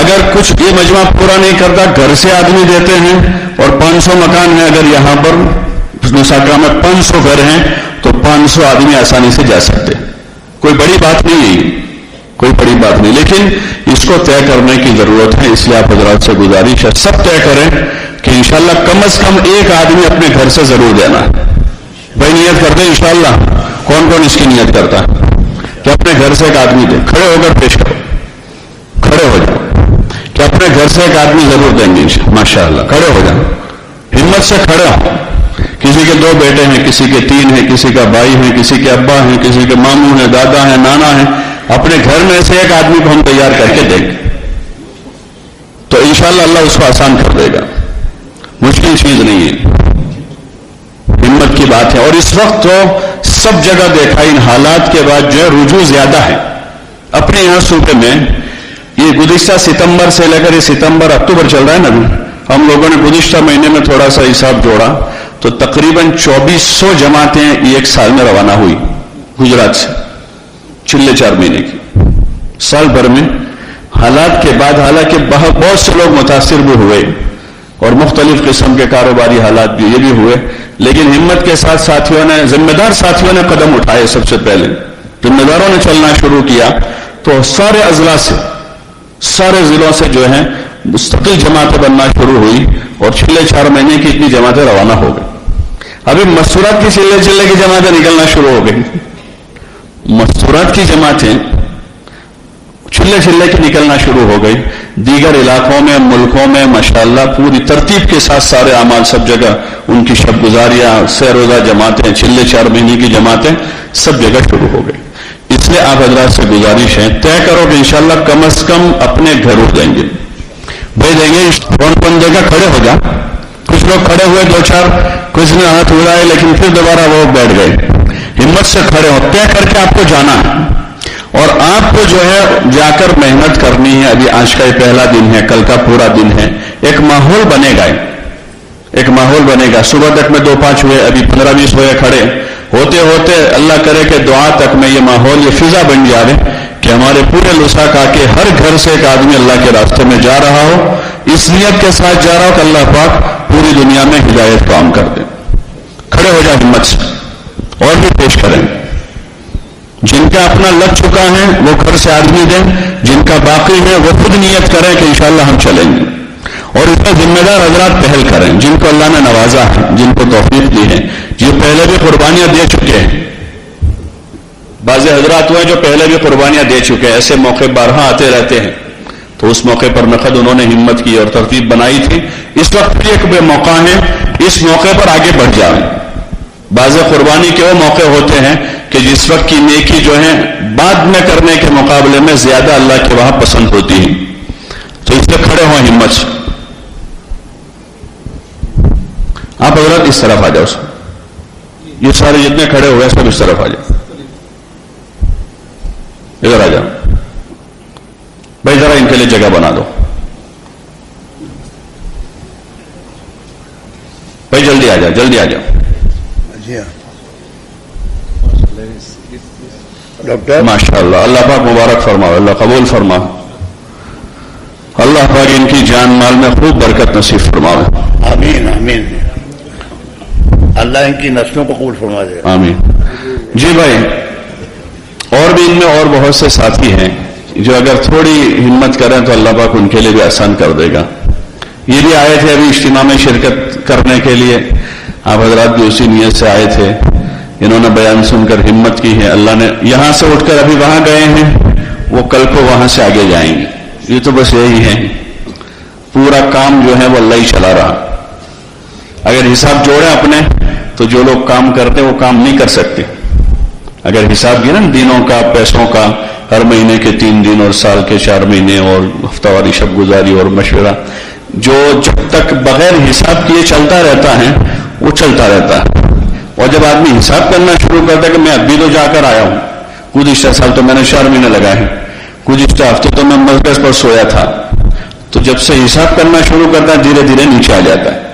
اگر کچھ یہ مجمع پورا نہیں کرتا، گھر سے آدمی دیتے ہیں، اور 500 مکان ہیں، اگر یہاں پر مساکا میں 500 گھر ہیں تو 500 آدمی آسانی سے جا سکتے. کوئی بڑی بات نہیں ہے، کوئی بڑی بات نہیں، لیکن اس کو طے کرنے کی ضرورت ہے. اس لیے آپ حضرات سے گزارش ہے سب طے کریں کہ انشاءاللہ کم از کم ایک آدمی اپنے گھر سے ضرور دینا. بھائی نیت کرتے ہیں انشاءاللہ؟ کون کون اس کی نیت کرتا ہے کہ اپنے گھر سے ایک آدمی دے؟ کھڑے ہو کر پیش کرو، کھڑے ہو جاؤ کہ اپنے گھر سے ایک آدمی ضرور دیں گے. ماشاءاللہ کھڑے ہو جاؤ، ہمت سے کھڑے ہو. کسی کے 2 بیٹے ہیں، کسی کے 3 ہیں، کسی کا بھائی ہے، کسی کے ابا ہیں، کسی کے ماموں ہیں، دادا ہیں، نانا ہیں. اپنے گھر میں سے ایک آدمی کو ہم تیار کر کے دیں گے تو انشاءاللہ اللہ اس کو آسان کر دے گا. مشکل چیز نہیں ہے، ہمت کی بات ہے. اور اس وقت تو سب جگہ دیکھا ان حالات کے بعد جو ہے رجوع زیادہ ہے. اپنے یہاں صوبے میں یہ گزشتہ ستمبر سے لے کر یہ ستمبر اکتوبر چل رہا ہے نا، ہم لوگوں نے گزشتہ مہینے میں تھوڑا سا حساب جوڑا تو تقریباً 2400 جماعتیں ایک سال میں روانہ ہوئی گجرات سے، چلے 4 مہینے کی. سال بھر میں حالات کے بعد حالانکہ بہت سے لوگ متاثر بھی ہوئے اور مختلف قسم کے کاروباری حالات بھی یہ بھی ہوئے، لیکن ہمت کے ساتھ ساتھیوں نے، ذمہ دار ساتھیوں نے قدم اٹھائے. سب سے پہلے ذمہ داروں نے چلنا شروع کیا تو سارے اضلاع سے، سارے ضلعوں سے جو ہے مستقل جماعتیں بننا شروع ہوئی اور چلے 4 مہینے کی اتنی جماعتیں روانہ ہو گئی. ابھی مستورات کی چلے کی جماعتیں نکلنا شروع ہو گئی. مستورات کی جماعتیں چلے کی نکلنا شروع ہو گئی. دیگر علاقوں میں، ملکوں میں ماشاءاللہ پوری ترتیب کے ساتھ سارے اعمال سب جگہ ان کی شب گزاریاں، سہ روزہ جماعتیں، چلے 4 مہینے کی جماعتیں سب جگہ شروع ہو گئی. اس لیے آپ حضرات سے گزارش ہے طے کرو کہ انشاءاللہ کم از کم اپنے گھروں دیں گے. بھائی دیں گے، کون دے گا؟ کھڑے ہو جا. کچھ لوگ کھڑے ہوئے 2-4، کچھ نے ہاتھ اڑائے لیکن پھر دوبارہ وہ بیٹھ گئے. ہمت سے کھڑے ہو، طے کر کے آپ کو جانا ہے اور آپ کو جو ہے جا کر محنت کرنی ہے. ابھی آج کا یہ پہلا دن ہے، کل کا پورا دن ہے. ایک ماحول بنے گا، ایک ماحول بنے گا. صبح تک میں 2-5 ہوئے، ابھی 15-20 ہوئے کھڑے. ہوتے ہوتے اللہ کرے کہ دعا تک میں یہ ماحول، یہ فضا بن جائے کہ ہمارے پورے لساک آ کے ہر گھر سے ایک آدمی اللہ کے راستے میں جا رہا ہو، اس نیت کے ساتھ جا رہا ہو کہ اللہ پاک پوری دنیا میں ہدایت کام کر دے. کھڑے ہو جائے ہمت سے اور بھی پیش کریں. جن کا اپنا لگ چکا ہے وہ گھر سے آدمی دیں، جن کا باقی ہے وہ خود نیت کریں کہ انشاءاللہ ہم چلیں گے. اور اس میں ذمہ دار حضرات پہل کریں جن کو اللہ نے نوازا ہے، جن کو توفیق دی ہے، جو پہلے بھی قربانیاں دے چکے ہیں. بعض حضرات ہوئے جو پہلے بھی قربانیاں دے چکے ہیں، ایسے موقع بارہا آتے رہتے ہیں. تو اس موقع پر نقد انہوں نے ہمت کی اور ترتیب بنائی تھی. اس وقت بھی ایک بے موقع ہے، اس موقع پر آگے بڑھ جائیں. بعض قربانی کے وہ موقع ہوتے ہیں کہ جس وقت کی نیکی جو ہے بعد میں کرنے کے مقابلے میں زیادہ اللہ کے وہاں پسند ہوتی ہے. تو اس سے کھڑے ہوں ہمت سے. آپ حضرات اس طرف آ جاؤ. یہ سارے جتنے کھڑے ہوئے سب اس طرف آ جاؤ، ادھر آ جاؤ. بھائی ذرا ان کے لیے جگہ بنا دو. بھائی جلدی آ جاؤ، جلدی آ جاؤ. ڈاکٹر ماشاءاللہ، اللہ پاک مبارک فرماؤ، اللہ قبول فرماؤ. اللہ پاک ان کی جان مال میں خوب برکت نصیب فرماؤ. آمین آمین. اللہ ان کی نسلوں کو قبول فرما دے. آمین. جی بھائی، اور بھی ان میں اور بہت سے ساتھی ہیں جو اگر تھوڑی ہمت کریں تو اللہ پاک ان کے لیے بھی آسان کر دے گا. یہ بھی آئے تھے ابھی اجتماع میں شرکت کرنے کے لیے. آپ حضرات بھی اسی نیت سے آئے تھے. انہوں نے بیان سن کر ہمت کی ہے. اللہ نے یہاں سے اٹھ کر ابھی وہاں گئے ہیں، وہ کل کو وہاں سے آگے جائیں گے. یہ تو بس یہی ہے، پورا کام جو ہے وہ اللہ ہی چلا رہا. اگر حساب جوڑیں اپنے تو جو لوگ کام کرتے وہ کام نہیں کر سکتے. اگر حساب کیا نا دنوں کا، پیسوں کا، ہر مہینے کے 3 دن اور سال کے 4 مہینے اور ہفتہ واری شب گزاری اور مشورہ، جو جب تک بغیر حساب کیے چلتا رہتا ہے وہ چلتا رہتا ہے. اور جب آدمی حساب کرنا شروع کرتا ہے کہ میں ابھی تو جا کر آیا ہوں، گزشتہ سال تو میں نے 4 مہینے لگائے ہیں، گزشتہ ہفتے تو میں مرکز پر سویا تھا، تو جب سے حساب کرنا شروع کرتا ہے دھیرے دھیرے نیچے آ جاتا ہے.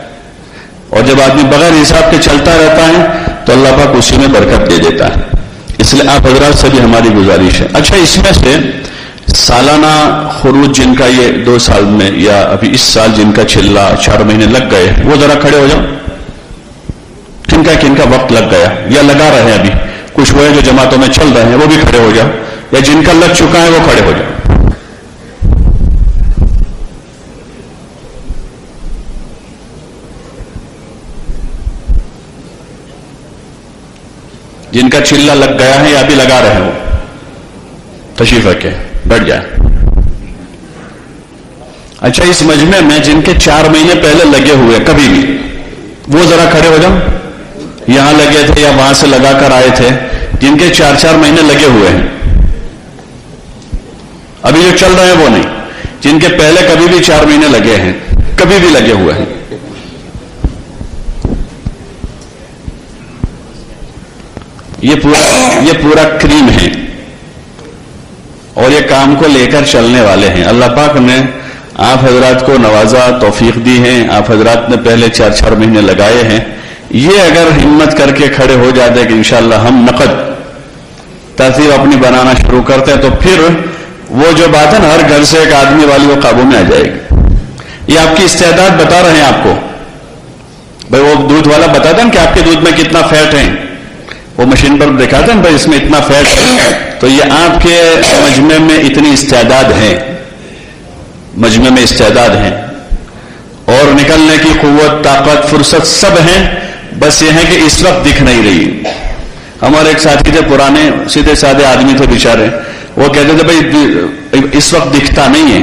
اور جب آدمی بغیر حساب کے چلتا رہتا ہے تو اللہ پاک اسی میں برکت دے دیتا ہے. اس لیے آپ حضرات سے بھی ہماری گزارش ہے. اچھا، اس میں سے سالانہ خروج جن کا یہ 2 سال میں یا ابھی اس سال جن کا چلہ 4 مہینے لگ گئے، وہ ذرا کھڑے ہو جاؤ. کن کا وقت لگ گیا یا لگا رہے ہیں، ابھی کچھ وہ ہے جو جماعتوں میں چل رہے ہیں وہ بھی کھڑے ہو جاؤ، یا جن کا لگ چکا ہے وہ کھڑے ہو جاؤ. جن کا چلہ لگ گیا ہے یا ابھی لگا رہے ہیں وہ تشریف رکھے، بیٹھ جائے. اچھا، اس مجمع میں جن کے 4 مہینے پہلے لگے ہوئے کبھی بھی، وہ ذرا کھڑے ہو جاؤ. یہاں لگے تھے یا وہاں سے لگا کر آئے تھے، جن کے 4 مہینے لگے ہوئے ہیں، ابھی جو چل رہے ہیں وہ نہیں، جن کے پہلے کبھی بھی 4 مہینے لگے ہیں، کبھی بھی لگے ہوئے ہیں. یہ پورا کریم ہے اور یہ کام کو لے کر چلنے والے ہیں. اللہ پاک نے آپ حضرات کو نوازا، توفیق دی ہے. آپ حضرات نے پہلے 4 مہینے لگائے ہیں. یہ اگر ہمت کر کے کھڑے ہو جاتے کہ انشاءاللہ ہم نقد ترتیب اپنی بنانا شروع کرتے ہیں، تو پھر وہ جو بات ہے نا ہر گھر سے ایک آدمی والی وہ قابو میں آ جائے گی. یہ آپ کی استعداد بتا رہے ہیں آپ کو. بھائی وہ دودھ والا بتاتا ہے کہ آپ کے دودھ میں کتنا فیٹ ہے، وہ مشین پر دکھاتے ہیں بھائی اس میں اتنا فیٹ ہے. تو یہ آپ کے مجمع میں اتنی استعداد ہے، مجمع میں استعداد ہے، اور نکلنے کی قوت، طاقت، فرصت سب ہیں. بس یہ ہے کہ اس وقت دکھ نہیں رہی. ہمارے ایک ساتھی تھے، پرانے سیدھے سادے آدمی تھے بیچارے، وہ کہتے تھے بھائی اس وقت دکھتا نہیں ہے.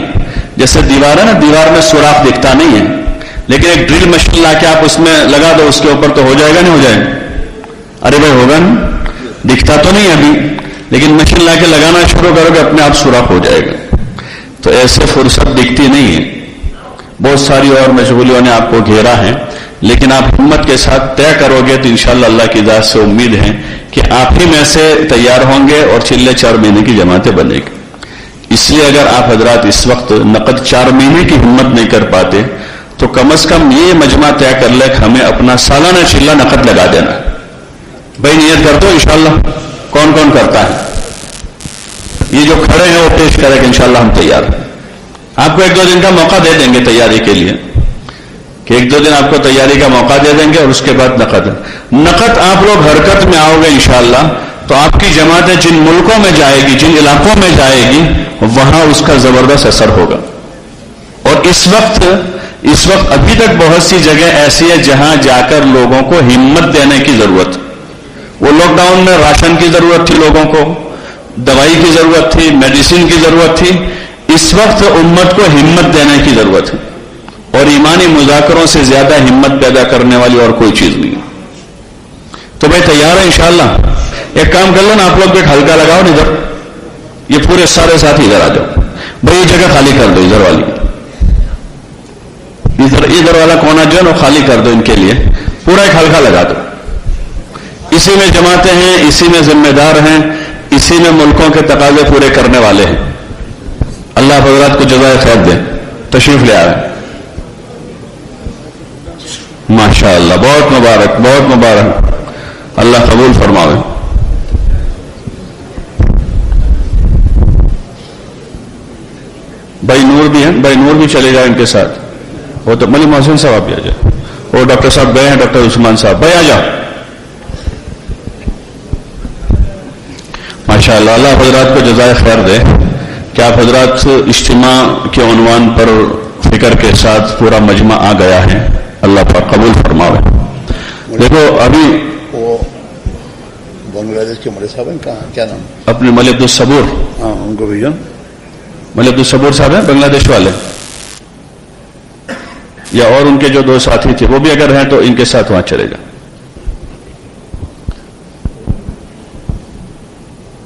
جیسے دیوار ہے نا، دیوار میں سوراخ دکھتا نہیں ہے، لیکن ایک ڈرل مشین لا کے آپ اس میں لگا دو، اس کے اوپر تو ہو جائے گا. نہیں ہو جائے گا؟ ارے بھائی ہوگا نا، دکھتا تو نہیں ابھی، لیکن مشین لا کے لگانا شروع کرو گے اپنے آپ سوراخ ہو جائے گا. تو ایسے فرصت دکھتی نہیں ہے. بہت ساری اور مشغولیوں نے آپ کو گھیرا ہے، لیکن آپ ہمت کے ساتھ طے کرو گے تو انشاءاللہ اللہ کی ذات سے امید ہے کہ آپ ہی میں سے تیار ہوں گے اور چلے 4 مہینے کی جماعتیں بنے گی. اس لیے اگر آپ حضرات اس وقت نقد 4 مہینے کی ہمت نہیں کر پاتے تو کم از کم یہ مجمع طے کر لے کہ ہمیں اپنا سالانہ چلہ نقد لگا دینا. بھائی نیت کر دو انشاءاللہ. کون کون کرتا ہے؟ یہ جو کھڑے ہیں وہ پیش کرے کہ انشاءاللہ ہم تیار ہیں. آپ کو 1-2 دن کا موقع دے دیں گے تیاری کے لیے، کہ 1-2 دن آپ کو تیاری کا موقع دے دیں گے، اور اس کے بعد نقد آپ لوگ حرکت میں آؤ گے انشاءاللہ. تو آپ کی جماعتیں جن ملکوں میں جائے گی، جن علاقوں میں جائے گی، وہاں اس کا زبردست اثر ہوگا. اور اس وقت ابھی تک بہت سی جگہ ایسی ہے جہاں جا کر لوگوں کو ہمت دینے کی ضرورت. وہ لاک ڈاؤن میں راشن کی ضرورت تھی، لوگوں کو دوائی کی ضرورت تھی، میڈیسن کی ضرورت تھی. اس وقت امت کو ہمت دینے کی ضرورت ہے، اور ایمانی مذاکروں سے زیادہ ہمت پیدا کرنے والی اور کوئی چیز نہیں. تو بھائی تیار ہے انشاءاللہ. ایک کام کر لو نا، آپ لوگ ایک ہلکا لگاؤ نا ادھر، یہ پورے سارے ساتھی ادھر آ جاؤ. بھائی یہ جگہ خالی کر دو، ادھر والی ادھر والا کونا جو ہے نا خالی کر دو، ان کے لیے پورا ایک ہلکا لگا دو. اسی میں جماعتیں ہیں، اسی میں ذمہ دار ہیں، اسی میں ملکوں کے تقاضے پورے کرنے والے ہیں. اللہ حضرات کو جزائے خیر دے. تشریف لے آئے. ماشاءاللہ، بہت مبارک، بہت مبارک. اللہ قبول فرماوے. بھائی نور بھی ہیں، بھائی نور بھی چلے جائیں ان کے ساتھ. وہ تو ملی محسن صاحب بھی آ جائے. وہ ڈاکٹر صاحب گئے ہیں، ڈاکٹر عثمان صاحب. بھائی آ جاؤ. ماشاءاللہ، اللہ حضرات کو جزائے خیر دے کہ آپ حضرات اجتماع کے عنوان پر فکر کے ساتھ پورا مجمع آ گیا ہے. اللہ پاک قبول فرماوے. دیکھو ابھی وہ بنگلہ دیش کے مولوی صاحب ہیں، کہاں کیا نام؟ اپنے مولوی عبدالصبور. ہاں ان کو بھیجو. مولوی عبدالصبور صاحب ہیں بنگلہ دیش والے، یا اور ان کے جو 2 ساتھی تھے وہ بھی اگر ہیں تو ان کے ساتھ وہاں چلے جا.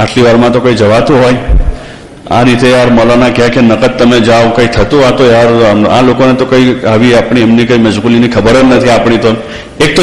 આટલી વારમાં તો કોઈ જવાતું હોય, આ રીતે યાર મૌલાના કહે કે નકદ તમે જાઓ, કંઈ થતું આ તો યાર આ લોકોને તો કંઈ આવી આપણી એમની કંઈ મશગુલીની ખબર જ નથી આપણી તો। એક તો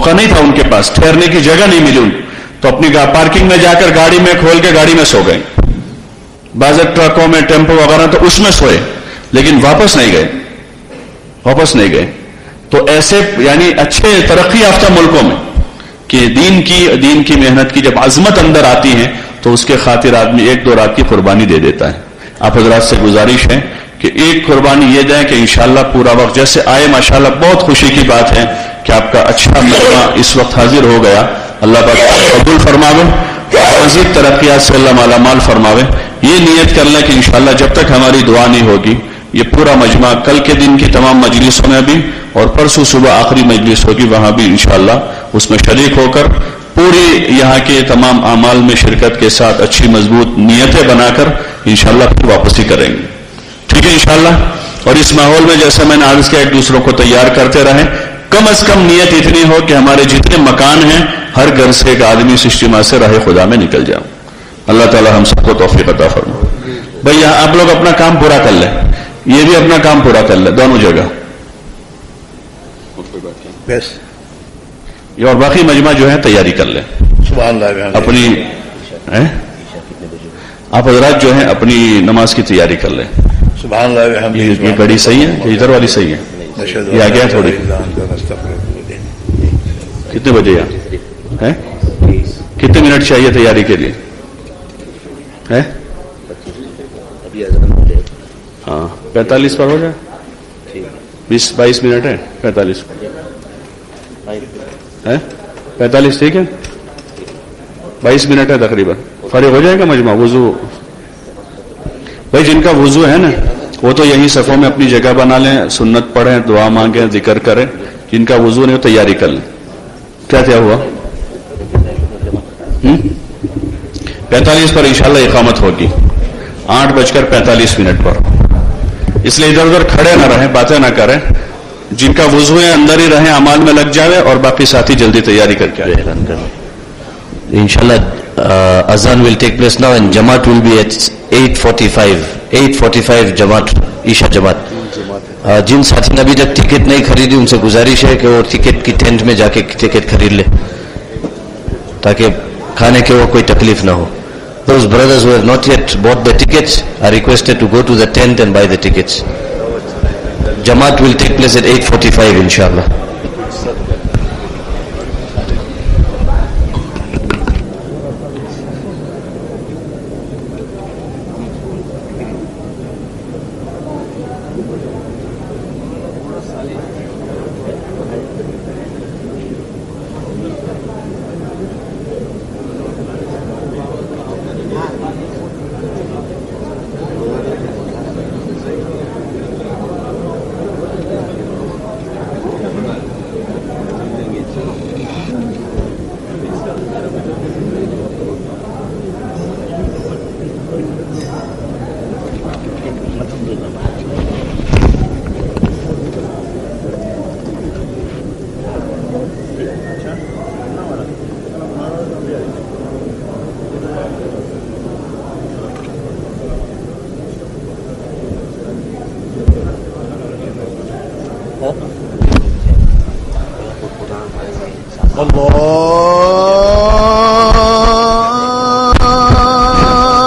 موقع نہیں تھا ان کے پاس, ٹھہرنے کی جگہ نہیں ملی ان, تو اپنی پارکنگ میں جا کر گاڑی میں کھول کے گاڑی میں سو گئے. بعض ٹرکوں میں ٹیمپو وغیرہ تو اس میں سوئے, لیکن واپس نہیں گئے. تو ایسے یعنی اچھے ترقی یافتہ ملکوں میں کہ دین کی محنت کی جب عظمت اندر آتی ہے تو اس کے خاطر آدمی 1-2 رات کی قربانی دے دیتا ہے. آپ حضرات سے گزارش ہے کہ ایک قربانی یہ دیں کہ انشاءاللہ پورا وقت جیسے آئے, ماشاءاللہ بہت خوشی کی بات ہے کہ آپ کا اچھا مجمع اس وقت حاضر ہو گیا. اللہ پاک قبول فرماوے, مزید ترقیات سے اللہ مالا مال فرماوے. یہ نیت کر لیں کہ انشاءاللہ جب تک ہماری دعا نہیں ہوگی یہ پورا مجمع کل کے دن کی تمام مجلسوں میں بھی اور پرسوں صبح آخری مجلس ہوگی وہاں بھی انشاءاللہ اس میں شریک ہو کر پوری یہاں کے تمام اعمال میں شرکت کے ساتھ اچھی مضبوط نیتیں بنا کر انشاءاللہ پھر واپسی کریں گے. ٹھیک ہے انشاءاللہ. اور اس ماحول میں جیسے میں نے عرض کیا ایک دوسروں کو تیار کرتے رہیں. کم از کم نیت اتنی ہو کہ ہمارے جتنے مکان ہیں ہر گھر سے ایک آدمی اس اجتماع سے راہ خدا میں نکل جاؤ. اللہ تعالی ہم سب کو توفیق عطا فرمائے. بھئی یہاں آپ لوگ اپنا کام پورا کر لیں, یہ بھی اپنا کام پورا کر لیں دونوں جگہ. اور باقی مجمع جو ہے تیاری کر لیں سبحان اللہ. اپنی آپ حضرات جو ہیں اپنی نماز کی تیاری کر لیں. سبحان اللہ. یہ گھڑی صحیح ہے کہ ادھر والی صحیح ہے؟ یہ آگے تھوڑی. کتنے بجے یہاں کتنے منٹ چاہیے تیاری کے لیے؟ ہاں 45 پر ہو جائے. 20-22 منٹ ہے. 45 ٹھیک ہے. 22 منٹ ہے تقریباً. فارغ ہو جائے گا مجمع. وضو بھائی جن کا وضو ہے نا وہ تو یہیں صفوں میں اپنی جگہ بنا لیں, سنت پڑھیں, دعا مانگیں, ذکر کریں. جن کا وضو نہیں وہ تیاری کر لیں. کیا ہوا 45 پر انشاءاللہ اقامت ہوگی 8:45 پر. اس لیے ادھر ادھر کھڑے نہ رہیں, باتیں نہ کریں. جن کا وضو ہے اندر ہی رہیں, اعمال میں لگ جاوے, اور باقی ساتھی جلدی تیاری کر کے اعلان کریں. Inshallah, Azan will take place now and Jamaat will be at 8:45. 8:45 Jamaat, Isha Jamaat. جن ساتھی نے ابھی تک ٹکٹ نہیں خریدی ان سے گزارش ہے کہ وہ ٹکٹ کی ٹینٹ میں جا کے ٹکٹ خرید لے تاکہ کھانے کے وہ کوئی تکلیف نہ ہو. Those brothers who have not yet bought the tickets are requested to go to the tent and buy the tickets. Jamaat will take place at 8:45 inshallah.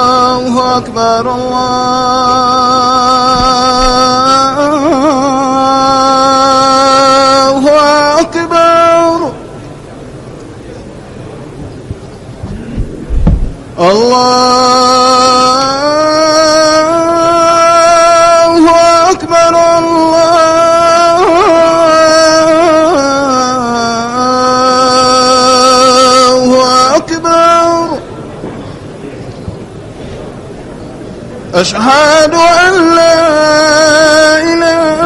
الله أكبر الله أكبر الله أكبر الله أكبر أشهد أن لا إله